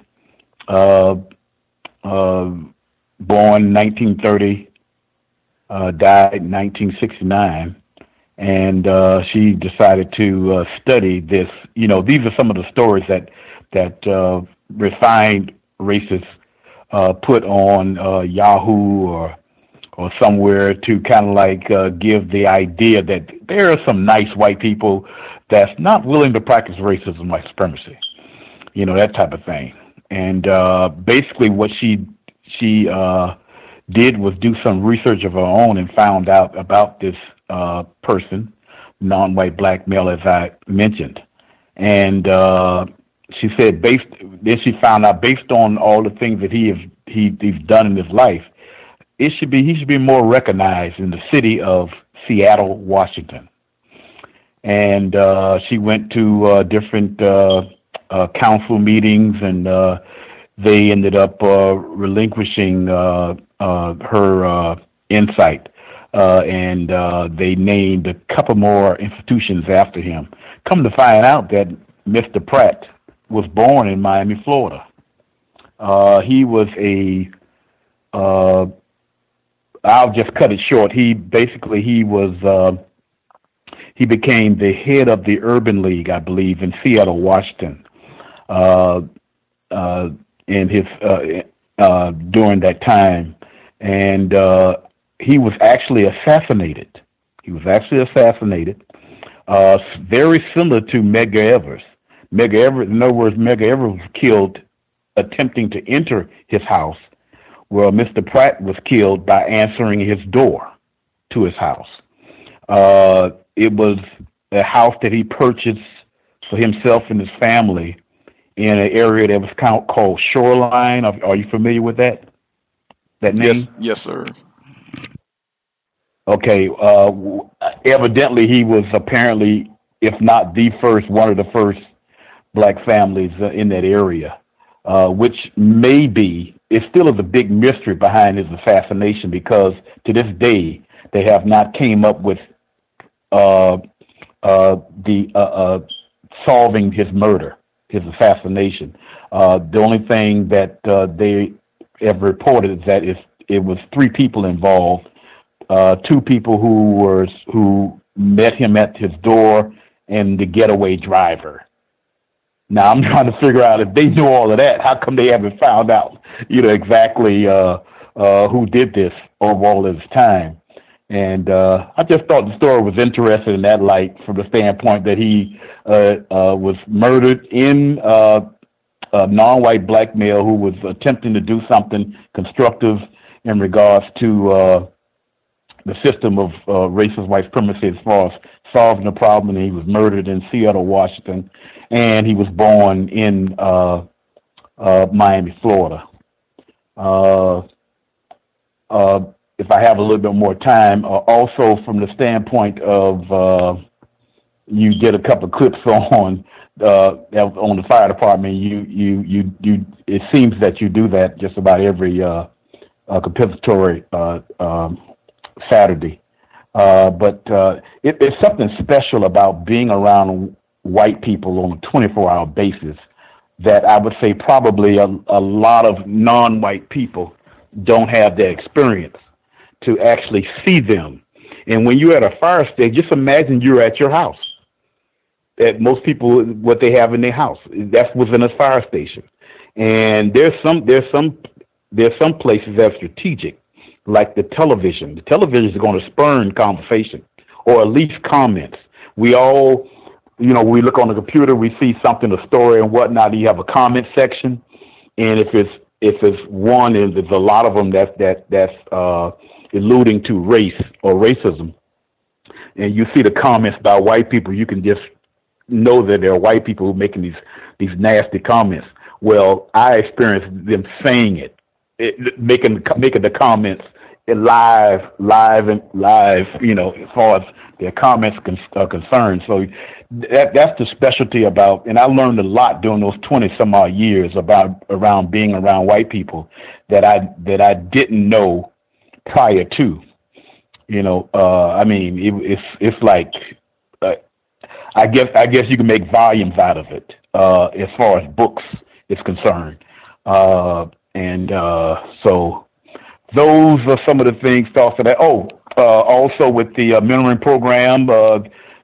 born 1930, died in 1969, and she decided to study this. You know, these are some of the stories that refined racists put on Yahoo or somewhere to kind of like give the idea that there are some nice white people that's not willing to practice racism, white supremacy, you know, that type of thing. And basically what she did was do some research of her own and found out about this person, non-white black male, as I mentioned. And she said then she found out based on all the things that he's done in his life, he should be more recognized in the city of Seattle, Washington. And she went to different council meetings, and they ended up relinquishing her insight, and they named a couple more institutions after him. Come to find out that Mr. Pratt was born in Miami, Florida. He was I'll just cut it short. He became the head of the Urban League, I believe, in Seattle, Washington, in his during that time, and he was actually assassinated. Very similar to Medgar Evers. In other words, Medgar Evers was killed attempting to enter his house, where Mr. Pratt was killed by answering his door to his house. It was a house that he purchased for himself and his family in an area that was called Shoreline. Are you familiar with that name? Yes, sir. Okay. Evidently, he was apparently, if not the first, one of the first black families in that area, which it still is a big mystery behind his assassination, because to this day they have not came up with solving his murder, his assassination. The only thing that they have reported is that it was 3 people involved, 2 people who met him at his door, and the getaway driver. Now I'm trying to figure out, if they knew all of that, how come they haven't found out, exactly who did this over all this time? And I just thought the story was interesting in that light, from the standpoint that he was murdered in a non-white black male who was attempting to do something constructive in regards to the system of racist white supremacy as far as solving the problem. And he was murdered in Seattle, Washington, and he was born in Miami, Florida. If I have a little bit more time, also from the standpoint of you get a couple of clips on the fire department. It seems that you do that just about every compensatory Saturday. But it's something special about being around white people on a 24-hour basis that I would say probably a lot of non-white people don't have that experience to actually see them. And when you're at a fire station, just imagine you're at your house. That most people, what they have in their house, that's within a fire station. And there's some places that are strategic, like the television. The television is going to spurn conversation, or at least comments. We all, we look on the computer, we see something, a story and whatnot. You have a comment section, and if it's one, and there's a lot of them that's alluding to race or racism, and you see the comments by white people, you can just know that there are white people who are making these nasty comments. Well, I experienced them saying it, making the comments live, as far as their comments are concerned. So that's the specialty about, and I learned a lot during those 20 some odd years around being around white people that I didn't know prior to. It's like, I guess you can make volumes out of it as far as books is concerned. So those are some of the things, thoughts of that. Oh, Also with the mentoring program,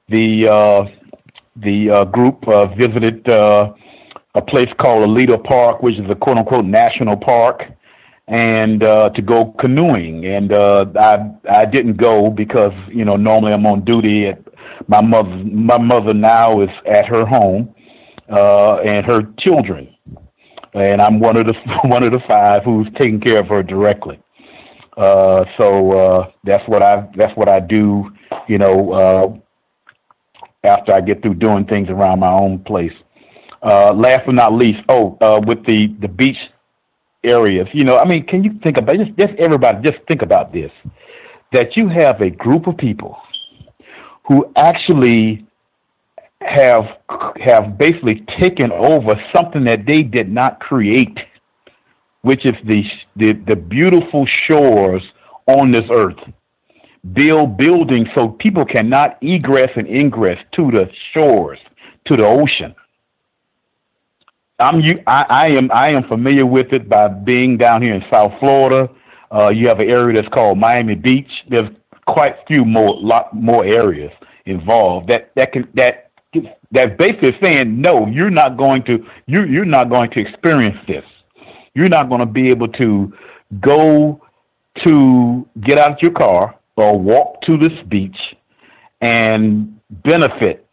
the group visited a place called Alito Park, which is a quote-unquote national park, and to go canoeing. And I didn't go because, normally I'm on duty. My mother now is at her home and her children, and I'm one of the five who's taking care of her directly. So that's what I do, after I get through doing things around my own place. Last but not least, with the beach areas, can you think about just everybody just think about this, that you have a group of people who actually have basically taken over something that they did not create, which is the beautiful shores on this earth. Build buildings so people cannot egress and ingress to the shores, to the ocean. I am familiar with it by being down here in South Florida. You have an area that's called Miami Beach. There's quite a few lot more areas involved that's basically saying, no, you're not going to experience this. You're not going to be able to go to get out of your car or walk to this beach and benefit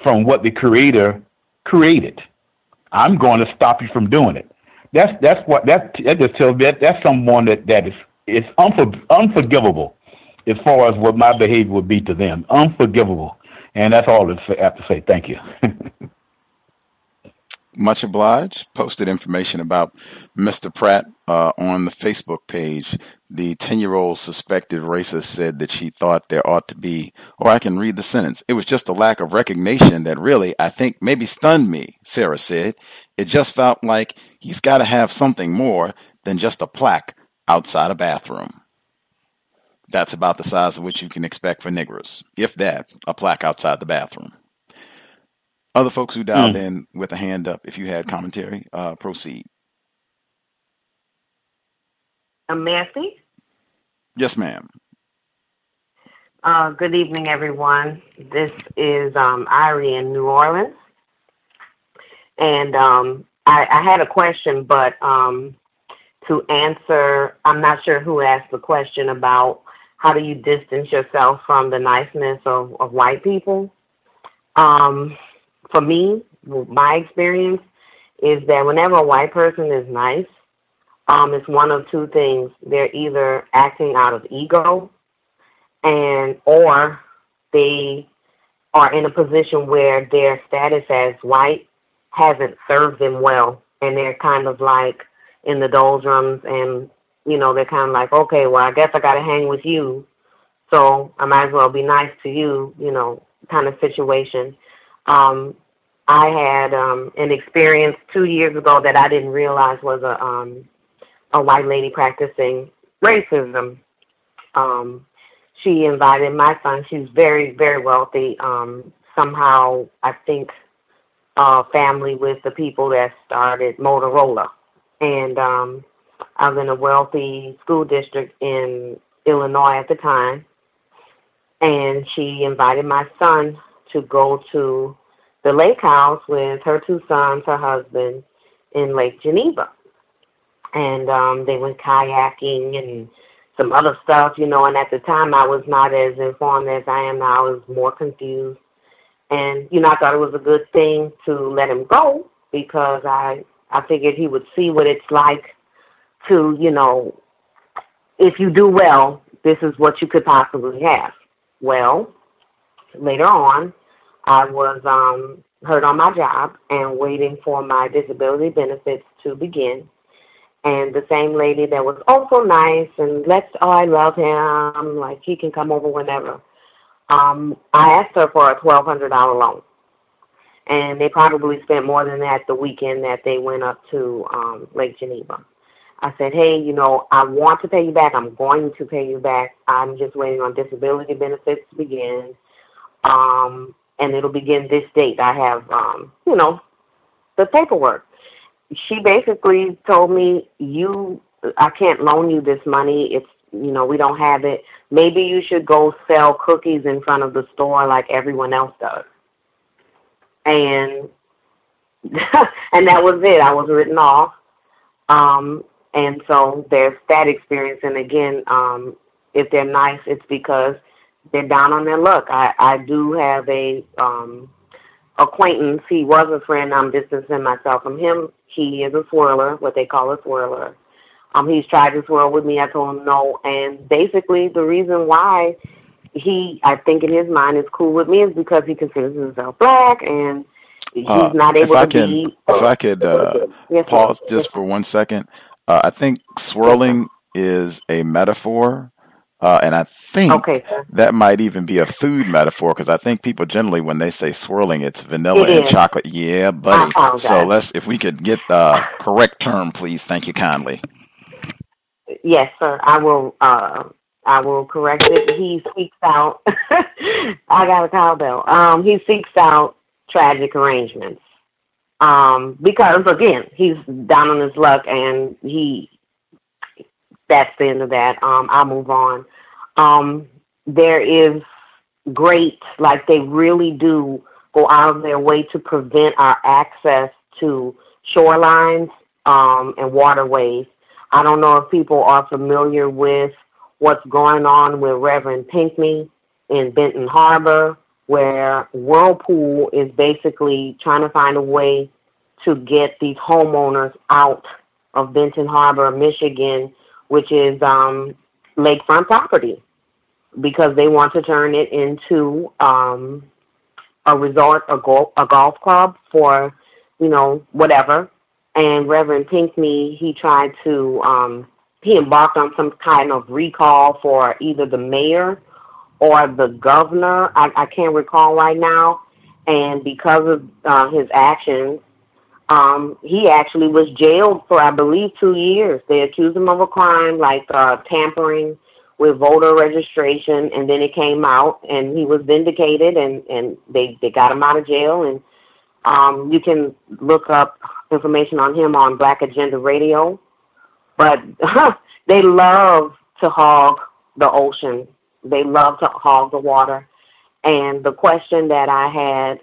from what the Creator created. I'm going to stop you from doing it. That just tells me that's someone that is unforgivable as far as what my behavior would be to them. Unforgivable. And that's all I have to say. Thank you. Much obliged. Posted information about Mr. Pratt on the Facebook page. The 10-year-old suspected racist said that she thought there ought to be, or I can read the sentence. It was just a lack of recognition that really, I think, maybe stunned me, Sarah said. It just felt like he's got to have something more than just a plaque outside a bathroom. That's about the size of which you can expect for niggers, if that, a plaque outside the bathroom. Other folks who dialed in with a hand up, if you had commentary, proceed. May I speak? Yes, ma'am. Good evening, everyone. This is Irie in New Orleans. And I had a question, but to answer, I'm not sure who asked the question about how do you distance yourself from the niceness of white people. For me, my experience is that whenever a white person is nice, it's one of two things. They're either acting out of ego or they are in a position where their status as white hasn't served them well. And they're kind of like in the doldrums and, they're kind of like, okay, well, I guess I got to hang with you. So I might as well be nice to you, kind of situation. I had an experience 2 years ago that I didn't realize was a white lady practicing racism. She invited my son. She's very, very wealthy. Somehow, I think, family with the people that started Motorola. And I was in a wealthy school district in Illinois at the time. And she invited my son to go to the lake house with her two sons, her husband, in Lake Geneva. And they went kayaking and some other stuff, and at the time I was not as informed as I am now. I was more confused. And, I thought it was a good thing to let him go because I figured he would see what it's like to, if you do well, this is what you could possibly have. Well, later on, I was hurt on my job and waiting for my disability benefits to begin. And the same lady that was also nice and I love him, like he can come over whenever. I asked her for a $1,200 loan. And they probably spent more than that the weekend that they went up to Lake Geneva. I said, hey, I want to pay you back. I'm going to pay you back. I'm just waiting on disability benefits to begin. And it'll begin this date. I have, the paperwork. She basically told me, I can't loan you this money. we don't have it. Maybe you should go sell cookies in front of the store like everyone else does. And and that was it. I was written off. And so there's that experience. And again, if they're nice, it's because they're down on their luck. I do have a acquaintance. He was a friend. I'm distancing myself from him. He is a swirler, what they call a swirler. He's tried to swirl with me. I told him no. And basically the reason why he, I think in his mind, is cool with me is because he considers himself black and he's not able to be. If I could pause just for 1 second. I think swirling is a metaphor. And I think that might even be a food metaphor, because I think people generally, when they say swirling, it's vanilla and chocolate. Yeah, buddy. So if we could get the correct term, please. Thank you kindly. Yes, sir. I will correct it. He seeks out. I got a cowbell. He seeks out tragic arrangements. Because again, he's down on his luck, and that's the end of that. I'll move on. There is great, like they really do go out of their way to prevent our access to shorelines and waterways. I don't know if people are familiar with what's going on with Reverend Pinckney in Benton Harbor, where Whirlpool is basically trying to find a way to get these homeowners out of Benton Harbor, Michigan, which is lakefront property, because they want to turn it into a resort, a golf club for, whatever. And Reverend Pinckney, he tried to, he embarked on some kind of recall for either the mayor or the governor. I can't recall right now. And because of his actions, he actually was jailed for, I believe, 2 years. They accused him of a crime like tampering with voter registration, and then it came out, and he was vindicated, and they got him out of jail. And you can look up information on him on Black Agenda Radio. But they love to hog the ocean. They love to hog the water. And the question that I had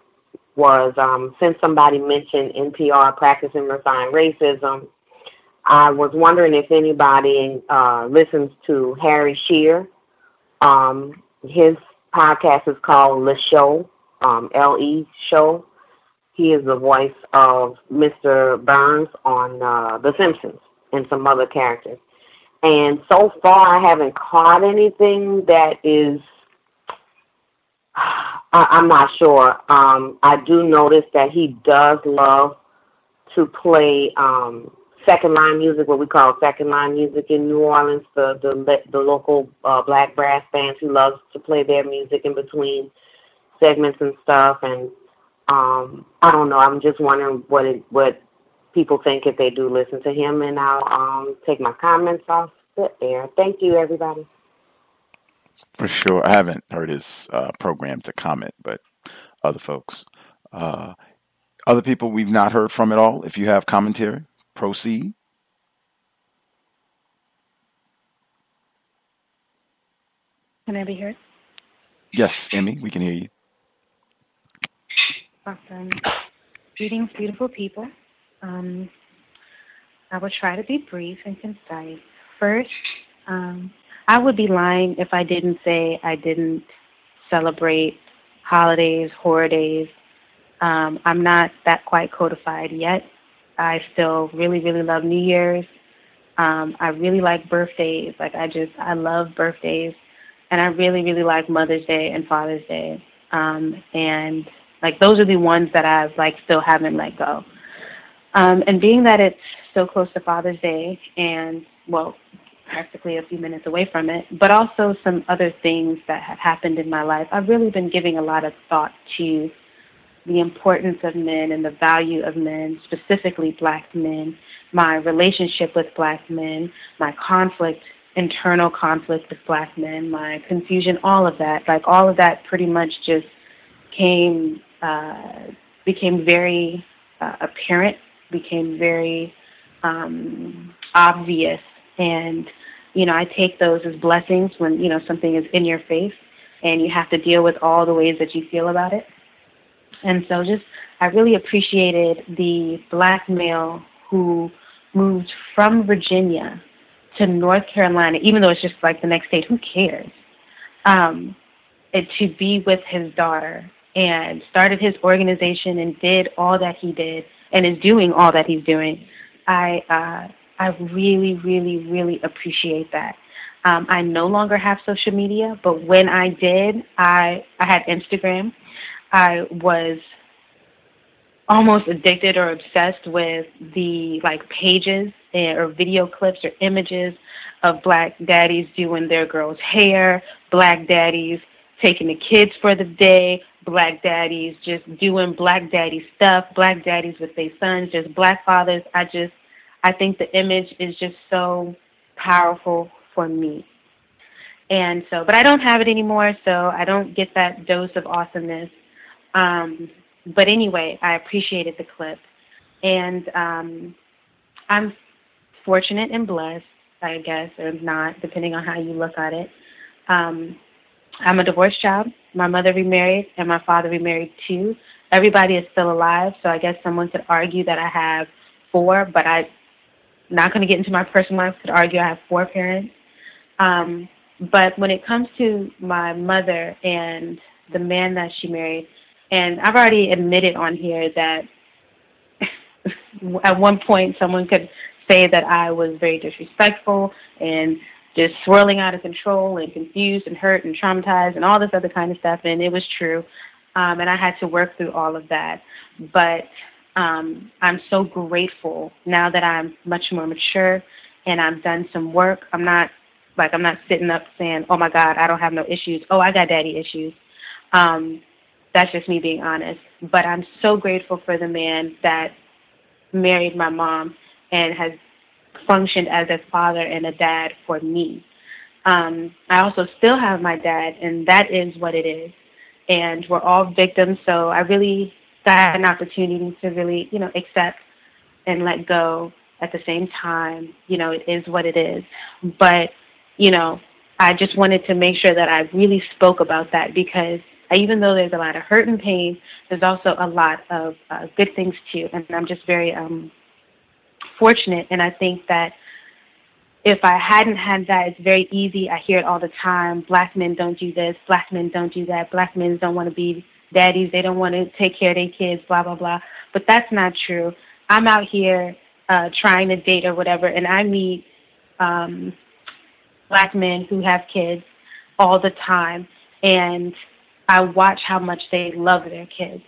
was, since somebody mentioned NPR practicing refined racism, I was wondering if anybody listens to Harry Shearer. His podcast is called Le Show, L-E Show. He is the voice of Mr. Burns on The Simpsons and some other characters. And so far, I haven't caught anything that is, I'm not sure. I do notice that he does love to play second-line music, what we call second-line music in New Orleans, the local black brass bands. He loves to play their music in between segments and stuff. And I don't know. I'm just wondering what people think if they do listen to him. And I'll take my comments off there. Thank you, everybody. For sure. I haven't heard his program to comment, but other folks. Other people we've not heard from at all. If you have commentary, proceed. Can I be heard? Yes, Emmy, we can hear you. Awesome. Greetings, beautiful people. I will try to be brief and concise. First, I would be lying if I didn't say I didn't celebrate holidays, horror days. I'm not that quite codified yet. I still really, really love New Year's. I really like birthdays. I love birthdays. And I really, really like Mother's Day and Father's Day. And those are the ones that I've still haven't let go. And being that it's so close to Father's Day and, practically a few minutes away from it, but also some other things that have happened in my life, I've really been giving a lot of thought to the importance of men and the value of men, specifically black men, my relationship with black men, my internal conflict with black men, my confusion, all of that. All of that pretty much just became very apparent, became very obvious. And I take those as blessings when, something is in your face and you have to deal with all the ways that you feel about it. And so I really appreciated the black male who moved from Virginia to North Carolina, even though it's just like the next state, who cares? To be with his daughter and started his organization and did all that he did and is doing all that he's doing. I really, really, really appreciate that. I no longer have social media, but when I did, I had Instagram. I was almost addicted or obsessed with the pages or video clips or images of black daddies doing their girls' hair, black daddies taking the kids for the day, black daddies just doing black daddy stuff, black daddies with their sons, just black fathers. I think the image is just so powerful for me. And so, but I don't have it anymore, so I don't get that dose of awesomeness. But anyway, I appreciated the clip. And I'm fortunate and blessed, I guess, or not, depending on how you look at it. I'm a divorced child. My mother remarried, and my father remarried too. Everybody is still alive, so I guess someone could argue that I have 4, but I'm not going to get into my personal life. Could argue I have 4 parents. But when it comes to my mother and the man that she married, and I've already admitted on here that at one point someone could say that I was very disrespectful and just swirling out of control and confused and hurt and traumatized and all this other kind of stuff, and it was true. And I had to work through all of that. But I'm so grateful now that I'm much more mature and I've done some work. I'm not sitting up saying, oh, my God, I don't have no issues. Oh, I got daddy issues. That's just me being honest. But I'm so grateful for the man that married my mom and has functioned as a father and a dad for me. I also still have my dad, and that is what it is. And we're all victims, so I really got an opportunity to really, accept and let go at the same time. It is what it is. But, I just wanted to make sure that I really spoke about that because even though there's a lot of hurt and pain, there's also a lot of good things too. And I'm just very fortunate. And I think that if I hadn't had that, it's very easy. I hear it all the time. Black men don't do this. Black men don't do that. Black men don't want to be daddies. They don't want to take care of their kids, blah, blah, blah. But that's not true. I'm out here trying to date or whatever, and I meet black men who have kids all the time, and I watch how much they love their kids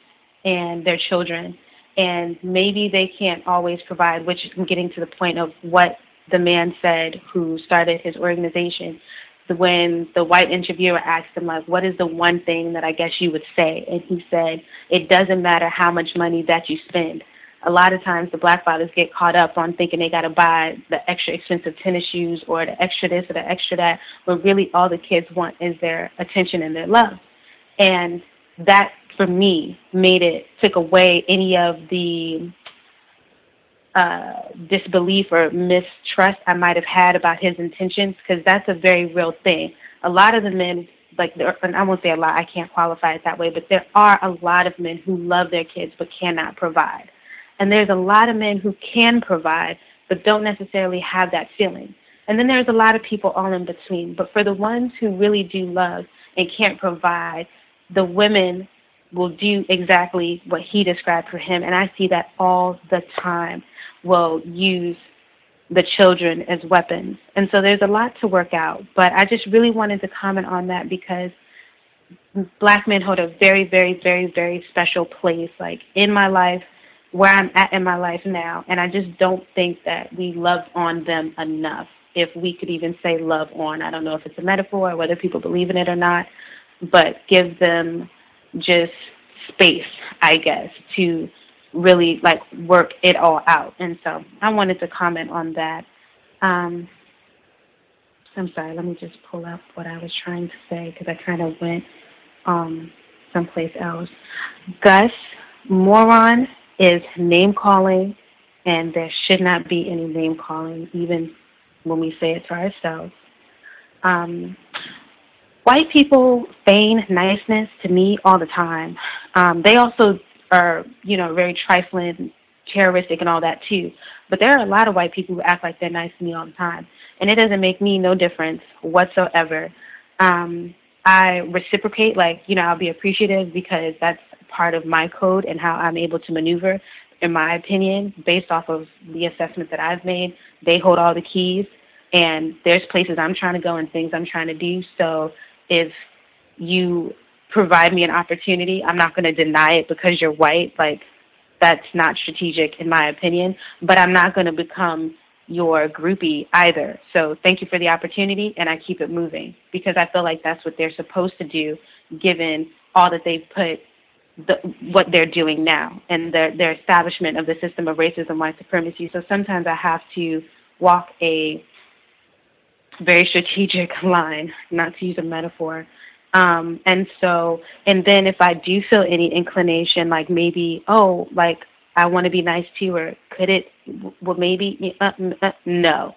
and their children. And maybe they can't always provide, which I'm getting to the point of what the man said who started his organization. When the white interviewer asked him, what is the one thing that I guess you would say? And he said, it doesn't matter how much money that you spend. A lot of times the black fathers get caught up on thinking they got to buy the extra expensive tennis shoes or the extra this or the extra that, when really all the kids want is their attention and their love. And that, for me, took away any of the disbelief or mistrust I might have had about his intentions, because that's a very real thing. A lot of the men, and I won't say a lot, I can't qualify it that way, but there are a lot of men who love their kids but cannot provide. And there's a lot of men who can provide but don't necessarily have that feeling. And then there's a lot of people all in between. But for the ones who really do love and can't provide, the women will do exactly what he described for him. And I see that all the time. Will use the children as weapons. And so there's a lot to work out. But I just really wanted to comment on that because black men hold a very, very, very, very special place, in my life, where I'm at in my life now. And I just don't think that we love on them enough. If we could even say love on, I don't know if it's a metaphor or whether people believe in it or not, but give them just space, I guess, to really work it all out. And so I wanted to comment on that. I'm sorry, let me just pull up what I was trying to say because I kind of went someplace else. Gus, moron is name calling, and there should not be any name calling, even when we say it to ourselves. White people feign niceness to me all the time. They also are, very trifling, terroristic and all that too. But there are a lot of white people who act like they're nice to me all the time. And it doesn't make me no difference whatsoever. I reciprocate, I'll be appreciative because that's part of my code and how I'm able to maneuver, in my opinion, based off of the assessment that I've made. They hold all the keys, and there's places I'm trying to go and things I'm trying to do. So if you provide me an opportunity, I'm not going to deny it because you're white. That's not strategic in my opinion, but I'm not going to become your groupie either. So thank you for the opportunity, and I keep it moving because I feel like that's what they're supposed to do given all that they've put, what they're doing now and their establishment of the system of racism, white supremacy. So sometimes I have to walk a very strategic line, not to use a metaphor. And then if I do feel any inclination, maybe, I want to be nice to you, or could it, well, maybe, no.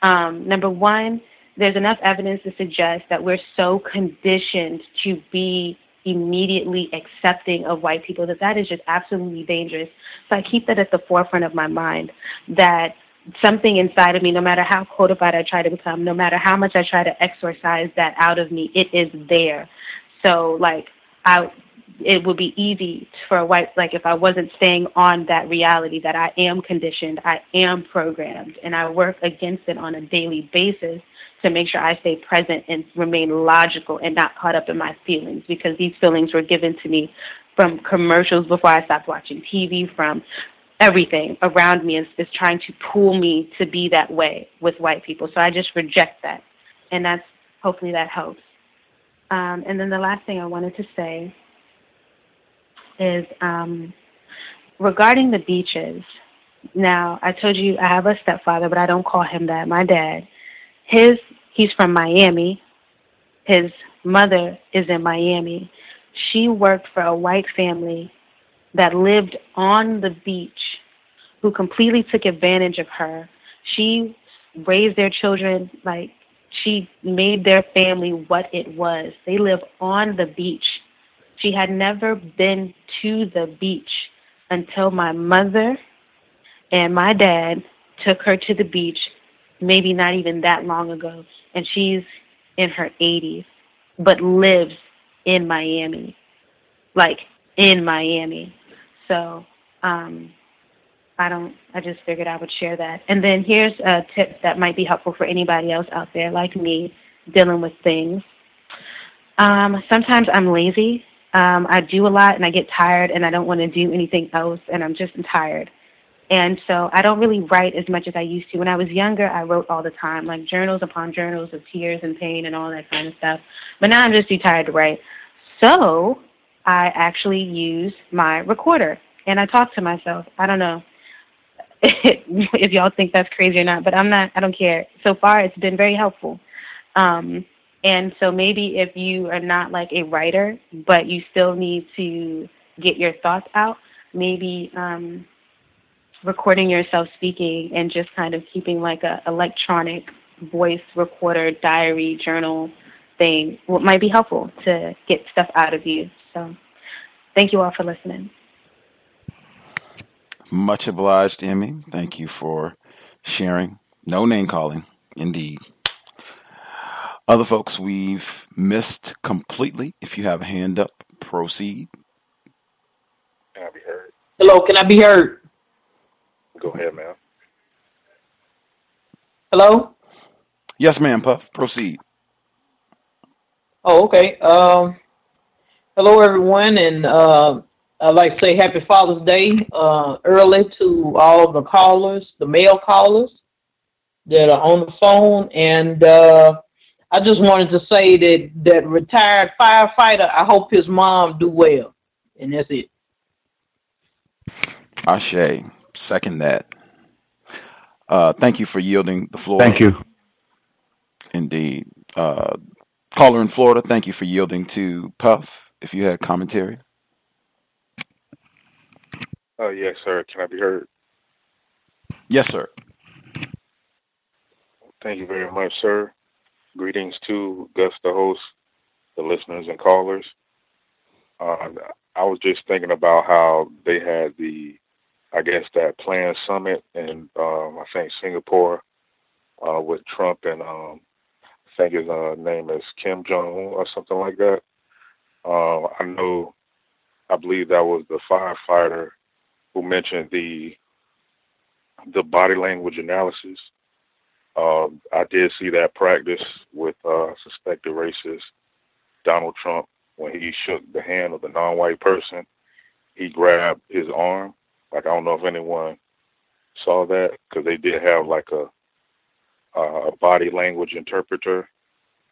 Number one, there's enough evidence to suggest that we're so conditioned to be immediately accepting of white people that is just absolutely dangerous. So I keep that at the forefront of my mind, that something inside of me, no matter how codified I try to become, no matter how much I try to exorcise that out of me, it is there. So, it would be easy for a white, if I wasn't staying on that reality that I am conditioned, I am programmed, and I work against it on a daily basis to make sure I stay present and remain logical and not caught up in my feelings, because these feelings were given to me from commercials before I stopped watching TV, from everything around me is trying to pull me to be that way with white people. So I just reject that. And hopefully that helps. And then the last thing I wanted to say is regarding the beaches. Now, I told you I have a stepfather, but I don't call him that. My dad, he's from Miami. His mother is in Miami. She worked for a white family that lived on the beach, who completely took advantage of her. She raised their children, she made their family what it was. They live on the beach. She had never been to the beach until my mother and my dad took her to the beach, maybe not even that long ago. And she's in her 80s, but lives in Miami, in Miami. So I just figured I would share that. And then here's a tip that might be helpful for anybody else out there like me dealing with things. Sometimes I'm lazy. I do a lot and I get tired and I don't want to do anything else and I'm just tired. And so I don't really write as much as I used to. When I was younger, I wrote all the time, journals upon journals of tears and pain and all that kind of stuff. But now I'm just too tired to write. So I actually use my recorder and I talk to myself. I don't know if y'all think that's crazy or not, but I don't care. So far, it's been very helpful. And so maybe if you are not a writer, but you still need to get your thoughts out, maybe recording yourself speaking and just kind of keeping a electronic voice recorder, diary, journal thing might be helpful to get stuff out of you. So thank you all for listening. Much obliged, Emmy. Thank you for sharing. No name calling, indeed. Other folks we've missed completely. If you have a hand up, proceed. Can I be heard? Hello, can I be heard? Go ahead, ma'am. Hello? Yes, ma'am, Puff. Proceed. Oh, okay. Hello, everyone, and I'd like to say Happy Father's Day early to all of the callers, the male callers that are on the phone. And I just wanted to say that retired firefighter, I hope his mom do well. And that's it. Ashe. Second that. Thank you for yielding the floor. Thank you. Indeed. Caller in Florida, thank you for yielding to Puff, if you had commentary. Yes, sir. Can I be heard? Yes, sir. Thank you very much, sir. Greetings to Gus, the host, the listeners and callers. I was just thinking about how they had that planned summit in, I think, Singapore with Trump and I think his name is Kim Jong-un or something like that. I believe that was the firefighter who mentioned the body language analysis. I did see that practice with suspected racist Donald Trump when he shook the hand of the non-white person. He grabbed his arm. Like, I don't know if anyone saw that, because they did have like a body language interpreter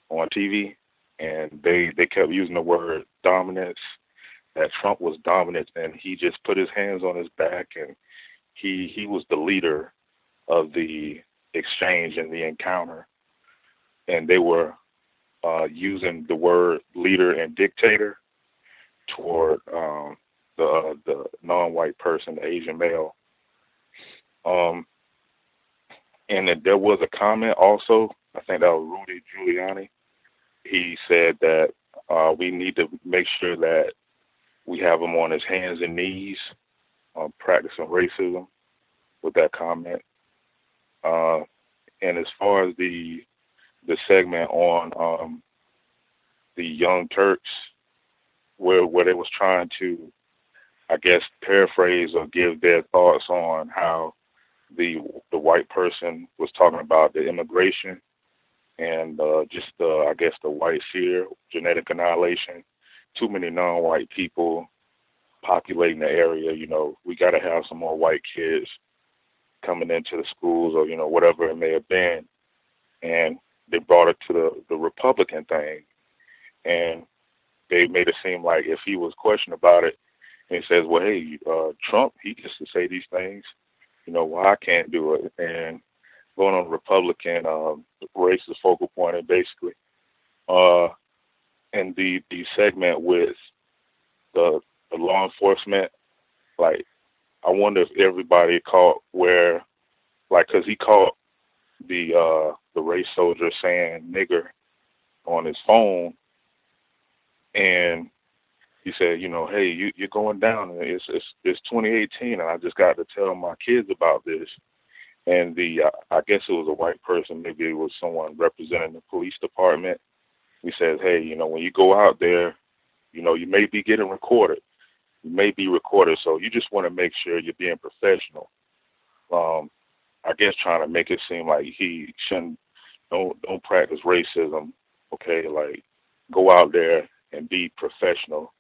on TV, and they kept using the word dominance, that Trump was dominant, and he just put his hands on his back, and he was the leader of the exchange and the encounter. And they were using the word leader and dictator toward the non-white person, the Asian male. And then there was a comment also, I think that was Rudy Giuliani. He said that we need to make sure that we have him on his hands and knees practicing racism with that comment. And as far as the segment on the Young Turks, where they was trying to, I guess, paraphrase or give their thoughts on how the white person was talking about the immigration and the white fear, genetic annihilation, too many non-white people populating the area. You know, we got to have some more white kids coming into the schools, or, you know, whatever it may have been. And they brought it to the Republican thing, and they made it seem like if he was questioned about it, and he says, well, hey, Trump, he gets to say these things, you know, well, I can't do it. And going on Republican racist focal point, and basically, and the segment with the law enforcement, like, I wonder if everybody caught where, like, because he caught the race soldier saying nigger on his phone, and he said, you know, hey, you're going down. It's 2018, and I just got to tell my kids about this. And I guess it was a white person, maybe it was someone representing the police department. He says, hey, you know, when you go out there, you know, you may be getting recorded. You may be recorded, so you just want to make sure you're being professional. I guess trying to make it seem like he don't practice racism. Okay, like, go out there and be professional.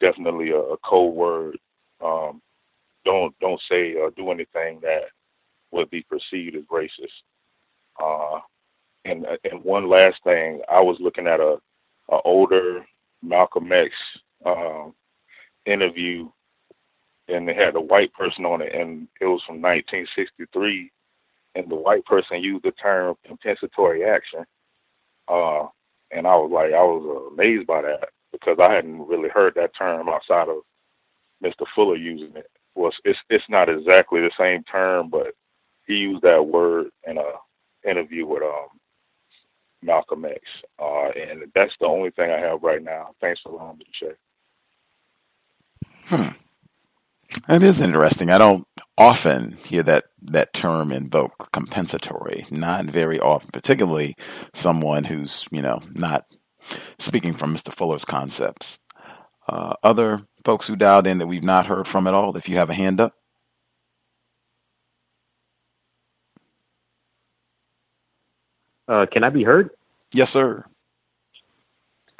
Definitely a code word. Don't say or do anything that would be perceived as racist. And one last thing, I was looking at a older Malcolm X interview, and they had a white person on it, and it was from 1963, and the white person used the term compensatory action, and I was amazed by that, because I hadn't really heard that term outside of Mr. Fuller using it. Well, it's not exactly the same term, but he used that word in a interview with Malcolm X, and that's the only thing I have right now. Thanks for allowing me to share. That is interesting. I don't often hear that term invoked, compensatory. Not very often, particularly someone who's, you know, not speaking from Mr. Fuller's concepts. Other folks who dialed in that we've not heard from at all, if you have a hand up. Can I be heard? Yes, sir.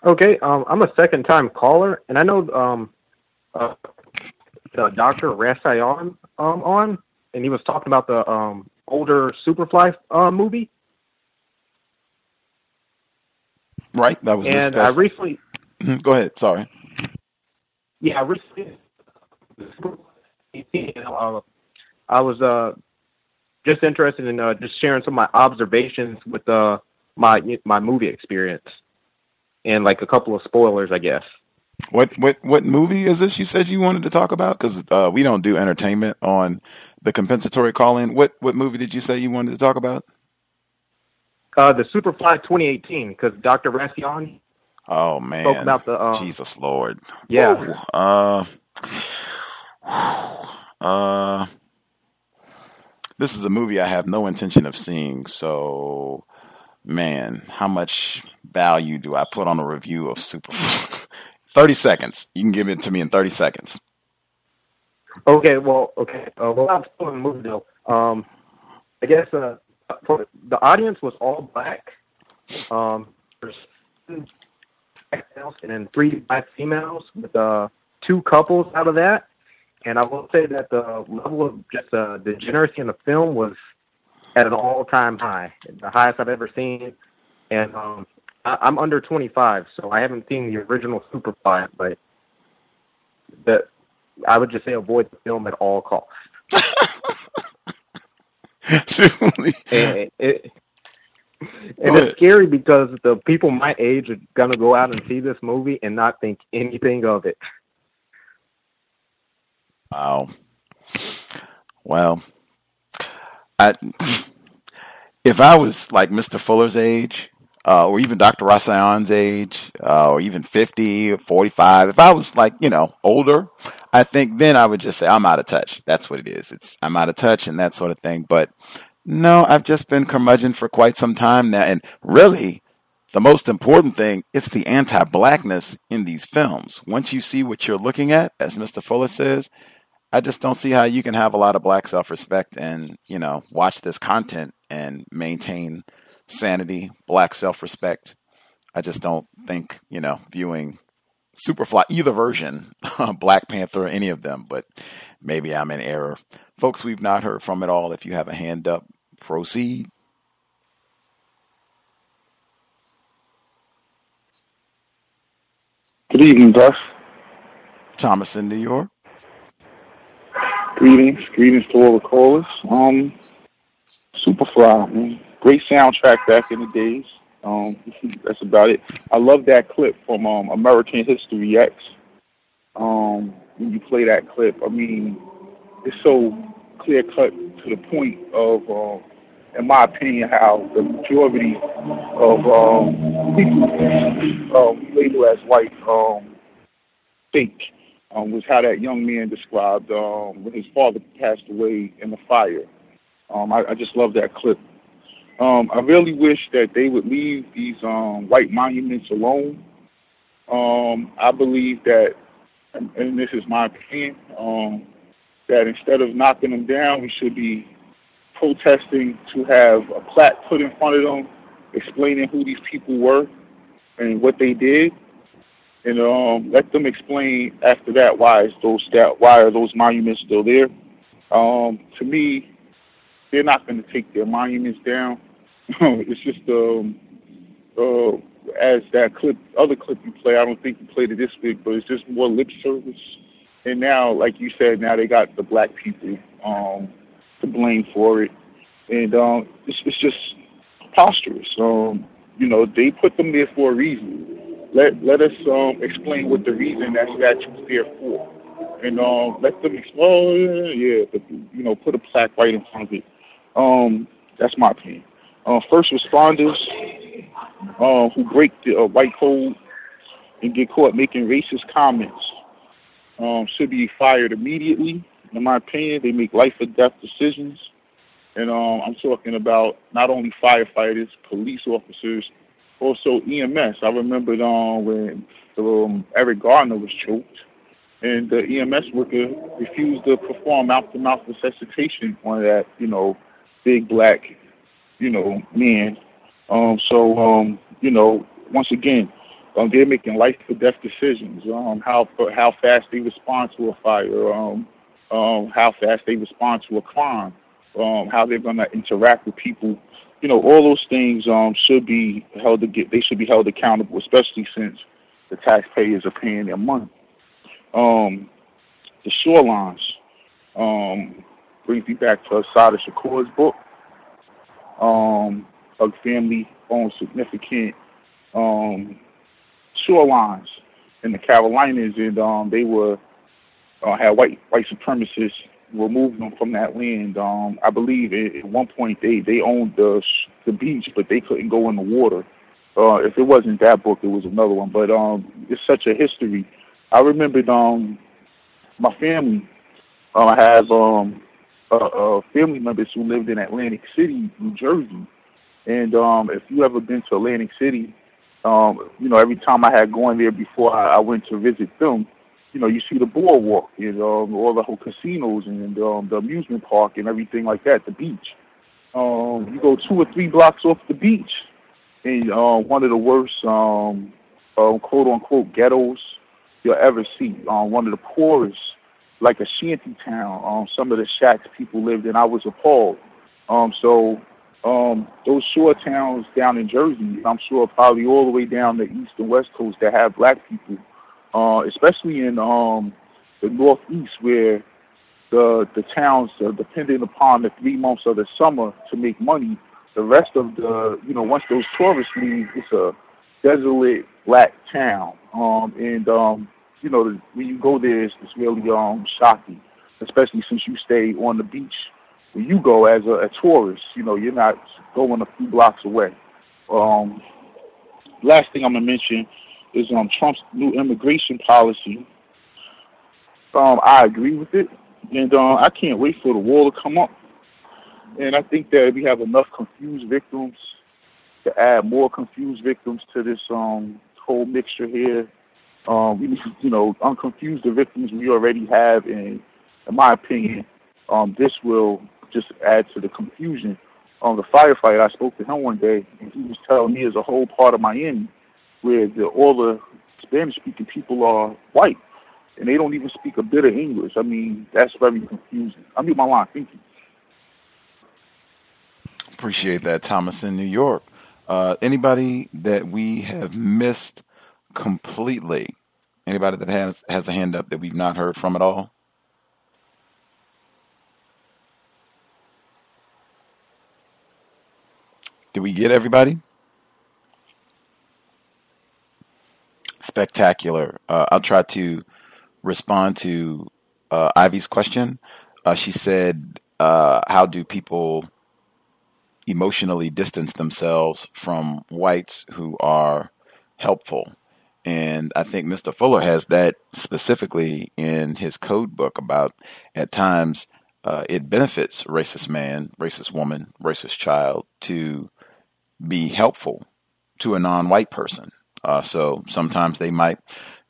Okay, I'm a second-time caller, and I know Dr. Rasayan on, and he was talking about the older Superfly movie. Right, that was and discussed. I recently... Go ahead, sorry. Yeah, I recently... I was just interested in just sharing some of my observations with my movie experience, and like a couple of spoilers, I guess. What movie is this you said you wanted to talk about? Because we don't do entertainment on the compensatory call-in. What movie did you say you wanted to talk about? The Superfly 2018, because Dr. Rassion. Oh man! Spoke about the Jesus Lord. Yeah. This is a movie I have no intention of seeing. So, man, how much value do I put on a review of Superfly? 30 seconds. You can give it to me in 30 seconds. Okay. Well, I'm still in the movie though. I guess for the audience was all black. There's black males and then 3 black females with 2 couples out of that. And I will say that the level of just degeneracy in the film was at an all-time high, the highest I've ever seen. And I'm under 25, so I haven't seen the original Superfly, but I would just say avoid the film at all costs. And it's scary because the people my age are going to go out and see this movie and not think anything of it. Wow. Well, if I was like Mr. Fuller's age, or even Dr. Rasayan's age, or even 50 or 45, if I was like, older, I think then I would just say, I'm out of touch. That's what it is. I'm out of touch and that sort of thing. But no, I've just been curmudgeon for quite some time now. And really, the most important thing is the anti-blackness in these films. Once you see what you're looking at, as Mr. Fuller says, I just don't see how you can have a lot of black self-respect and, watch this content and maintain sanity, black self-respect. I just don't think, viewing Superfly, either version, Black Panther, any of them, but maybe I'm in error. Folks, we've not heard from it all. If you have a hand up, proceed. Good evening, Gus. Thomas in New York. Greetings to all the callers. Superfly, man. Great soundtrack back in the days. That's about it. I love that clip from American History X. When you play that clip, I mean, it's so clear cut to the point of, in my opinion, how the majority of people labeled as white think. Was how that young man described when his father passed away in the fire. I just love that clip. I really wish that they would leave these white monuments alone. I believe that, and this is my opinion, that instead of knocking them down, we should be protesting to have a plaque put in front of them explaining who these people were and what they did. And let them explain after that why are those monuments still there. To me, they're not going to take their monuments down. It's just as that other clip you play, I don't think you played it this week, but it's just more lip service. And now, like you said, now they got the black people to blame for it, and it's just preposterous. They put them there for a reason. Let us explain what the reason that statue's there for, and let them explain. But put a plaque right in front of it. That's my opinion. First responders who break the white code and get caught making racist comments should be fired immediately. In my opinion, they make life or death decisions, and I'm talking about not only firefighters, police officers. Also EMS. I remember when Eric Gardner was choked, and the EMS worker refused to perform mouth-to-mouth resuscitation on that, big black, man. Once again, they're making life-or-death decisions. How fast they respond to a fire, how fast they respond to a crime, how they're going to interact with people. All those things should be held accountable, especially since the taxpayers are paying their money. The shorelines brings me back to Assata Shakur's book. Hug family owns significant shorelines in the Carolinas, and they were had white supremacists remove them from that land. I believe at one point they owned the the beach, but they couldn't go in the water. If it wasn't that book, it was another one. But it's such a history. I remembered my family. I have family members who lived in Atlantic City, New Jersey. And if you ever been to Atlantic City, every time I had gone there before I went to visit them, you see the boardwalk and all the whole casinos and the amusement park and everything like that, the beach. You go 2 or 3 blocks off the beach, and one of the worst, quote-unquote, ghettos you'll ever see. One of the poorest, like a shanty town. Some of the shacks people lived in, I was appalled. Those shore towns down in Jersey, I'm sure probably all the way down the east and west coast that have black people, especially in the northeast where the towns are dependent upon the 3 months of the summer to make money. The rest of once those tourists leave, it's a desolate black town. When you go there, it's really shocking, especially since you stay on the beach where you go as a tourist. You're not going a few blocks away. Last thing I'm going to mention is Trump's new immigration policy. I agree with it, and I can't wait for the wall to come up. And I think that we have enough confused victims to add more confused victims to this whole mixture here. We need, unconfuse the victims we already have, and in my opinion, this will just add to the confusion. The firefighter, I spoke to him one day, and he was telling me there's a whole part of Miami where all the Spanish-speaking people are white, and they don't even speak a bit of English. I mean, that's very confusing. I'll mute my line. Thank you. Appreciate that, Thomas in New York. Anybody that we have missed completely? Anybody that has a hand up that we've not heard from at all? Did we get everybody? Spectacular. I'll try to respond to Ivy's question. She said, how do people emotionally distance themselves from whites who are helpful? And I think Mr. Fuller has that specifically in his code book about at times it benefits racist man, racist woman, racist child to be helpful to a non-white person. So sometimes they might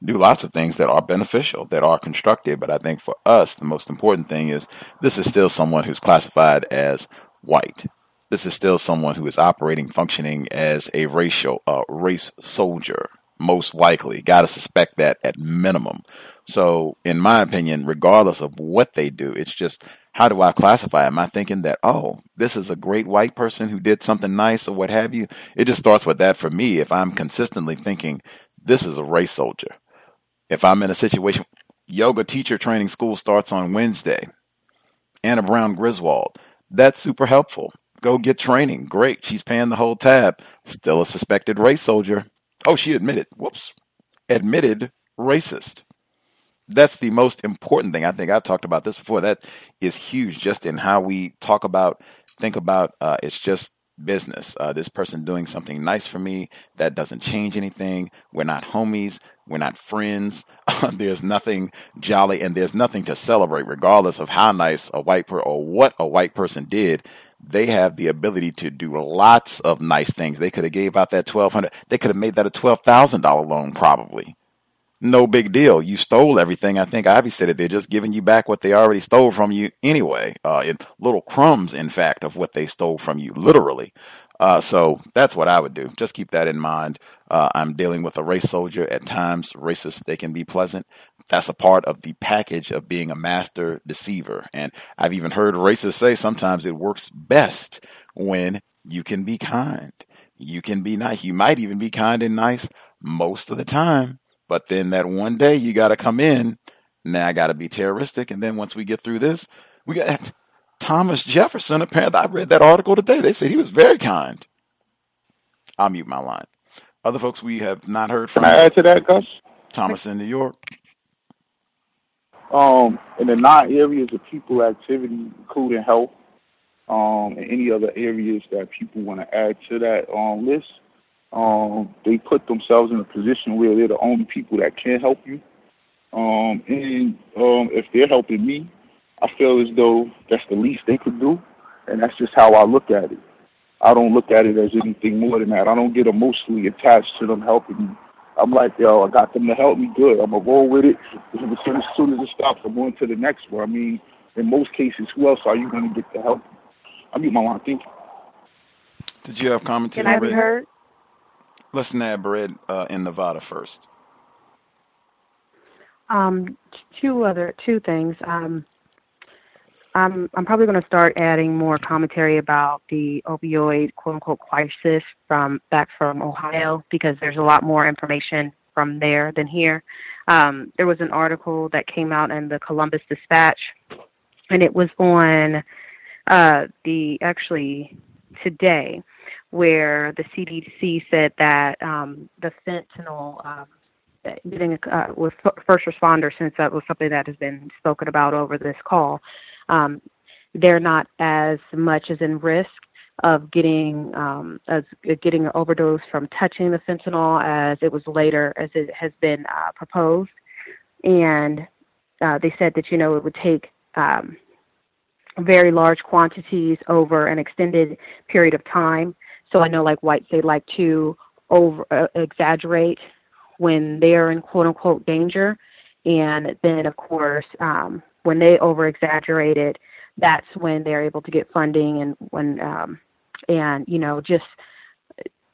do lots of things that are beneficial, that are constructive. But I think for us, the most important thing is this is still someone who's classified as white. This is still someone who is operating, functioning as a race soldier, most likely. Got to suspect that at minimum. So in my opinion, regardless of what they do, it's just, how do I classify? Am I thinking that, oh, this is a great white person who did something nice or what have you? It just starts with that for me. If I'm consistently thinking this is a race soldier, if I'm in a situation, yoga teacher training school starts on Wednesday, Anna Brown Griswold, that's super helpful. Go get training. Great. She's paying the whole tab. Still a suspected race soldier. Oh, she admitted. Whoops. Admitted racist. That's the most important thing. I think I've talked about this before. That is huge just in how we think about, it's just business. This person doing something nice for me, that doesn't change anything. We're not homies. We're not friends. There's nothing jolly and there's nothing to celebrate regardless of how nice a white person or what a white person did. They have the ability to do lots of nice things. They could have gave out that $1,200. They could have made that a $12,000 loan probably. No big deal. You stole everything. I think Ivy said it. They're just giving you back what they already stole from you anyway. In little crumbs, in fact, of what they stole from you, literally. So that's what I would do. Just keep that in mind. I'm dealing with a race soldier. At times, racists, they can be pleasant. That's a part of the package of being a master deceiver. And I've even heard racists say sometimes it works best when you can be kind. You can be nice. You might even be kind and nice most of the time. But then that one day you got to come in. Now I got to be terroristic. And then once we get through this, we got Thomas Jefferson. Apparently, I read that article today. They said he was very kind. I'll mute my line. Other folks we have not heard from. Can I add to that, Gus? Thomas in New York. In the 9 areas of people activity, including health, and any other areas that people want to add to that list, they put themselves in a position where they're the only people that can help you. And if they're helping me, I feel as though that's the least they could do, and that's just how I look at it. I don't look at it as anything more than that. I don't get emotionally attached to them helping me. I'm like, yo, I got them to help me, good. I'm going to roll with it. As soon as it stops, I'm going to the next one. I mean, in most cases, who else are you going to get to help? I mute my line. Thank you. Did you have commentary? Can I be heard? Let's nab Red in Nevada first. Two things. I'm probably going to start adding more commentary about the opioid quote unquote crisis from Ohio, because there's a lot more information from there than here. There was an article that came out in the Columbus Dispatch, and it was on today, where the CDC said that the fentanyl with first responders, since that was something that has been spoken about over this call, they're not as much as in risk of getting an overdose from touching the fentanyl as it has been proposed. And they said that, it would take very large quantities over an extended period of time. So I know whites, they like to exaggerate when they're in quote unquote danger. And then of course, when they over exaggerate it, that's when they're able to get funding, and just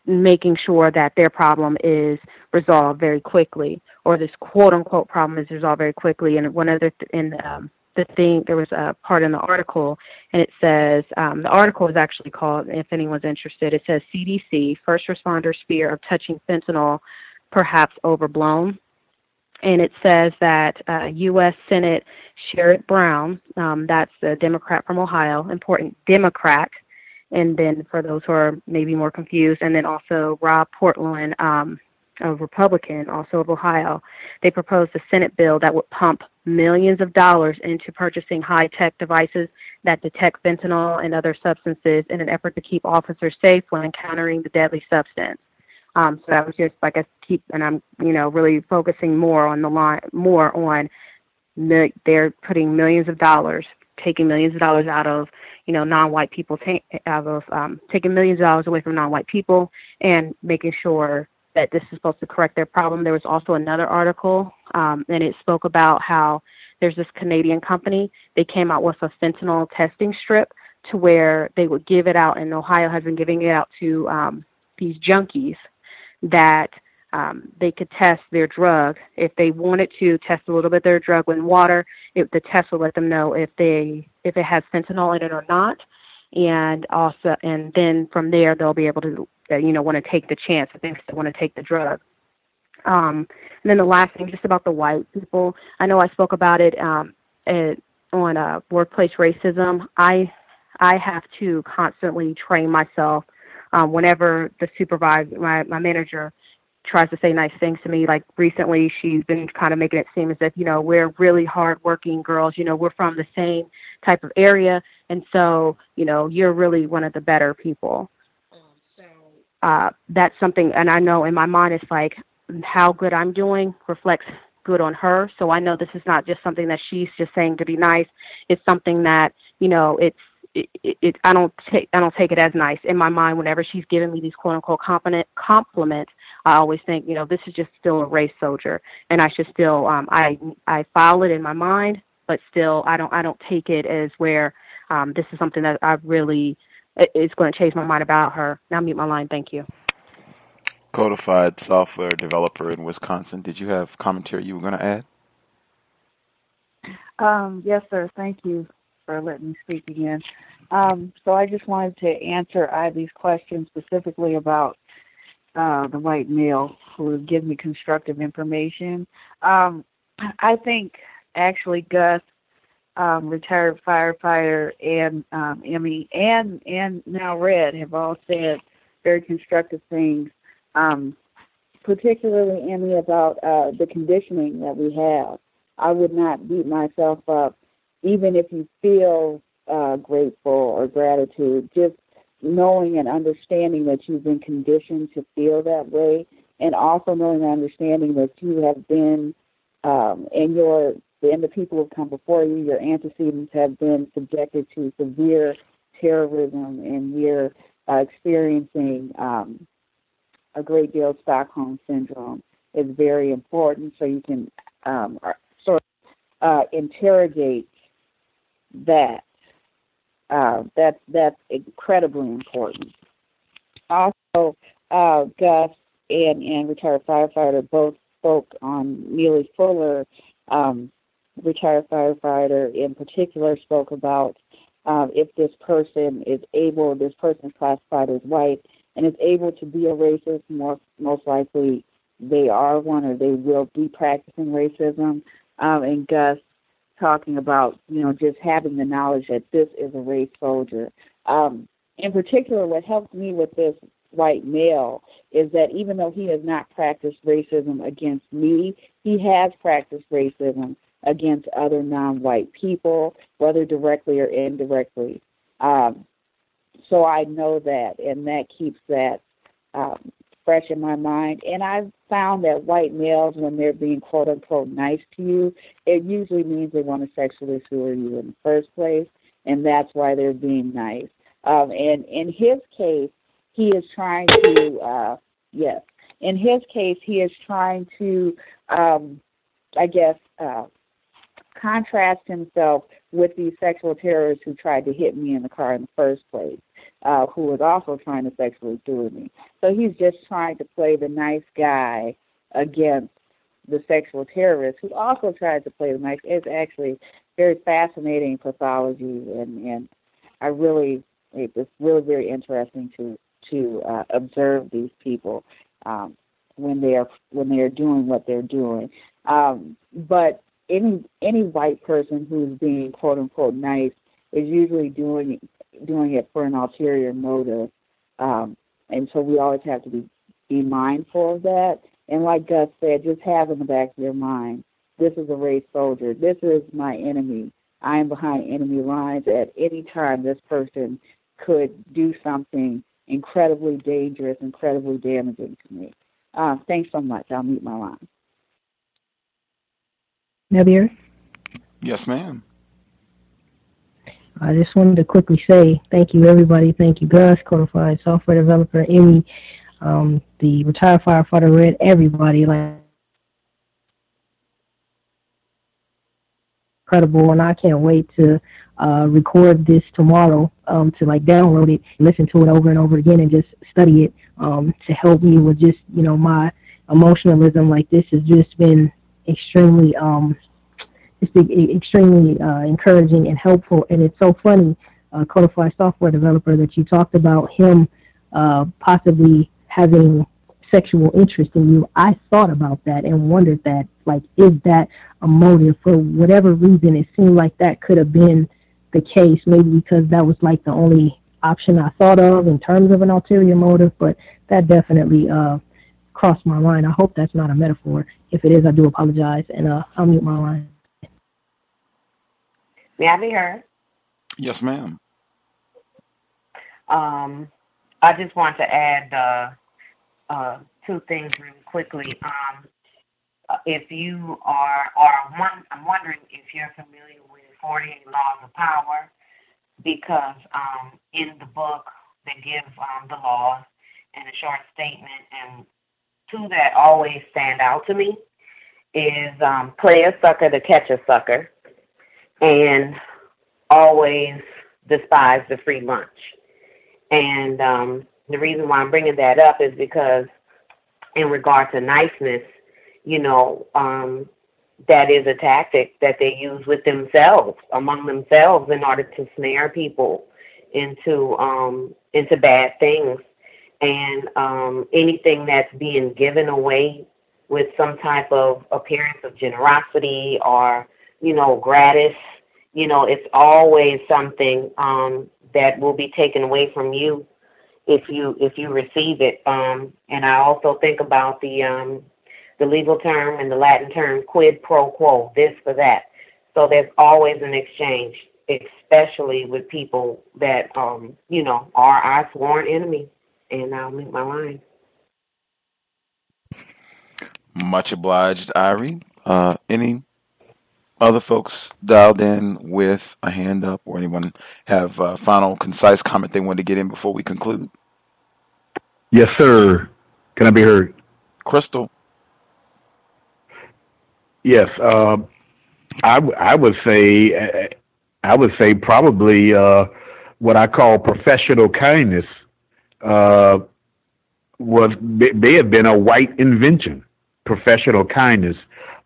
making sure that their problem is resolved very quickly, or this quote unquote problem is resolved very quickly. And one other there was a part in the article, and it says, the article is actually called, if anyone's interested, it says CDC, first responders' fear of touching fentanyl perhaps overblown. And it says that U.S. Senate Sherrod Brown, that's the Democrat from Ohio, important Democrat, and then for those who are maybe more confused, and then also Rob Portland, a Republican, also of Ohio, they proposed a Senate bill that would pump millions of dollars into purchasing high-tech devices that detect fentanyl and other substances in an effort to keep officers safe when encountering the deadly substance. So that was just I'm really focusing more on they're putting millions of dollars, taking millions of dollars out of non-white people, taking millions of dollars away from non-white people, and making sure that this is supposed to correct their problem. There was also another article, and it spoke about how there's this Canadian company. They came out with a fentanyl testing strip to where they would give it out, and Ohio has been giving it out to these junkies, that they could test their drug. If they wanted to test a little bit of their drug in water, the test will let them know if it has fentanyl in it or not. And then from there, they'll be able to, want to take the chance if they want to take the drug. And then the last thing, just about the white people. I know I spoke about it on workplace racism. I have to constantly train myself. Whenever the supervisor, my manager, tries to say nice things to me, like recently, she's been kind of making it seem as if, we're really hardworking girls, we're from the same type of area, and so, you're really one of the better people. That's something, and I know in my mind it's like how good I'm doing reflects good on her, so I know this is not just something that she's just saying to be nice. It's something that, I don't take it as nice. In my mind, whenever she's giving me these quote unquote compliments, I always think, this is just still a race soldier, and I should still I file it in my mind, but still I don't take it as where this is something that I really is going to change my mind about her. Now mute my line. Thank you. Codified software developer in Wisconsin. Did you have commentary you were going to add? Yes, sir. Thank you for letting me speak again. So I just wanted to answer Ivy's question specifically about the white male who gives me constructive information. I think actually Gus, retired firefighter, and Emmy, and now Red have all said very constructive things, particularly Emmy about the conditioning that we have. I would not beat myself up, even if you feel grateful or gratitude, just knowing and understanding that you've been conditioned to feel that way, and also knowing and understanding that you have been, and the people who have come before you, your antecedents have been subjected to severe terrorism, and you're experiencing a great deal of Stockholm syndrome is very important, so you can interrogate that. That's incredibly important. Also, Gus and retired firefighter both spoke on Neely Fuller, retired firefighter in particular, spoke about if this person is classified as white and is able to be a racist, most likely they are one, or they will be practicing racism. And Gus talking about, just having the knowledge that this is a race soldier. In particular, what helped me with this white male is that even though he has not practiced racism against me, he has practiced racism against other non-white people, whether directly or indirectly. So I know that, and that keeps that fresh in my mind. And I've found that white males, when they're being quote-unquote nice to you, it usually means they want to sexually assure you in the first place, and that's why they're being nice. And in his case, he is trying to, contrast himself with these sexual terrorists who tried to hit me in the car in the first place, who was also trying to sexually assault me. So he's just trying to play the nice guy against the sexual terrorist who also tried to play the nice. It's actually very fascinating pathology, and it's really very interesting to observe these people when they are doing what they're doing. But any white person who's being quote unquote nice is usually doing it for an ulterior motive, and so we always have to be mindful of that. And like Gus said, just have in the back of your mind, this is a race soldier. This is my enemy. I am behind enemy lines. At any time, this person could do something incredibly dangerous, incredibly damaging to me. Thanks so much. I'll mute my line. Nadir? Yes, ma'am. I just wanted to quickly say thank you, everybody. Thank you, Gus, codified software developer, Amy, the retired firefighter, Red, everybody. Incredible, and I can't wait to record this tomorrow, to download it, listen to it over and over again, and just study it to help me with just my emotionalism. This has just been extremely encouraging and helpful. And it's so funny, codified software developer, that you talked about him possibly having sexual interest in you. I thought about that and wondered that, is that a motive? For whatever reason, it seemed like that could have been the case, maybe because that was the only option I thought of in terms of an ulterior motive, but that definitely crossed my mind. I hope that's not a metaphor. If it is, I do apologize, and I'll mute my line. May I be heard? Yes, ma'am. I just want to add two things really quickly. If you are, I'm wondering if you're familiar with 48 Laws of Power, because in the book they give the laws in a short statement, and two that always stand out to me is play a sucker to catch a sucker, and always despise the free lunch. And the reason why I'm bringing that up is because in regard to niceness, that is a tactic that they use with themselves, among themselves, in order to snare people into bad things. And anything that's being given away with some type of appearance of generosity or, gratis, it's always something that will be taken away from you if you receive it. And I also think about the legal term and the Latin term quid pro quo, this for that. So there's always an exchange. especially with people that, are our sworn enemy. And I'll make my line. Much obliged, Irie. Any other folks dialed in with a hand up, or anyone have a final concise comment they want to get in before we conclude? Yes, sir. Can I be heard? Crystal. Yes. I would say probably what I call professional kindness may have been a white invention. Professional kindness.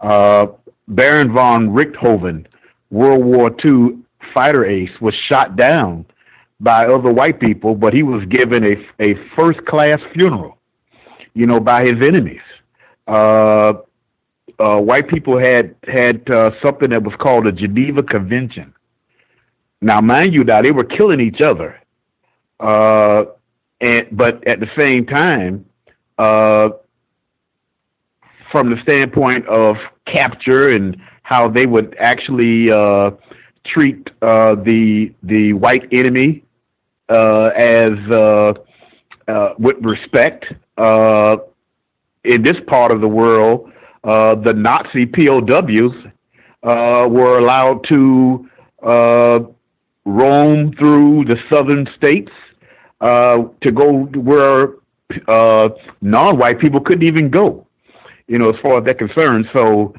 Baron von Richthofen, World War II fighter ace, was shot down by other white people, but he was given a first-class funeral, by his enemies. White people had something that was called the Geneva Convention. Now, mind you, they were killing each other, but at the same time, from the standpoint of capture and how they would actually treat the white enemy as with respect. In this part of the world, the Nazi POWs were allowed to roam through the southern states to go where non-white people couldn't even go, as far as they're concerned. So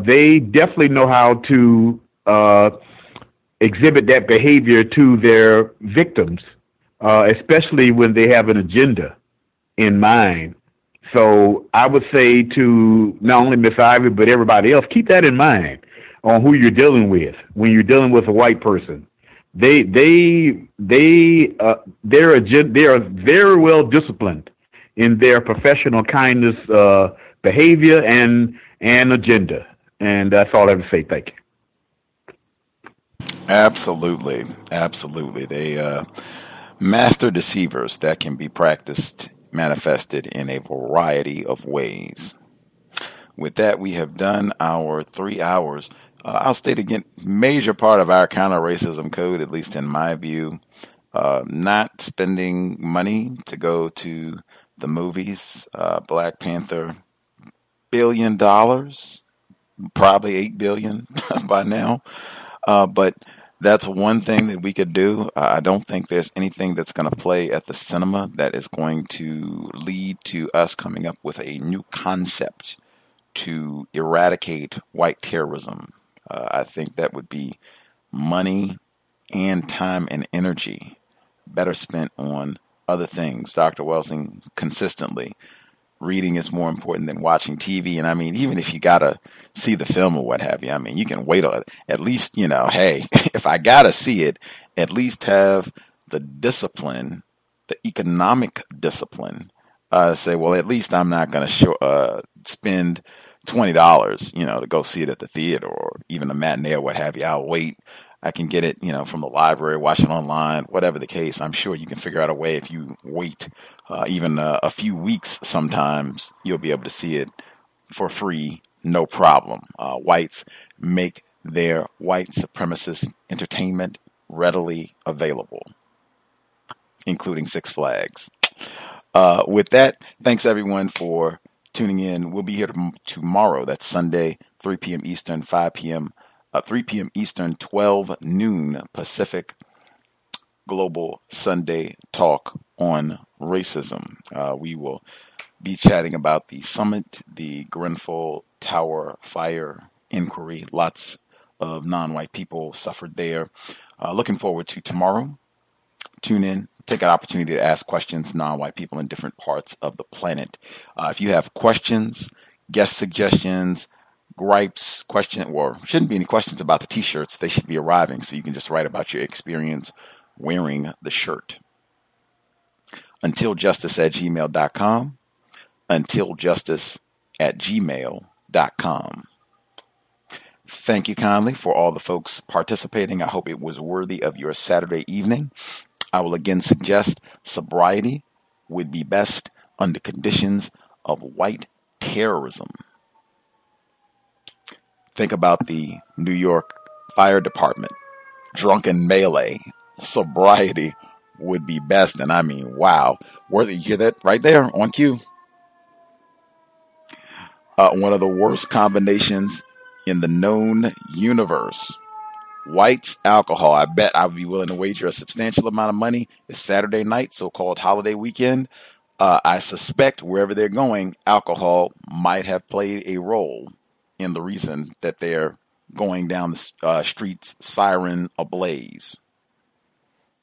they definitely know how to exhibit that behavior to their victims, especially when they have an agenda in mind. So I would say to not only Miss Ivy, but everybody else, keep that in mind on who you're dealing with when you're dealing with a white person. They are very well disciplined in their professional kindness behavior and agenda. And that's all I have to say. Thank you. Absolutely. They master deceivers that can be manifested in a variety of ways. With that, we have done our 3 hours. I'll state again, major part of our counter-racism code, at least in my view, not spending money to go to the movies. Black Panther, $1 billion, probably $8 billion by now. But that's one thing that we could do. I don't think there's anything that's going to play at the cinema that is going to lead to us coming up with a new concept to eradicate white terrorism. I think that would be money and time and energy better spent on other things. Dr. Welsing consistently, reading is more important than watching TV. And I mean, even if you got to see the film or what have you, I mean, you can wait at least, hey, if I got to see it, at least have the discipline, the economic discipline, say, well, at least I'm not going to spend $20, to go see it at the theater or even a matinee or what have you. I'll wait. I can get it, from the library, watch it online, whatever the case. I'm sure you can figure out a way if you wait even a few weeks. Sometimes you'll be able to see it for free, no problem. Whites make their white supremacist entertainment readily available, including Six Flags. With that, thanks everyone for tuning in. We'll be here tomorrow. That's Sunday, 3 p.m. Eastern, 5 p.m. 3 p.m. Eastern, 12 noon Pacific. Global Sunday Talk on Racism. We will be chatting about the summit, the Grenfell Tower fire inquiry. Lots of non-white people suffered there. Looking forward to tomorrow. Tune in. Take an opportunity to ask questions to non-white people in different parts of the planet. If you have questions, guest suggestions, gripes, shouldn't be any questions about the t-shirts. They should be arriving, so you can just write about your experience wearing the shirt. Untiljustice@gmail.com. Untiljustice@gmail.com. Thank you kindly for all the folks participating. I hope it was worthy of your Saturday evening. I will again suggest sobriety would be best under conditions of white terrorism. Think about the New York Fire Department drunken melee. Sobriety would be best. And I mean, wow. You hear that right there on cue? One of the worst combinations in the known universe. Whites, alcohol. I bet I would be willing to wager a substantial amount of money. It's Saturday night, so-called holiday weekend. I suspect wherever they're going, alcohol might have played a role in the reason that they're going down the streets, siren ablaze.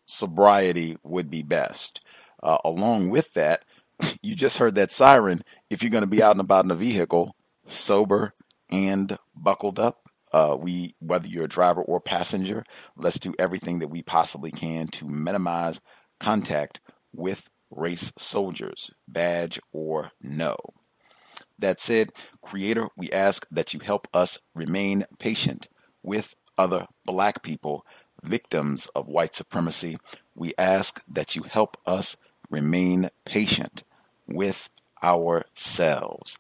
Sobriety would be best. Along with that, you just heard that siren. If you're going to be out and about in a vehicle, sober and buckled up, whether you're a driver or passenger, let's do everything that we possibly can to minimize contact with race soldiers, badge or no. That said, Creator, we ask that you help us remain patient with other black people, victims of white supremacy. We ask that you help us remain patient with ourselves.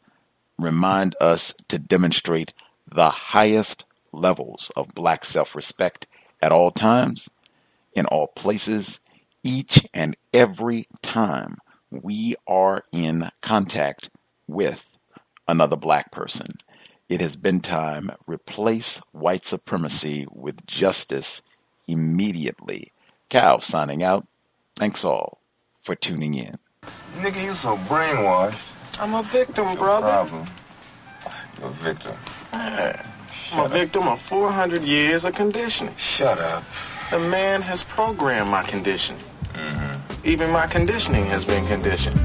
Remind us to demonstrate the highest levels of black self-respect at all times, in all places, each and every time we are in contact with another black person. It has been time. Replace white supremacy with justice immediately. Cal signing out. Thanks all for tuning in. Nigga, you so brainwashed. I'm a victim, brother. Problem. You're a victim. Yeah. I'm a victim of 400 years of conditioning. Shut up. The man has programmed my conditioning. Mm-hmm. Even my conditioning has been conditioned.